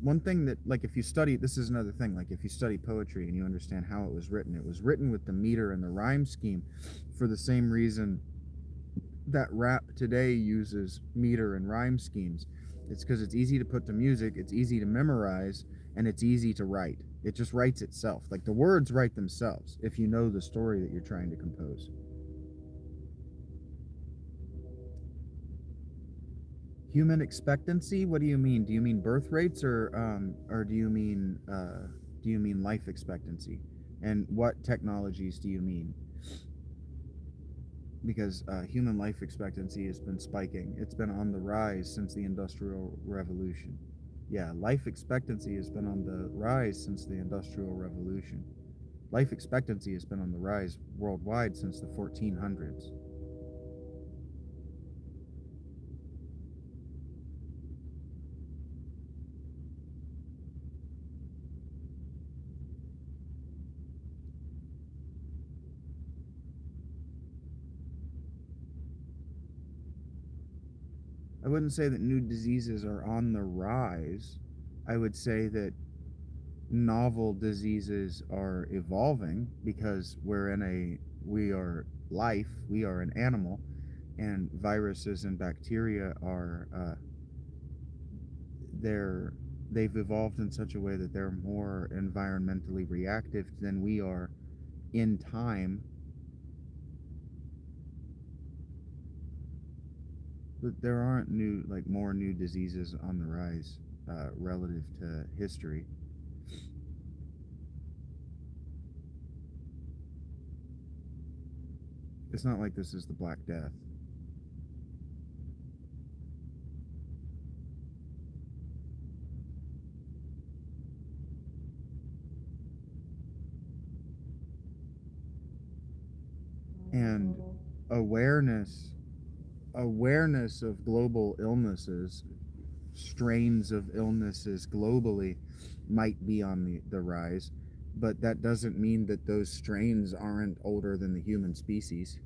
One thing that, like, if you study, this is another thing, like, if you study poetry and you understand how it was written with the meter and the rhyme scheme for the same reason that rap today uses meter and rhyme schemes. It's because it's easy to put to music, it's easy to memorize, and it's easy to write. It just writes itself. Like, the words write themselves if you know the story that you're trying to compose. Human expectancy? What do you mean? Do you mean birth rates, or do you mean life expectancy? And what technologies do you mean? Because human life expectancy has been spiking. It's been on the rise since the Industrial Revolution. Yeah, life expectancy has been on the rise since the Industrial Revolution. Life expectancy has been on the rise worldwide since the 1400s. I wouldn't say that new diseases are on the rise. I would say that novel diseases are evolving because we are life, we are an animal, and viruses and bacteria are they're they've evolved in such a way that they're more environmentally reactive than we are in time. But there aren't more new diseases on the rise relative to history. It's not like this is the Black Death. And awareness awareness of global illnesses, strains of illnesses globally might be on the rise, but that doesn't mean that those strains aren't older than the human species.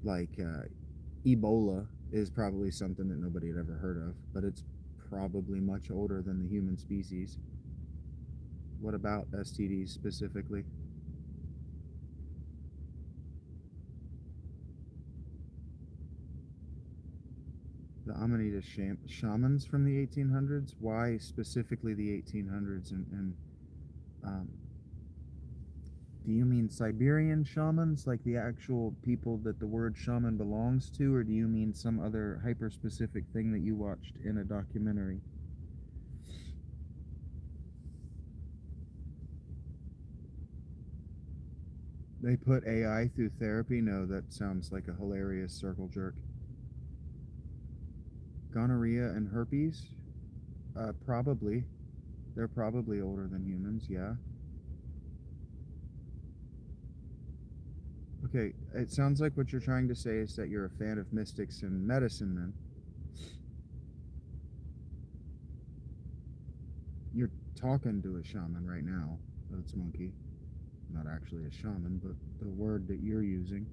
Like Ebola is probably something that nobody had ever heard of, but it's probably much older than the human species. What about STDs specifically? The Amanita shamans from the 1800s? Why specifically the 1800s? And um, do you mean Siberian shamans, like the actual people that the word shaman belongs to, or do you mean some other hyper specific thing that you watched in a documentary? They put AI through therapy? No, that sounds like a hilarious circle jerk. Gonorrhea and herpes? Probably. They're probably older than humans, yeah. Okay, it sounds like what you're trying to say is that you're a fan of mystics and medicine men. You're talking to a shaman right now. That's monkey. Not actually a shaman, but the word that you're using.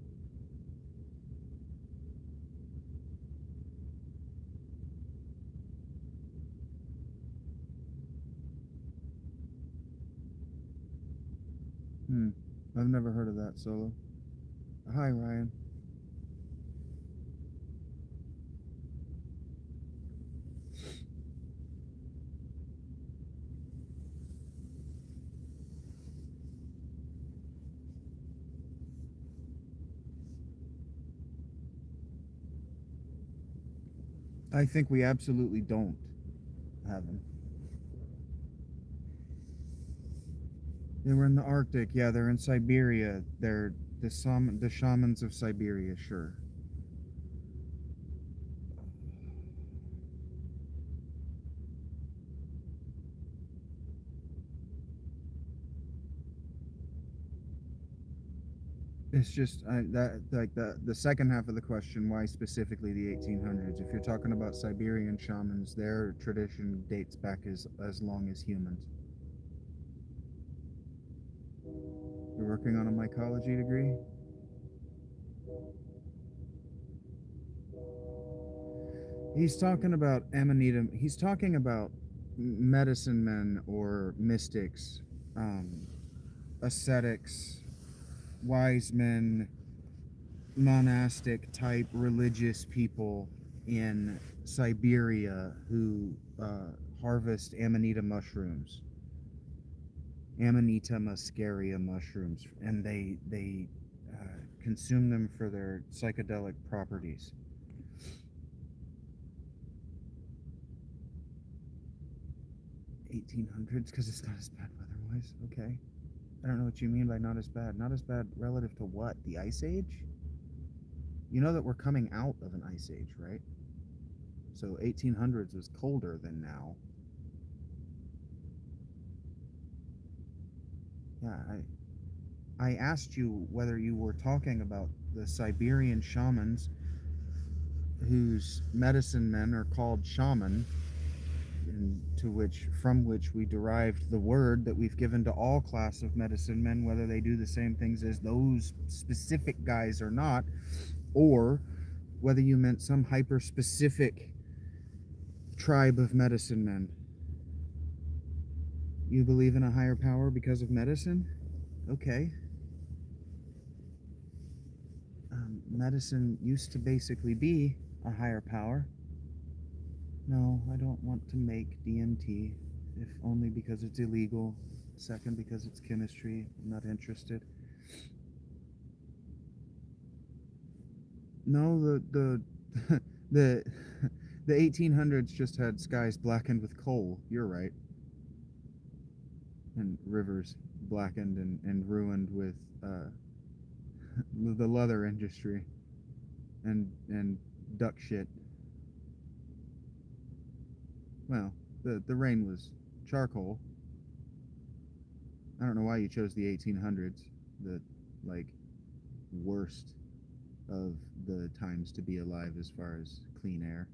I've never heard of that, Solo. Hi, Ryan. I think we absolutely don't have them. They were in the Arctic. Yeah, they're in Siberia. They're the shamans of Siberia, sure. It's just that like the second half of the question, why specifically the 1800s? If you're talking about Siberian shamans, their tradition dates back as long as humans. You're working on a mycology degree? He's talking about Amanita. He's talking about medicine men or mystics, um, ascetics, wise men, monastic type religious people in Siberia who harvest Amanita mushrooms, Amanita muscaria mushrooms, and they consume them for their psychedelic properties. 1800s, because it's not as bad weather-wise. Okay. I don't know what you mean by not as bad. Not as bad relative to what? The Ice Age? You know that we're coming out of an Ice Age, right? So 1800s was colder than now. Yeah, I asked you whether you were talking about the Siberian shamans whose medicine men are called shaman, and from which we derived the word that we've given to all class of medicine men, whether they do the same things as those specific guys or not, or whether you meant some hyper-specific tribe of medicine men. You believe in a higher power because of medicine? Okay. Medicine used to basically be a higher power. No, I don't want to make DMT, if only because it's illegal. Second, because it's chemistry. I'm not interested. No, the the 1800s just had skies blackened with coal. You're right. And rivers blackened and ruined with the leather industry and duck shit. Well, the rain was charcoal. I don't know why you chose the 1800s, the like worst of the times to be alive as far as clean air.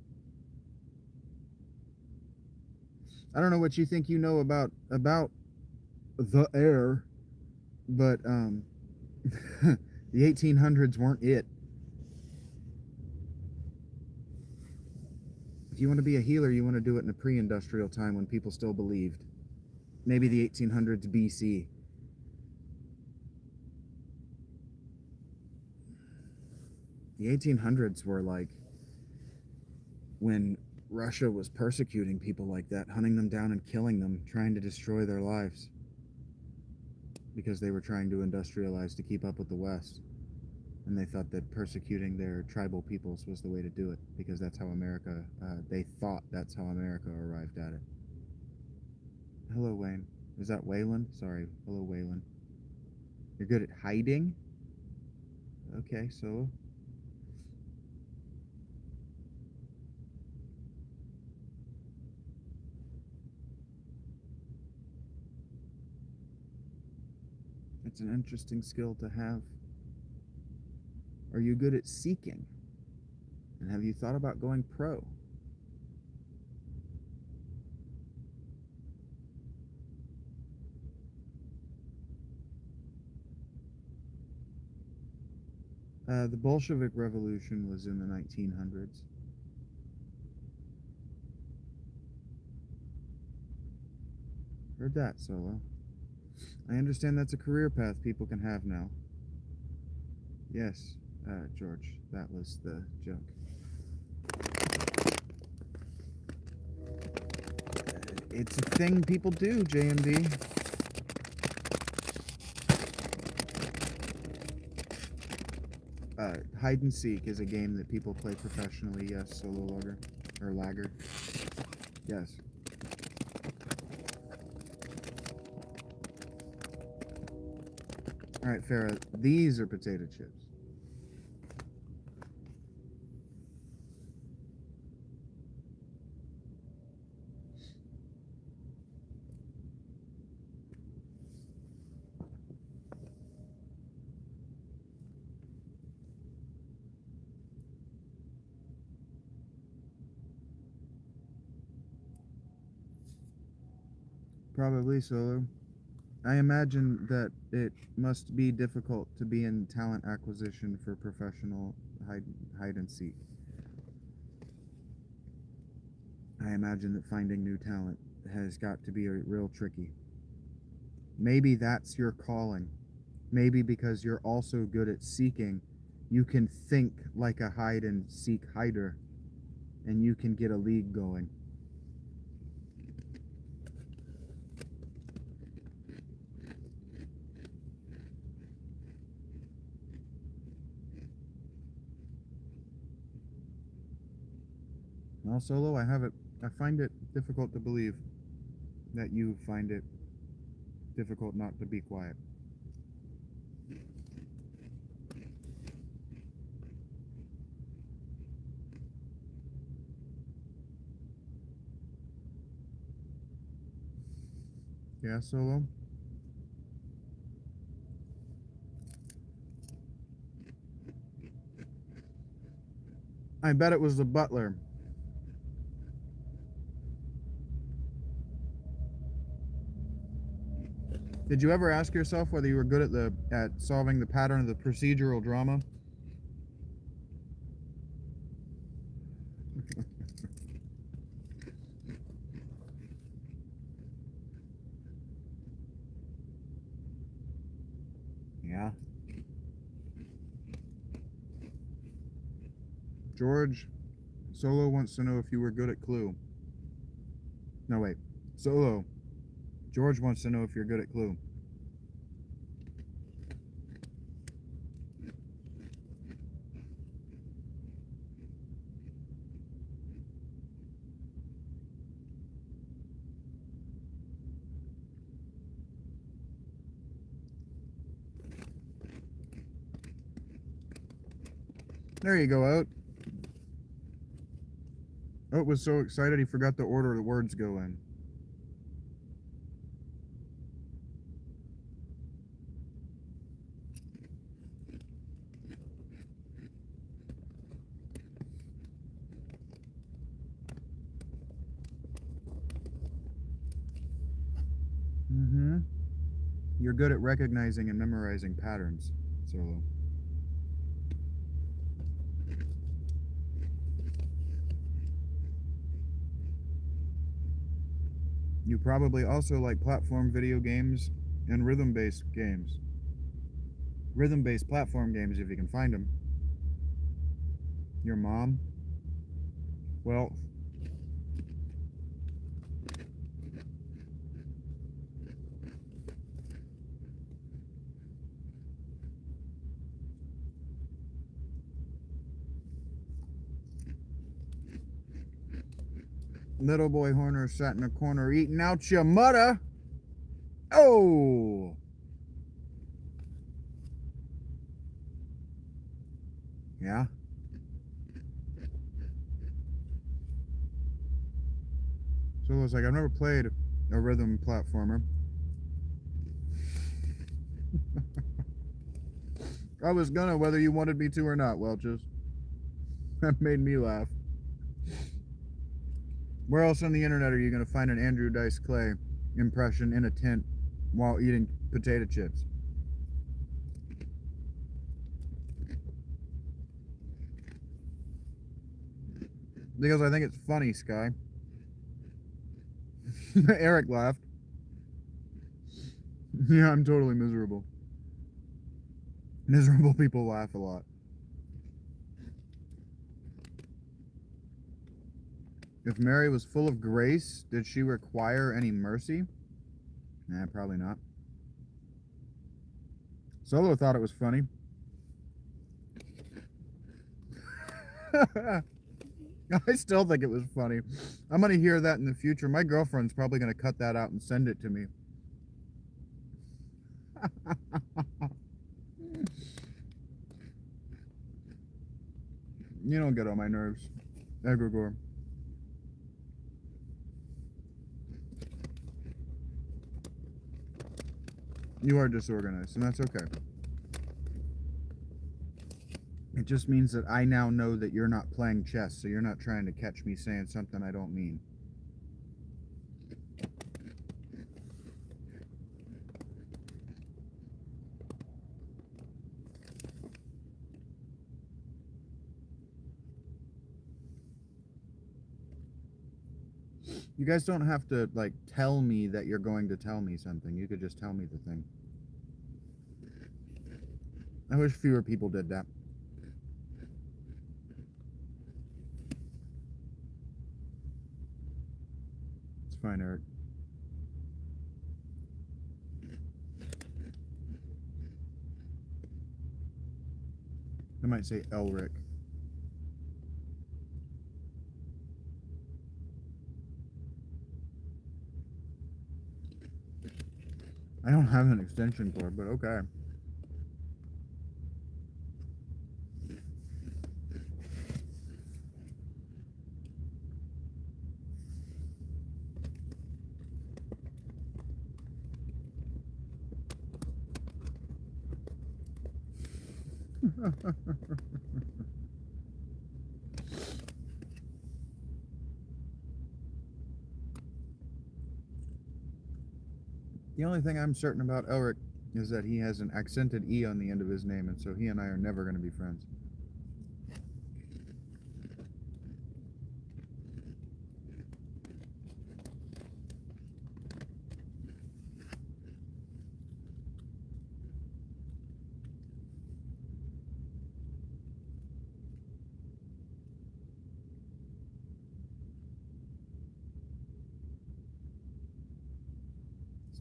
I don't know what you think you know about the air, but the 1800s weren't it. If you want to be a healer, you want to do it in a pre-industrial time when people still believed. Maybe the 1800s BC. The 1800s were like when Russia was persecuting people like that, hunting them down and killing them, trying to destroy their lives because they were trying to industrialize to keep up with the West. And they thought that persecuting their tribal peoples was the way to do it, because that's how America, they thought that's how America arrived at it. Hello, Wayne. Is that Wayland? Sorry. Hello, Wayland. You're good at hiding? Okay, so... It's an interesting skill to have. Are you good at seeking? And have you thought about going pro? The Bolshevik Revolution was in the 1900s. Heard that, Solo. I understand that's a career path people can have now. Yes, George, that was the joke. It's a thing people do, JMD. Hide and seek is a game that people play professionally, yes, Solo Logger. Or Lagger. Yes. Alright, Farrah, these are potato chips. Probably, Solo. I imagine that it must be difficult to be in talent acquisition for professional hide and seek. I imagine that finding new talent has got to be real tricky. Maybe that's your calling. Maybe because you're also good at seeking, you can think like a hide and seek hider, and you can get a league going. Well, Solo, I find it difficult to believe that you find it difficult not to be quiet. Yeah, Solo? I bet it was the butler. Did you ever ask yourself whether you were good at solving the pattern of the procedural drama? George, Solo wants to know if you were good at Clue. No, wait. Solo, George wants to know if you're good at Clue. There you go, Out. Oat was so excited he forgot the order the words go in. Mm-hmm. You're good at recognizing and memorizing patterns, Solo. You probably also like platform video games and rhythm-based games. Rhythm-based platform games, if you can find them. Your mom? Well, little boy Horner sat in a corner eating out your mudder. Oh! Yeah? So it was like, I've never played a rhythm platformer. I was gonna, whether you wanted me to or not, Welches. That made me laugh. Where else on the internet are you gonna find an Andrew Dice Clay impression in a tent while eating potato chips? Because I think it's funny, Sky. Eric laughed. Yeah, I'm totally miserable. Miserable people laugh a lot. If Mary was full of grace, did she require any mercy? Nah, probably not. Solo thought it was funny. I still think it was funny. I'm going to hear that in the future. My girlfriend's probably going to cut that out and send it to me. You don't get on my nerves, Egregore. You are disorganized, and that's okay. It just means that I now know that you're not playing chess, so you're not trying to catch me saying something I don't mean. You guys don't have to, like, tell me that you're going to tell me something. You could just tell me the thing. I wish fewer people did that. It's fine, Eric. I might say Elric. I don't have an extension cord, but okay. The only thing I'm certain about Elric is that he has an accented E on the end of his name, and so he and I are never going to be friends.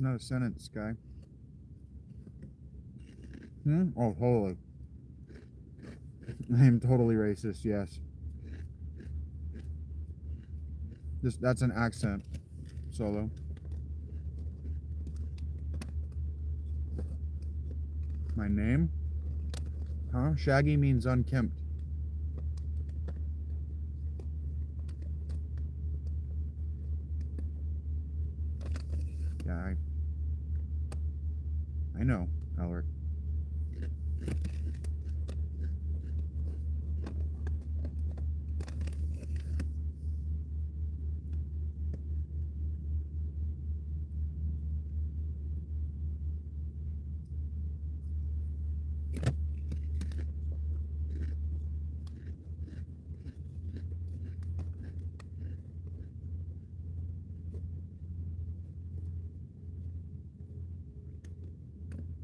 not a sentence, guy. Oh, holy. I am totally racist, yes. That's an accent, Solo. My name? Huh? Shaggy means unkempt. Yeah, I know, Elric.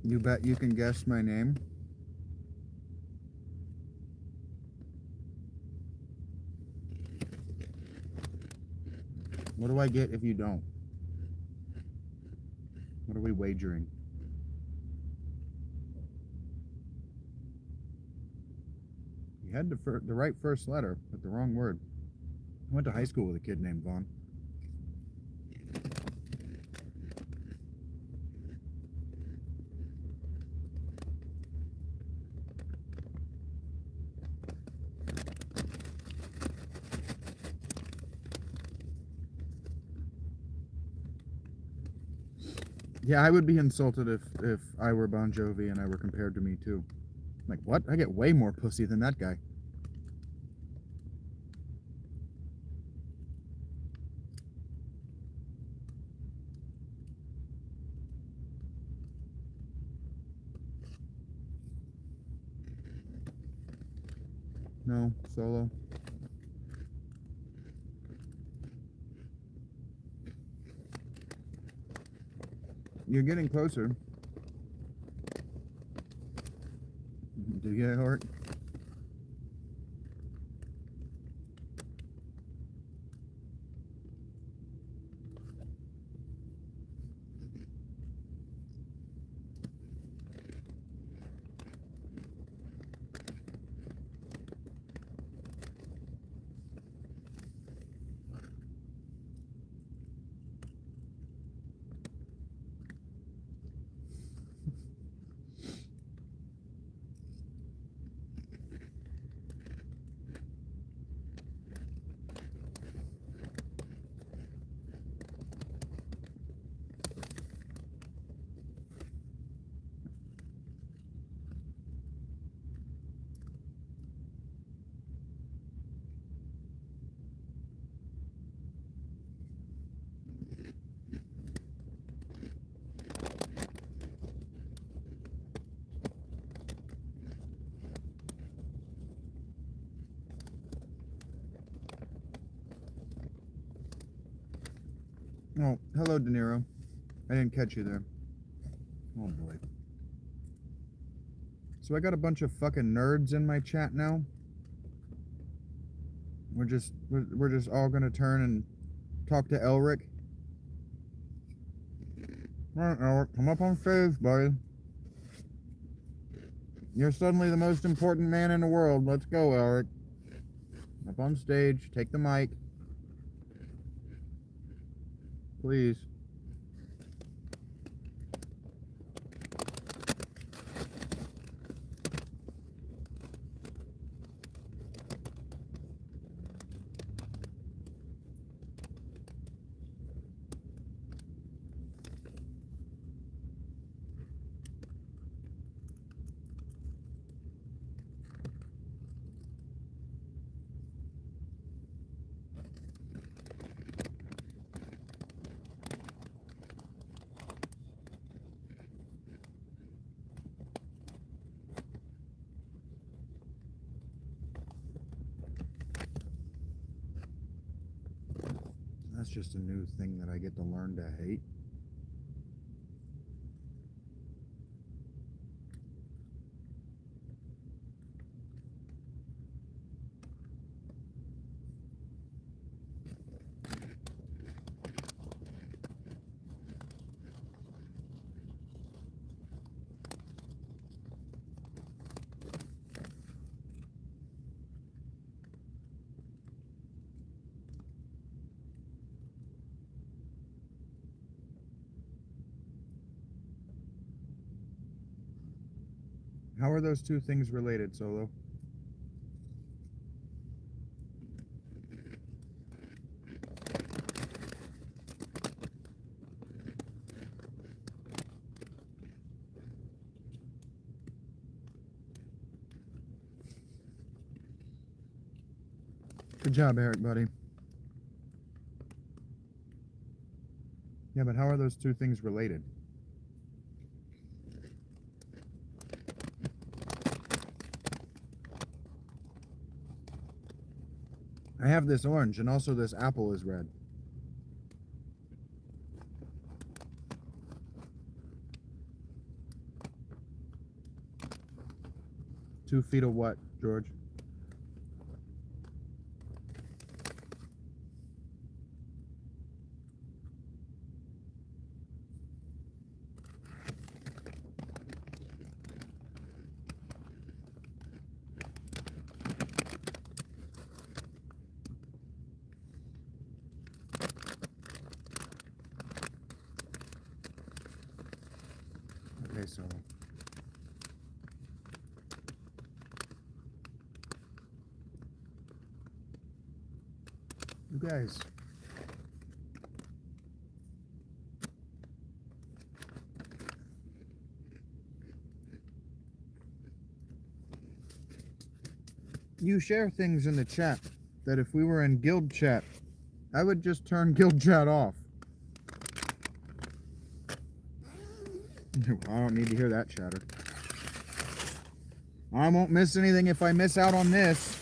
You bet you can guess my name? What do I get if you don't? What are we wagering? You had the right first letter, but the wrong word. I went to high school with a kid named Vaughn. Yeah, I would be insulted if I were Bon Jovi and I were compared to me too. Like, what? I get way more pussy than that guy. No, Solo. You're getting closer. Do you get heart? Oh, hello, De Niro. I didn't catch you there. Oh boy. So I got a bunch of fucking nerds in my chat now. We're just all gonna turn and talk to Elric. All right, Elric, come up on stage, buddy. You're suddenly the most important man in the world. Let's go, Elric. Up on stage, take the mic. Please. That's just a new thing that I get to learn to hate. How are those two things related, Solo? Good job, Eric, buddy. Yeah, but how are those two things related? I have this orange, and also this apple is red. 2 feet of what, George? Okay, so you guys, you share things in the chat that if we were in guild chat, I would just turn guild chat off. I don't need to hear that chatter. I won't miss anything if I miss out on this.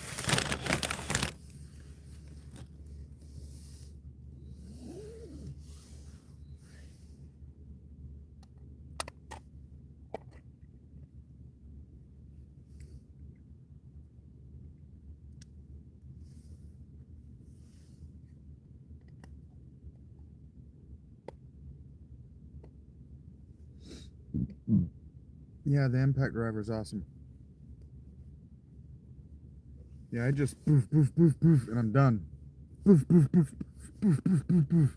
Yeah, the impact driver is awesome. Yeah, I just poof, poof, poof, poof, and I'm done. Poof, poof, poof, poof, poof, poof, poof.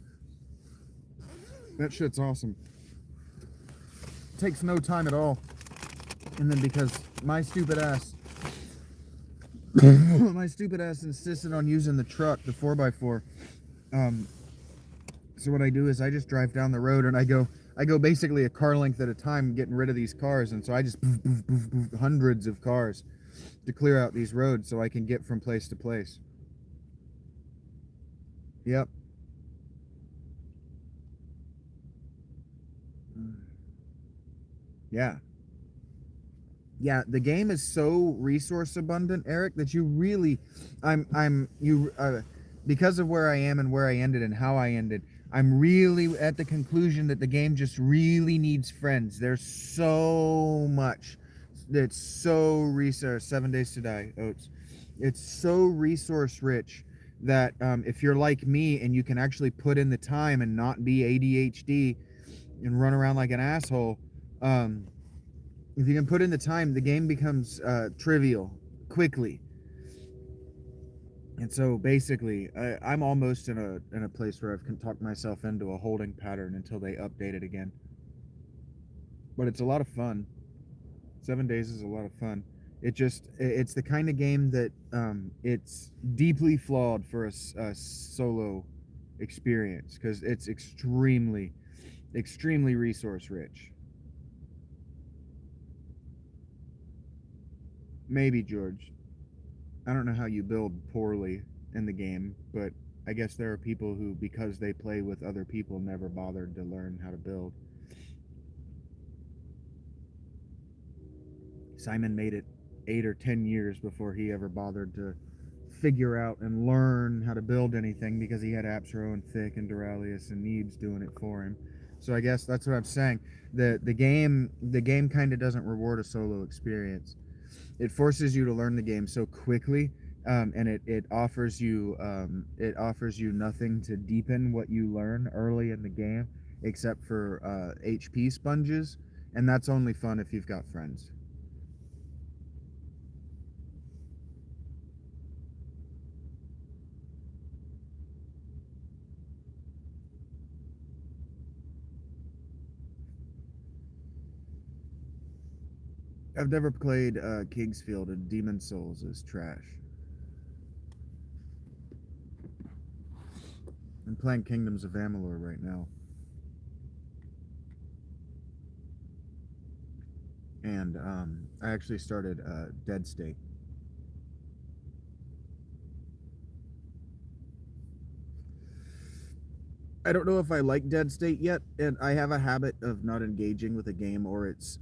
That shit's awesome. Takes no time at all. And then because my stupid ass insisted on using the truck, the 4x4. So what I do is I just drive down the road and I go basically a car length at a time getting rid of these cars, and so I just poof, poof, poof, poof, hundreds of cars to clear out these roads so I can get from place to place. Yep. Yeah. Yeah, the game is so resource abundant, Eric, that you really because of where I am and where I ended and how I ended, I'm really at the conclusion that the game just really needs friends. There's so much that's so resource 7 days to die, Oats. It's so resource rich that if you're like me and you can actually put in the time and not be ADHD and run around like an asshole, if you can put in the time, the game becomes trivial quickly. And so basically, I'm almost in a place where I've talked myself into a holding pattern until they update it again. But it's a lot of fun. 7 days is a lot of fun. It's the kind of game that it's deeply flawed for a solo experience because it's extremely resource rich. Maybe, George. I don't know how you build poorly in the game, but I guess there are people who, because they play with other people, never bothered to learn how to build. Simon made it 8 or 10 years before he ever bothered to figure out and learn how to build anything because he had Apsro and Thick and Duralius and Neebs doing it for him. So I guess that's what I'm saying. The game kind of doesn't reward a solo experience. It forces you to learn the game so quickly, and it offers you nothing to deepen what you learn early in the game, except for HP sponges, and that's only fun if you've got friends. I've never played Kingsfield, and Demon Souls is trash. I'm playing Kingdoms of Amalur right now. And I actually started Dead State. I don't know if I like Dead State yet, and I have a habit of not engaging with a game or its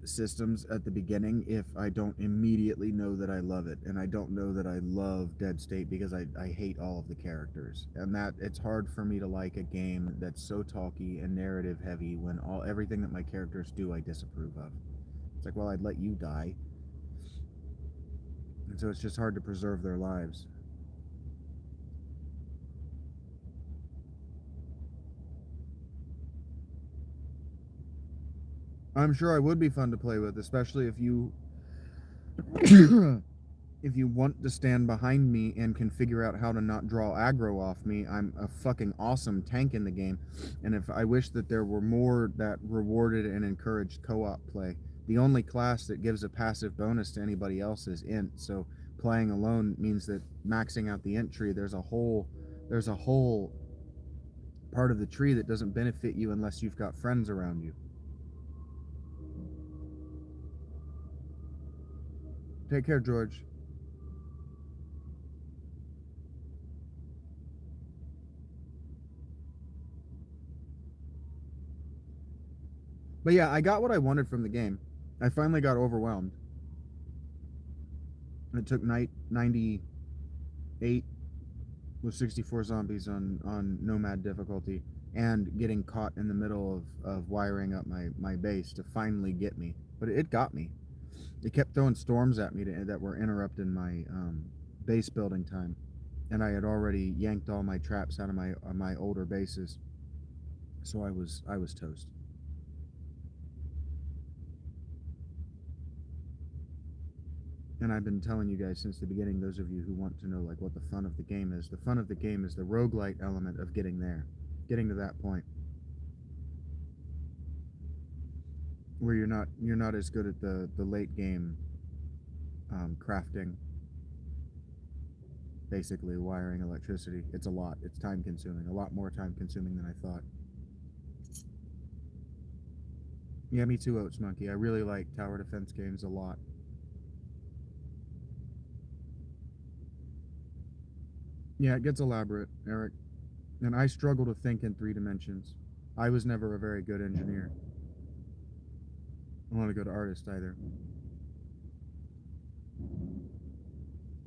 systems at the beginning if I don't immediately know that I love it. And I don't know that I love Dead State because I hate all of the characters, and that it's hard for me to like a game that's so talky and narrative heavy when everything that my characters do I disapprove of. It's like, well, I'd let you die, and so it's just hard to preserve their lives. I'm sure I would be fun to play with, especially if you if you want to stand behind me and can figure out how to not draw aggro off me. I'm a fucking awesome tank in the game, and if I wish that there were more that rewarded and encouraged co-op play. The only class that gives a passive bonus to anybody else is int, so playing alone means that maxing out the int tree, there's a whole part of the tree that doesn't benefit you unless you've got friends around you. Take care, George. But yeah, I got what I wanted from the game. I finally got overwhelmed. It took 98 with 64 zombies on Nomad difficulty and getting caught in the middle of wiring up my base to finally get me. But it got me. It kept throwing storms at me that were interrupting my base building time. And I had already yanked all my traps out of my older bases. So I was toast. And I've been telling you guys since the beginning, those of you who want to know like what the fun of the game is. The fun of the game is the roguelite element of getting there, getting to that point where you're not as good at the late game crafting, basically wiring electricity. It's a lot. It's time consuming, a lot more time consuming than I thought. Yeah, me too, Oats Monkey. I really like tower defense games a lot. Yeah, it gets elaborate, Eric. And I struggle to think in 3 dimensions. I was never a very good engineer. I don't want to go to artist either.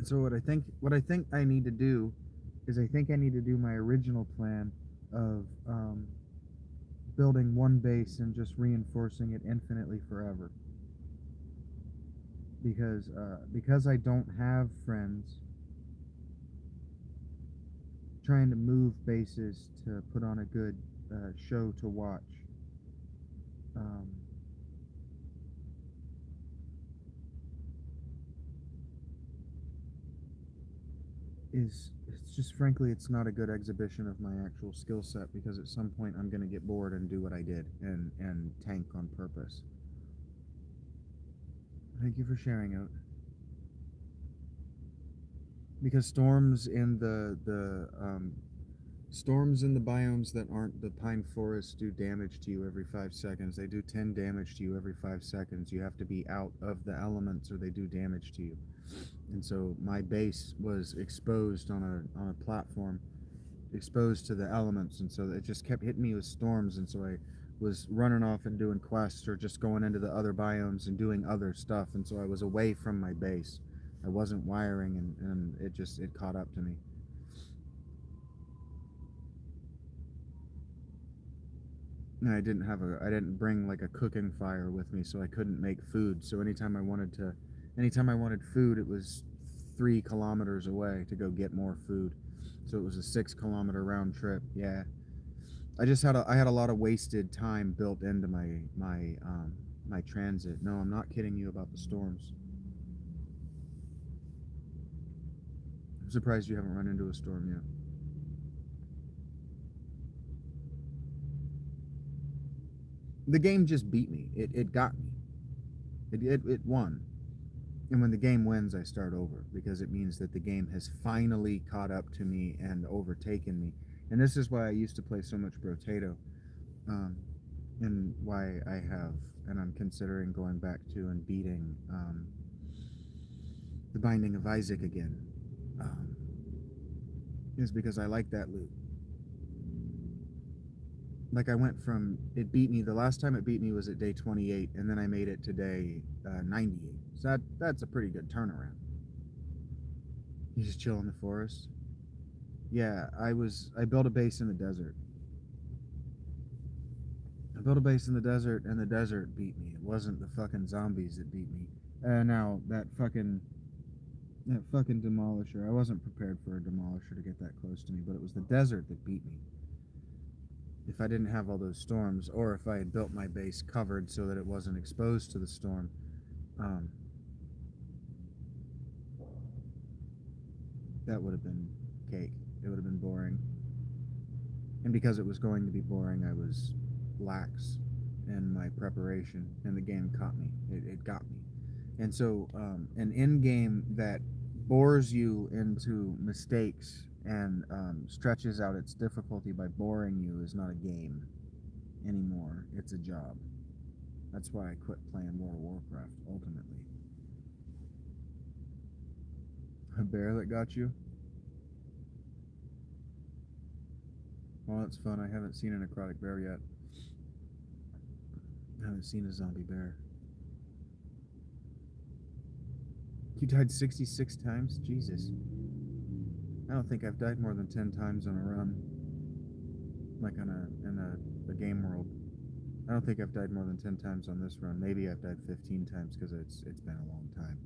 So what I think I need to do is I think I need to do my original plan of building one base and just reinforcing it infinitely forever. Because I don't have friends, trying to move bases to put on a good show to watch. It's just frankly it's not a good exhibition of my actual skill set, because at some point I'm going to get bored and do what I did and tank on purpose. Thank you for sharing out. Because storms in the biomes that aren't the pine forest do damage to you every 5 seconds. They do 10 damage to you every 5 seconds. You have to be out of the elements or they do damage to you. And so my base was exposed on a platform, exposed to the elements, and so it just kept hitting me with storms. And so I was running off and doing quests or just going into the other biomes and doing other stuff, and so I was away from my base. I wasn't wiring, and it caught up to me. And I didn't bring like a cooking fire with me, so I couldn't make food. So anytime I wanted food, it was 3 kilometers away to go get more food. So it was a 6-kilometer round trip. Yeah, I had a lot of wasted time built into my transit. No, I'm not kidding you about the storms. I'm surprised you haven't run into a storm yet. The game just beat me. It got me. It won. And when the game wins, I start over because it means that the game has finally caught up to me and overtaken me. And this is why I used to play so much Brotato, and why I have, and I'm considering going back to and beating The Binding of Isaac again, is because I like that loop. Like I went from, it beat me, the last time it beat me was at day 28, and then I made it to day 98. So that's a pretty good turnaround. You just chill in the forest. Yeah, I built a base in the desert. I built a base in the desert, and the desert beat me. It wasn't the fucking zombies that beat me. Now that fucking demolisher. I wasn't prepared for a demolisher to get that close to me, but it was the desert that beat me. If I didn't have all those storms, or if I had built my base covered so that it wasn't exposed to the storm, that would have been cake. It would have been boring. And because it was going to be boring, I was lax in my preparation, and the game caught me. It got me. And so an in-game that bores you into mistakes and stretches out its difficulty by boring you is not a game anymore. It's a job. That's why I quit playing World of Warcraft, ultimately. A bear that got you? Well, that's fun. I haven't seen a necrotic bear yet. I haven't seen a zombie bear. You died 66 times? Jesus. I don't think I've died more than 10 times on a run. Like in the game world. I don't think I've died more than 10 times on this run. Maybe I've died 15 times because it's been a long time.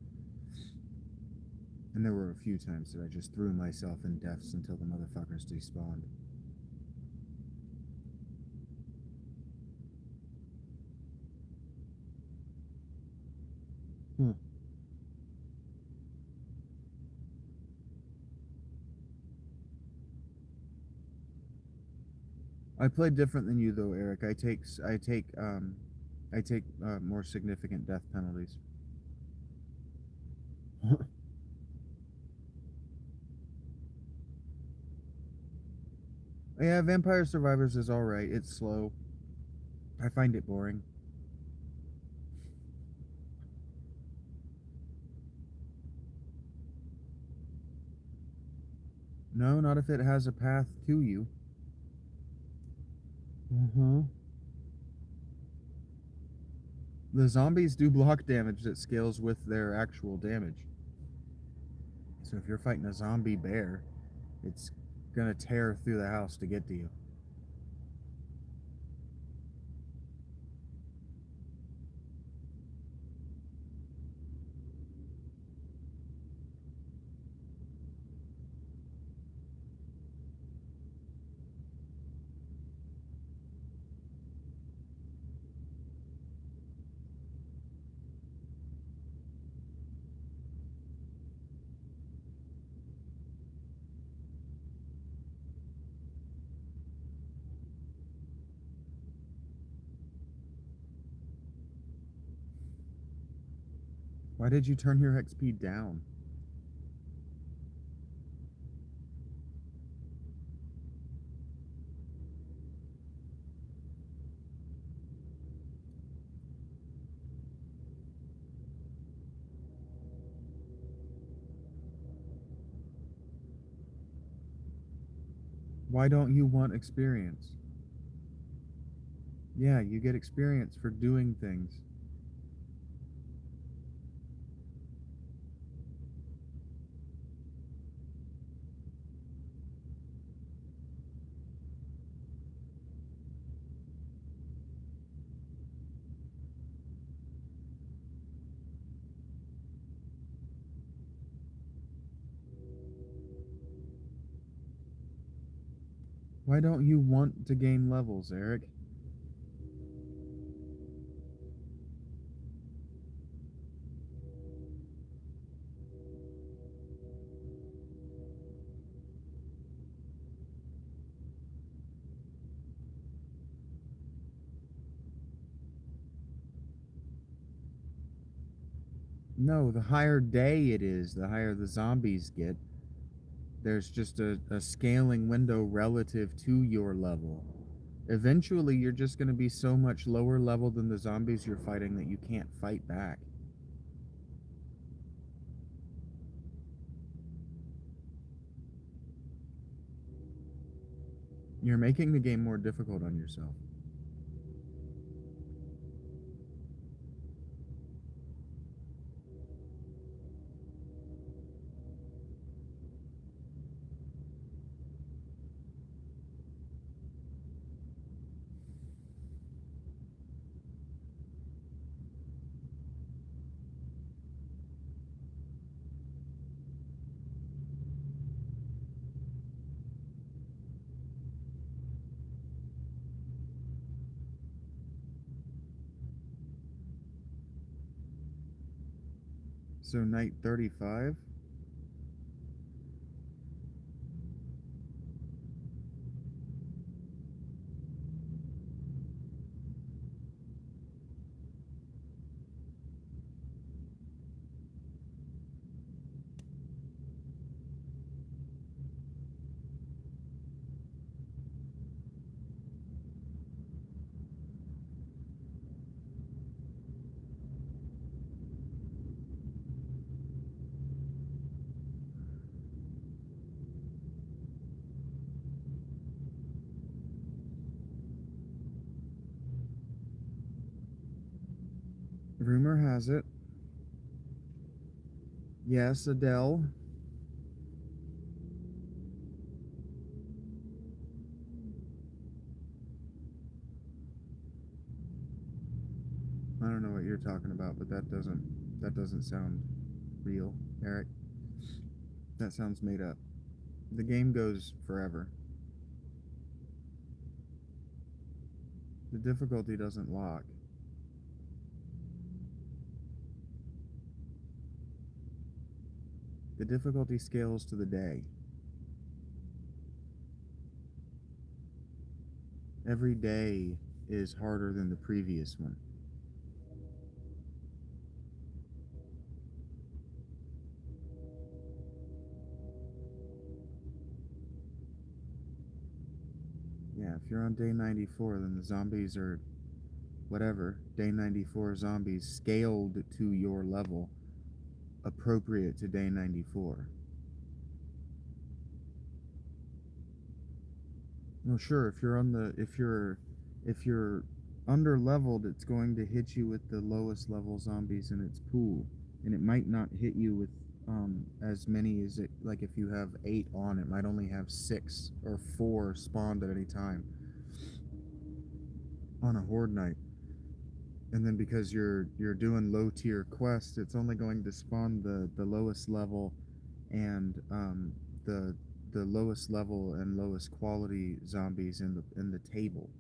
And there were a few times that I just threw myself in deaths until the motherfuckers despawned. I play different than you though, Eric. I take more significant death penalties. Yeah, Vampire Survivors is alright. It's slow. I find it boring. No, not if it has a path to you. The zombies do block damage that scales with their actual damage. So if you're fighting a zombie bear, it's gonna tear through the house to get to you. Why did you turn your XP down? Why don't you want experience? Yeah, you get experience for doing things. Why don't you want to gain levels, Eric? No, the higher day it is, the higher the zombies get. There's just a scaling window relative to your level. Eventually, you're just going to be so much lower level than the zombies you're fighting that you can't fight back. You're making the game more difficult on yourself. So night 35? Rumor has it. Yes, Adele. I don't know what you're talking about, but that doesn't sound real, Eric. That sounds made up. The game goes forever. The difficulty doesn't lock. The difficulty scales to the day. Every day is harder than the previous one. Yeah, if you're on day 94, then the zombies are whatever. Day 94 zombies scaled to your level, appropriate to day 94. Well, sure, if you're under leveled, it's going to hit you with the lowest level zombies in its pool, and it might not hit you with as many as it, like if you have 8 on, it might only have 6 or 4 spawned at any time on a horde night. And then because you're doing low tier quests, it's only going to spawn the lowest level and the the lowest level and lowest quality zombies in the table.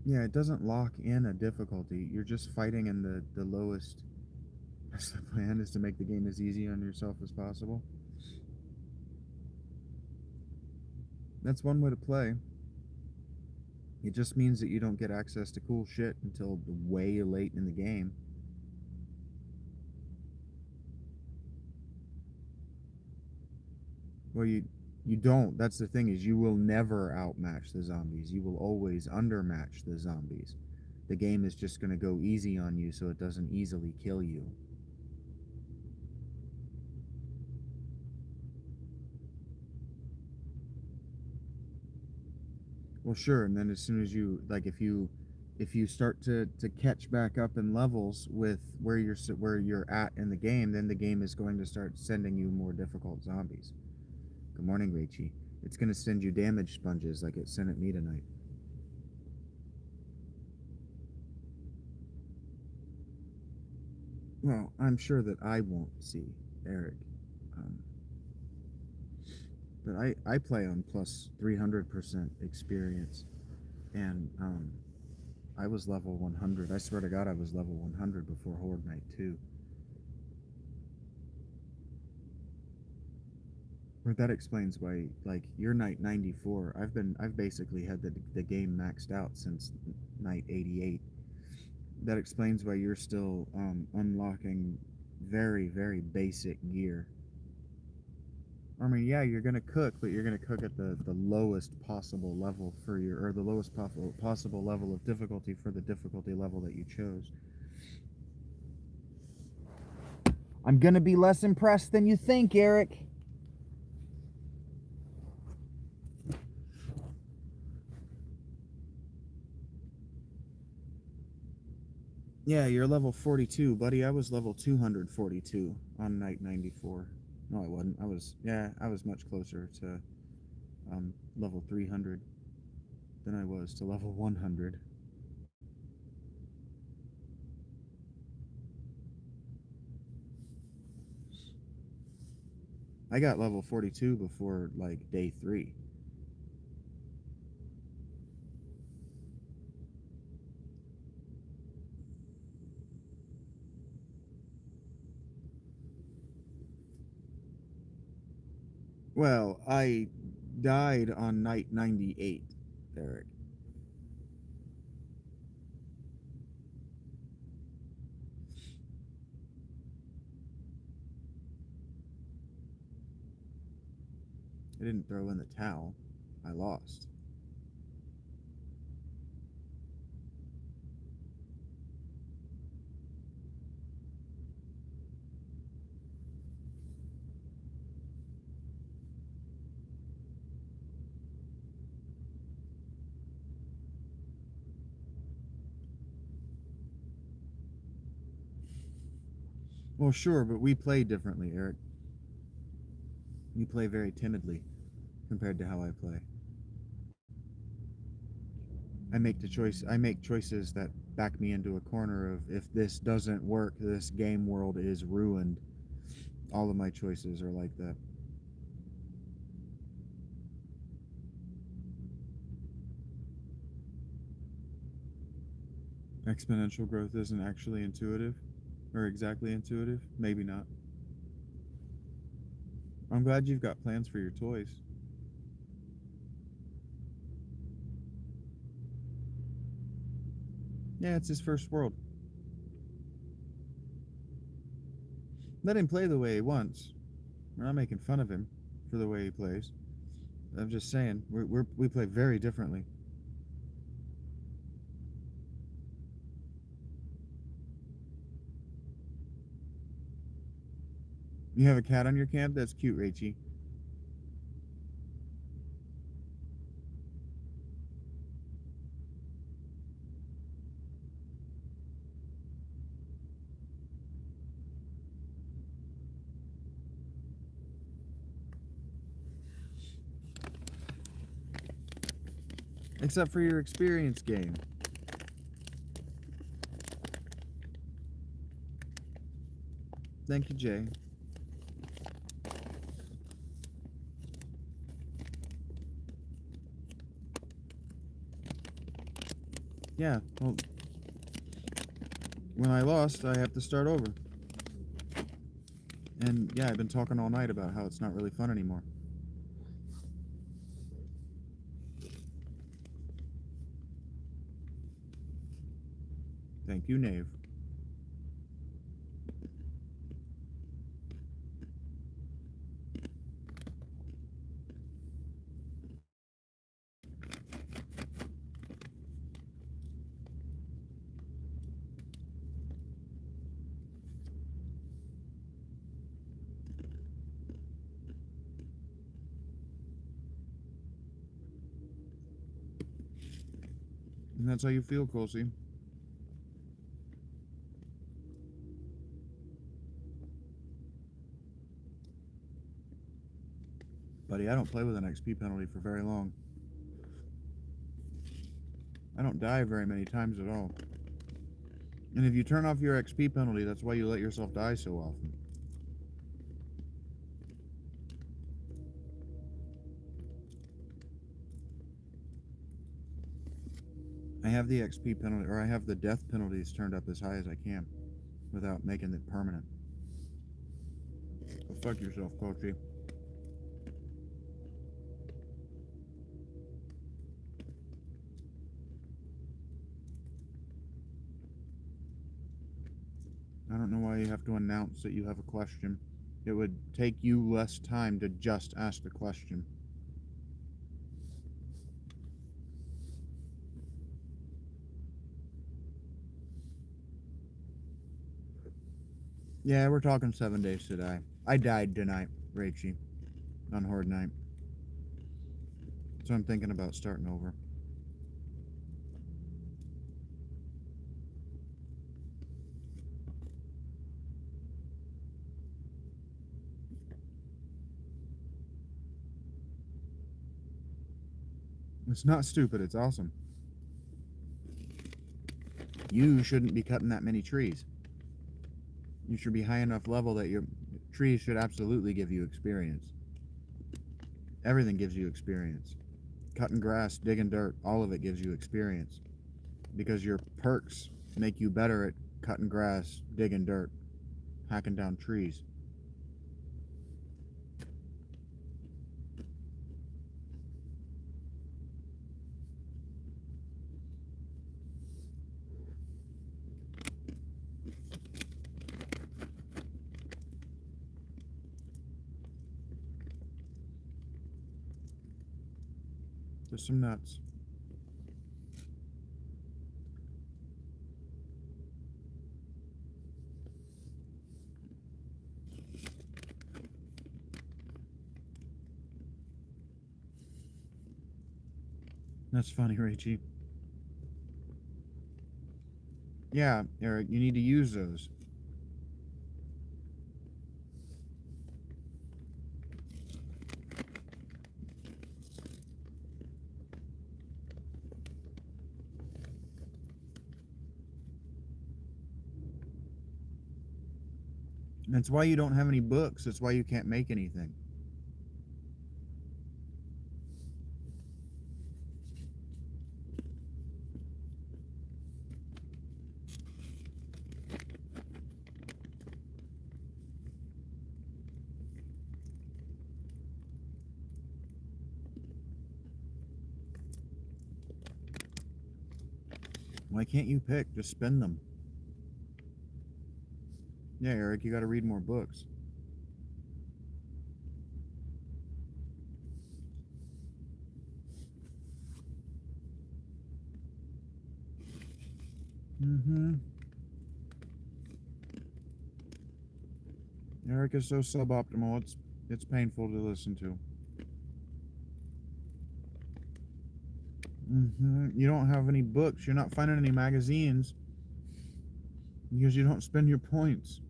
Yeah, it doesn't lock in a difficulty. You're just fighting in the lowest. That's the plan, is to make the game as easy on yourself as possible. That's one way to play. It just means that you don't get access to cool shit until way late in the game. Well, you don't. That's the thing, is you will never outmatch the zombies. You will always undermatch the zombies. The game is just going to go easy on you so it doesn't easily kill you. Well, sure, and then as soon as you, like, if you start to catch back up in levels with where you're at in the game, then the game is going to start sending you more difficult zombies. Good morning, Rachie. It's going to send you damage sponges like it sent at me tonight. Well, I'm sure that I won't see, Eric. Um, but I play on plus 300% experience, and I was level 100. I swear to God, I was level 100 before Horde Night 2. Or that explains why, like, you're night 94. I've basically had the game maxed out since night 88. That explains why you're still unlocking very, very basic gear. I mean, yeah, you're gonna cook, but you're gonna cook at the lowest possible level for your, or the lowest possible level of difficulty for the difficulty level that you chose. I'm gonna be less impressed than you think, Eric. Yeah, you're level 42, buddy. I was level 242 on night 94. No, I wasn't. I was much closer to level 300 than I was to level 100. I got level 42 before like day 3. Well, I died on night 98, Eric. I didn't throw in the towel. I lost. Well, sure, but we play differently, Eric. You play very timidly compared to how I play. I make choices that back me into a corner of, if this doesn't work, this game world is ruined. All of my choices are like that. Exponential growth isn't actually intuitive, or exactly intuitive. Maybe not. I'm glad you've got plans for your toys. Yeah, it's his first world. Let him play the way he wants. We're not making fun of him for the way he plays. I'm just saying, we play very differently. You have a cat on your camp? That's cute, Rachie. Except for your experience game. Thank you, Jay. Yeah, well, when I lost, I have to start over. And yeah, I've been talking all night about how it's not really fun anymore. Thank you, Knave. And that's how you feel, Colsey. Buddy, I don't play with an XP penalty for very long. I don't die very many times at all. And if you turn off your XP penalty, that's why you let yourself die so often. I have the XP penalty, or I have the death penalties turned up as high as I can without making it permanent. Go fuck yourself, Coachy. I don't know why you have to announce that you have a question. It would take you less time to just ask the question. Yeah, we're talking 7 days to die. I died tonight, Rachie, on Horde Night. So I'm thinking about starting over. It's not stupid, it's awesome. You shouldn't be cutting that many trees. You should be high enough level that your trees should absolutely give you experience. Everything gives you experience. Cutting grass, digging dirt, all of it gives you experience. Because your perks make you better at cutting grass, digging dirt, hacking down trees. Just some nuts. That's funny, Rachie. Yeah, Eric, you need to use those. That's why you don't have any books. That's why you can't make anything. Why can't you pick? Just spend them. Yeah, Eric, you gotta read more books. Eric is so suboptimal, it's painful to listen to. You don't have any books. You're not finding any magazines because you don't spend your points.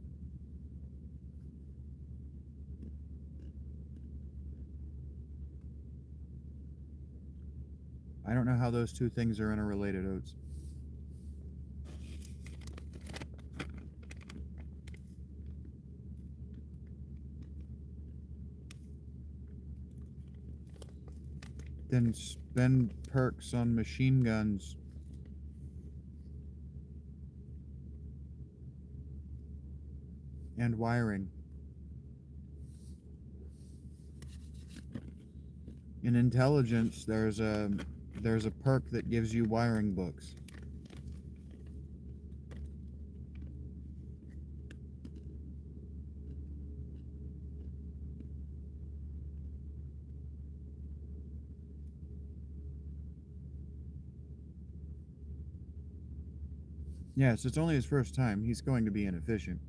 I don't know how those two things are interrelated, Oates. Then spend perks on machine guns. And wiring. In intelligence, there's a perk that gives you wiring books. Yes, it's only his first time. He's going to be inefficient.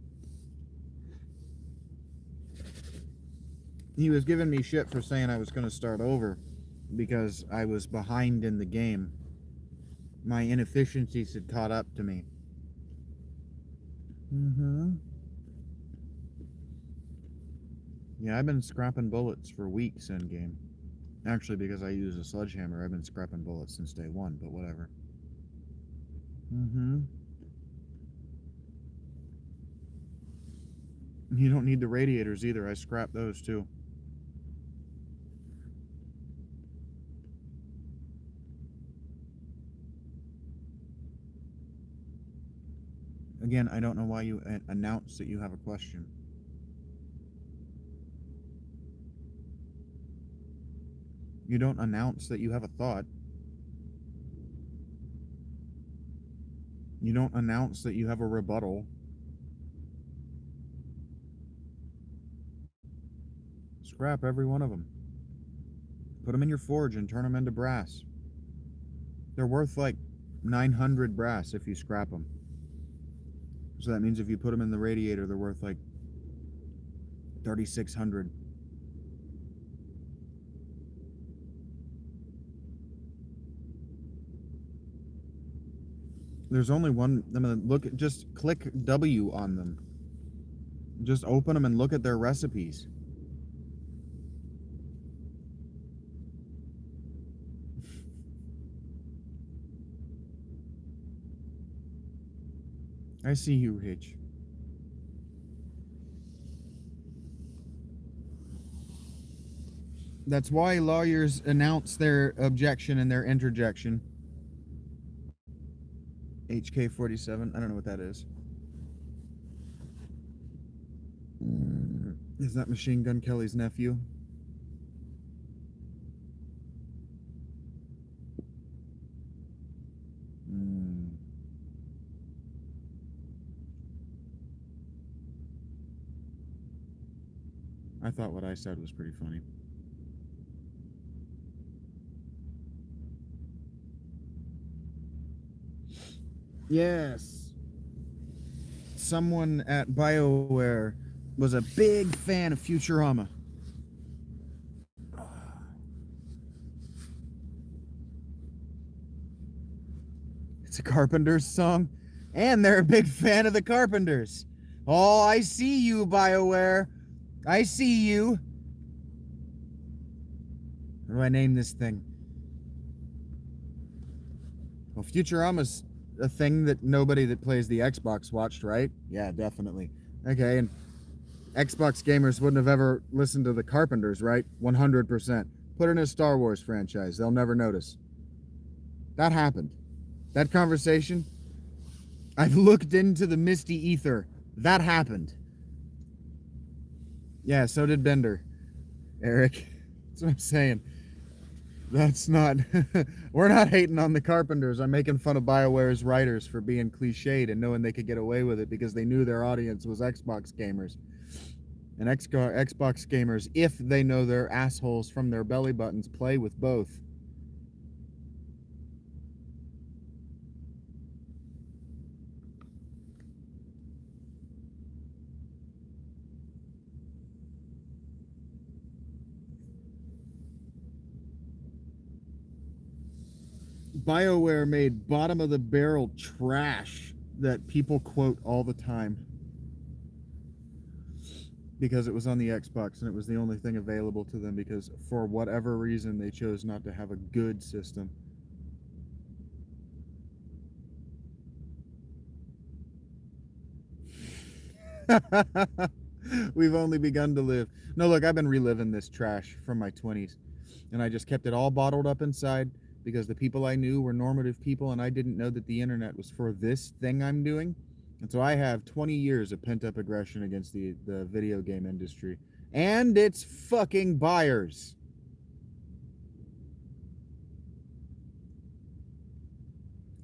He was giving me shit for saying I was going to start over because I was behind in the game. My inefficiencies had caught up to me. Yeah, I've been scrapping bullets for weeks in game. Actually, because I use a sledgehammer, I've been scrapping bullets since day one, but whatever. You don't need the radiators either. I scrapped those too. Again, I don't know why you announce that you have a question. You don't announce that you have a thought. You don't announce that you have a rebuttal. Scrap every one of them. Put them in your forge and turn them into brass. They're worth like 900 brass if you scrap them. So that means if you put them in the radiator, they're worth like 3,600. There's only one. I'm gonna look at, just click W on them. Just open them and look at their recipes. I see you, Rich. That's why lawyers announce their objection and their interjection. HK-47, I don't know what that is. Is that Machine Gun Kelly's nephew? I thought what I said was pretty funny. Yes. Someone at BioWare was a big fan of Futurama. It's a Carpenters song, and they're a big fan of the Carpenters. Oh, I see you, BioWare. I see you. What do I name this thing? Well, Futurama's a thing that nobody that plays the Xbox watched, right? Yeah, definitely. Okay, and Xbox gamers wouldn't have ever listened to the Carpenters, right? 100%. Put it in a Star Wars franchise. They'll never notice. That happened. That conversation, I've looked into the misty ether. That happened. Yeah, so did Bender. Eric. That's what I'm saying. That's not... We're not hating on the Carpenters. I'm making fun of BioWare's writers for being cliched and knowing they could get away with it because they knew their audience was Xbox gamers. And Xbox gamers, if they know their assholes from their belly buttons, play with both. BioWare made bottom of the barrel trash that people quote all the time because it was on the Xbox and it was the only thing available to them because for whatever reason they chose not to have a good system. We've only begun to live. No, look, I've been reliving this trash from my 20s and I just kept it all bottled up inside because the people I knew were normative people and I didn't know that the internet was for this thing I'm doing. And so I have 20 years of pent-up aggression against the video game industry and its fucking buyers.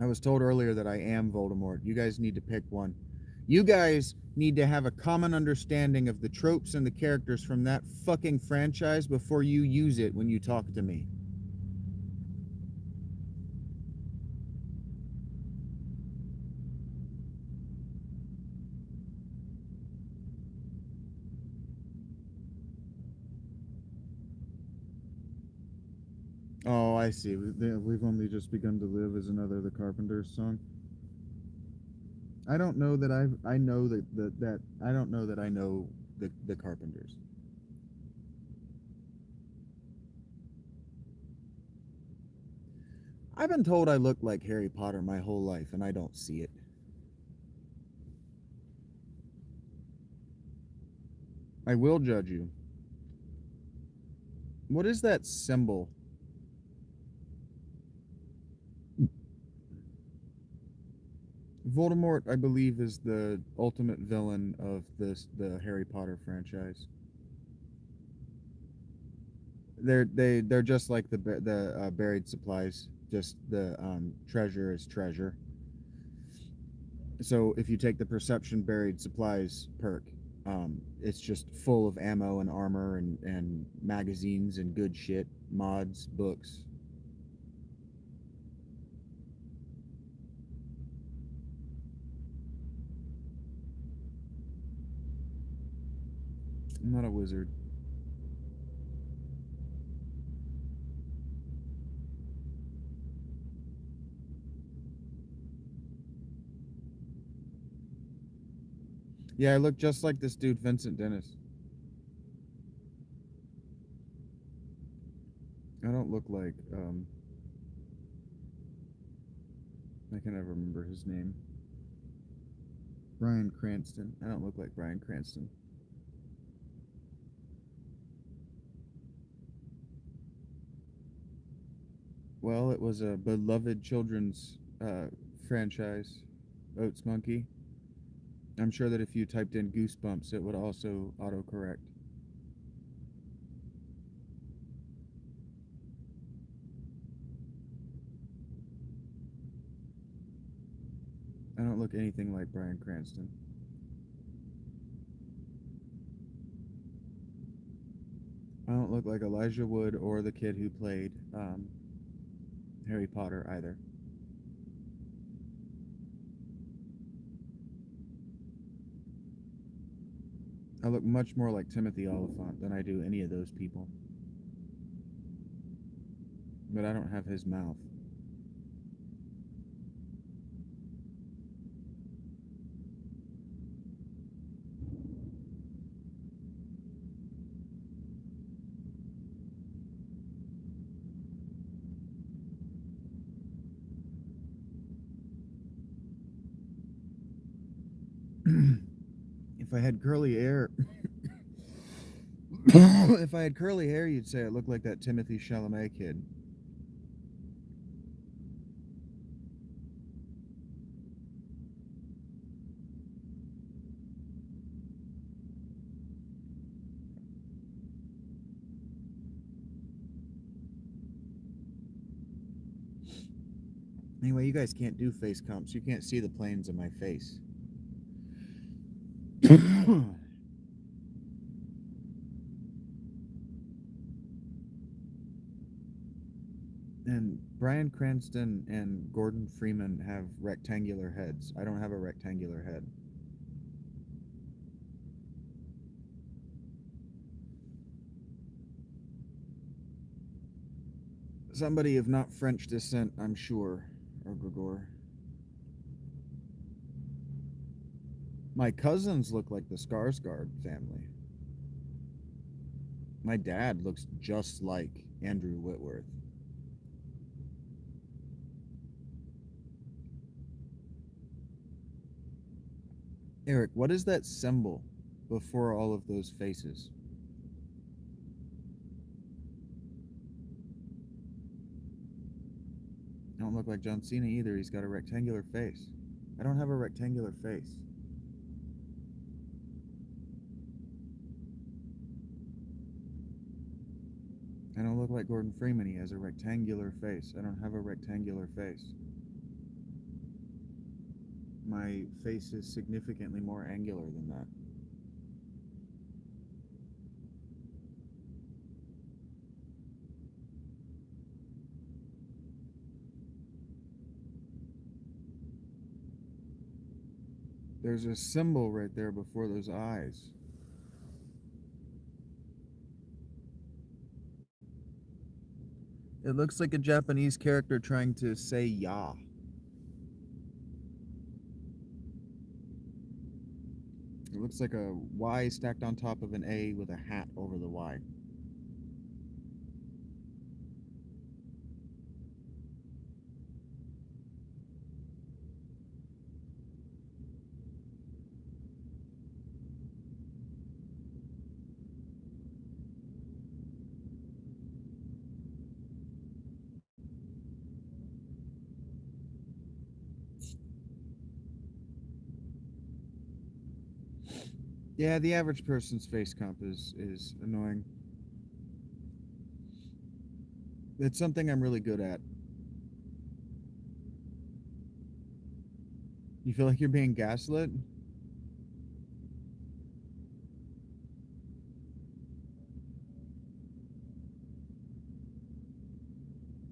I was told earlier that I am Voldemort. You guys need to pick one. You guys need to have a common understanding of the tropes and the characters from that fucking franchise before you use it when you talk to me. Oh, I see. We've only just begun to live is another The Carpenters song. I don't know that I know that I don't know that I know the Carpenters. I've been told I look like Harry Potter my whole life and I don't see it. I will judge you. What is that symbol? Voldemort, I believe, is the ultimate villain of the Harry Potter franchise. They're just like the buried supplies. Just the treasure is treasure. So if you take the perception buried supplies perk, it's just full of ammo and armor and magazines and good shit, mods, books. I'm not a wizard. Yeah, I look just like this dude, Vincent Dennis. I don't look like I can never remember his name. Bryan Cranston. I don't look like Bryan Cranston. Well, it was a beloved children's franchise, Oats Monkey. I'm sure that if you typed in Goosebumps, it would also autocorrect. I don't look anything like Bryan Cranston. I don't look like Elijah Wood or the kid who played Harry Potter either. I look much more like Timothy Oliphant than I do any of those people. But I don't have his mouth. If I had curly hair, if I had curly hair, you'd say I look like that Timothy Chalamet kid. Anyway, you guys can't do face comps. You can't see the planes of my face. And Bryan Cranston and Gordon Freeman have rectangular heads. I don't have a rectangular head. Somebody of not French descent, I'm sure, or Gregor. My cousins look like the Skarsgård family. My dad looks just like Andrew Whitworth. Eric, what is that symbol before all of those faces? I don't look like John Cena either. He's got a rectangular face. I don't have a rectangular face. I don't look like Gordon Freeman. He has a rectangular face. I don't have a rectangular face. My face is significantly more angular than that. There's a symbol right there before those eyes. It looks like a Japanese character trying to say ya. It looks like a Y stacked on top of an A with a hat over the Y. Yeah, the average person's face comp is annoying. It's something I'm really good at. You feel like you're being gaslit?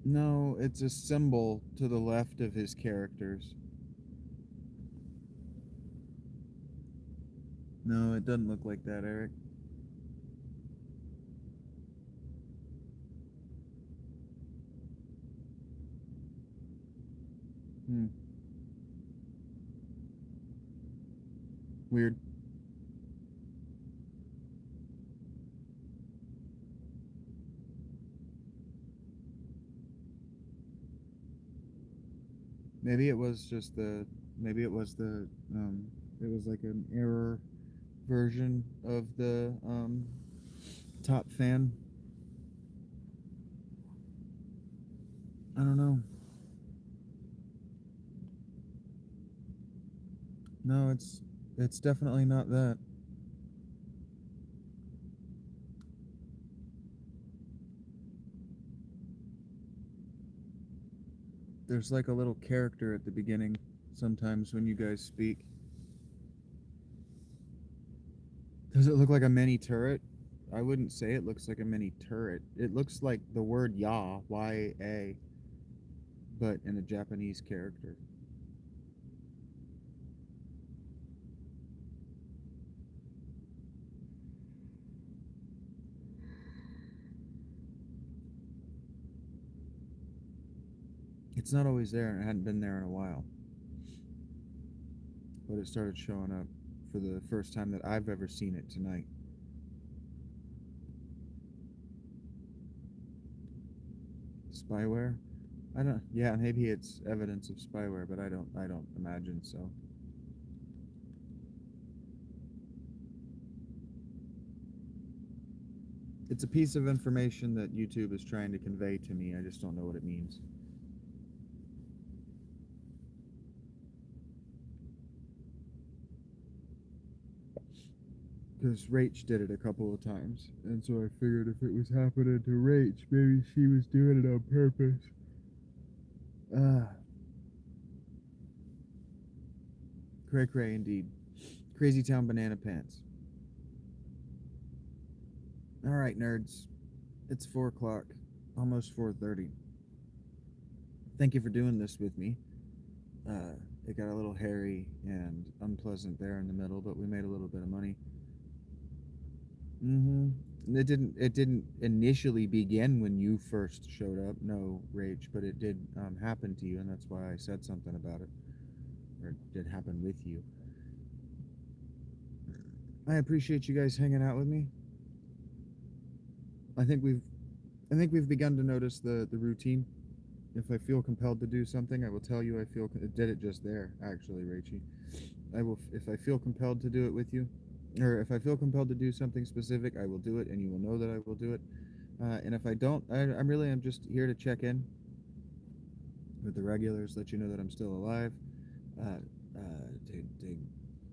No, it's a symbol to the left of his characters. No, it doesn't look like that, Eric. Hmm. Weird. Maybe it was just the. Maybe it was the. It was like an error version of the top fan. I don't know. No, it's definitely not that. There's like a little character at the beginning sometimes when you guys speak. Does it look like a mini turret? I wouldn't say it looks like a mini turret. It looks like the word ya, Y-A, but in a Japanese character. It's not always there, and it hadn't been there in a while. But it started showing up for the first time that I've ever seen it tonight. Spyware? I don't. Yeah, maybe it's evidence of spyware, but I don't imagine so. It's a piece of information that YouTube is trying to convey to me. I just don't know what it means. Because Rach did it a couple of times, and so I figured if it was happening to Rach, maybe she was doing it on purpose. Ah, cray cray indeed. Crazy Town Banana Pants. All right, nerds. It's 4 o'clock, almost 4:30. Thank you for doing this with me. It got a little hairy and unpleasant there in the middle, but we made a little bit of money. Mm-hmm. It didn't initially begin when you first showed up, no, Rach, but it did happen to you, and that's why I said something about it, or it did happen with you. I appreciate you guys hanging out with me. I think we've I think we've begun to notice the routine. If I feel compelled to do something, I will tell you. I feel it did it just there, actually, Rachie. I will if I feel compelled to do it with you, or if I feel compelled to do something specific, I will do it, and you will know that I will do it. And if I don't, I'm just here to check in with the regulars, let you know that I'm still alive, uh, to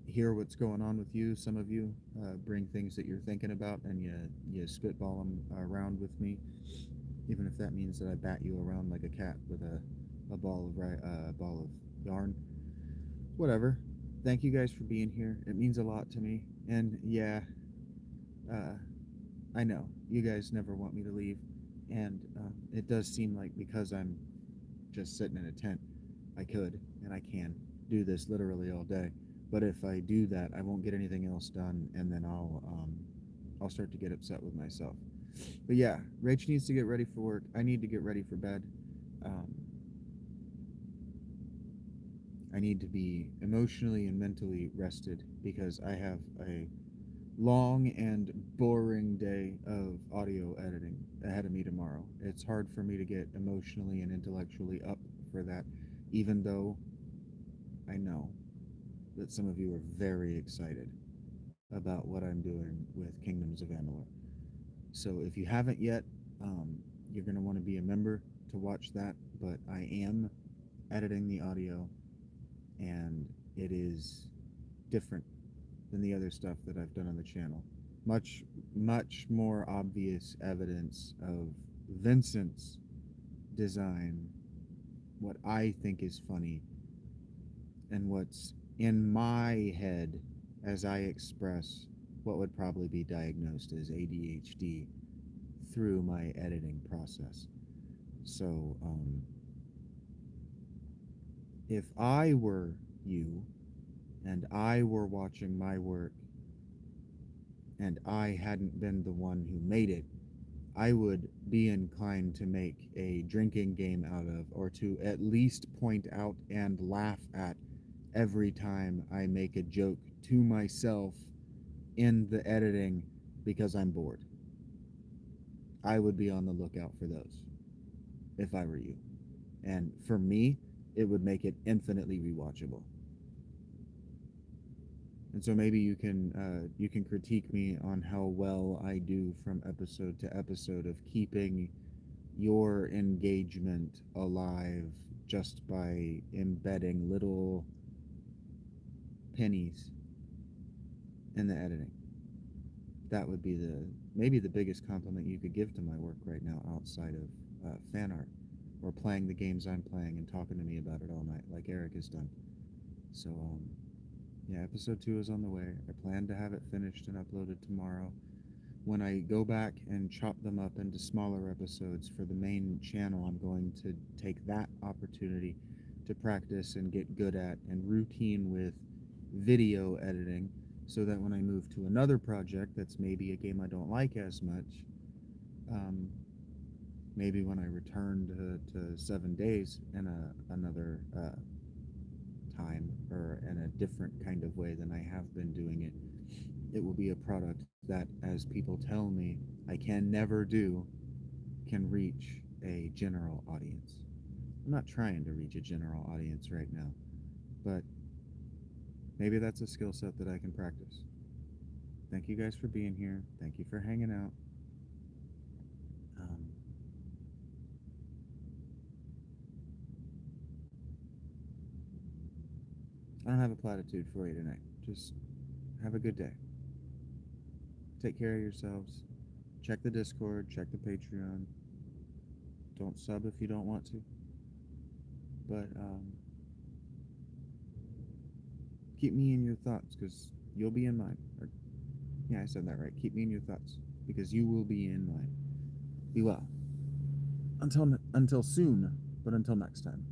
hear what's going on with you. Some of you bring things that you're thinking about, and you spitball them around with me, even if that means that I bat you around like a cat with a ball of yarn. Whatever. Thank you guys for being here. It means a lot to me. And yeah, uh, I know you guys never want me to leave, and it does seem like because I'm just sitting in a tent, I could and I can do this literally all day. But if I do that, I won't get anything else done, and then I'll start to get upset with myself. But yeah, Rach needs to get ready for work. I need to get ready for bed. Um, I need to be emotionally and mentally rested because I have a long and boring day of audio editing ahead of me tomorrow. It's hard for me to get emotionally and intellectually up for that, even though I know that some of you are very excited about what I'm doing with Kingdoms of Amalur. So if you haven't yet, you're going to want to be a member to watch that. But I am editing the audio, and it is different than the other stuff that I've done on the channel. Much more obvious evidence of Vincent's design, what I think is funny, and what's in my head as I express what would probably be diagnosed as ADHD through my editing process. So, if I were you and I were watching my work and I hadn't been the one who made it, I would be inclined to make a drinking game out of, or to at least point out and laugh at every time I make a joke to myself in the editing because I'm bored. I would be on the lookout for those if I were you. And for me, it would make it infinitely rewatchable. And so maybe you can critique me on how well I do from episode to episode of keeping your engagement alive just by embedding little pennies in the editing. That would be maybe the biggest compliment you could give to my work right now outside of fan art or playing the games I'm playing and talking to me about it all night like Eric has done. So yeah, episode 2 is on the way. I plan to have it finished and uploaded tomorrow. When I go back and chop them up into smaller episodes for the main channel, I'm going to take that opportunity to practice and get good at and routine with video editing, so that when I move to another project that's maybe a game I don't like as much, maybe when I return to 7 days in another time or in a different kind of way than I have been doing it, it will be a product that, as people tell me I can never do, can reach a general audience. I'm not trying to reach a general audience right now, but maybe that's a skill set that I can practice. Thank you guys for being here. Thank you for hanging out. I don't have a platitude for you tonight. Just have a good day. Take care of yourselves. Check the Discord, check the Patreon. Don't sub if you don't want to. But keep me in your thoughts, because you'll be in mine. Or, yeah, I said that right. Keep me in your thoughts, because you will be in mine. Be well. Until soon, but until next time.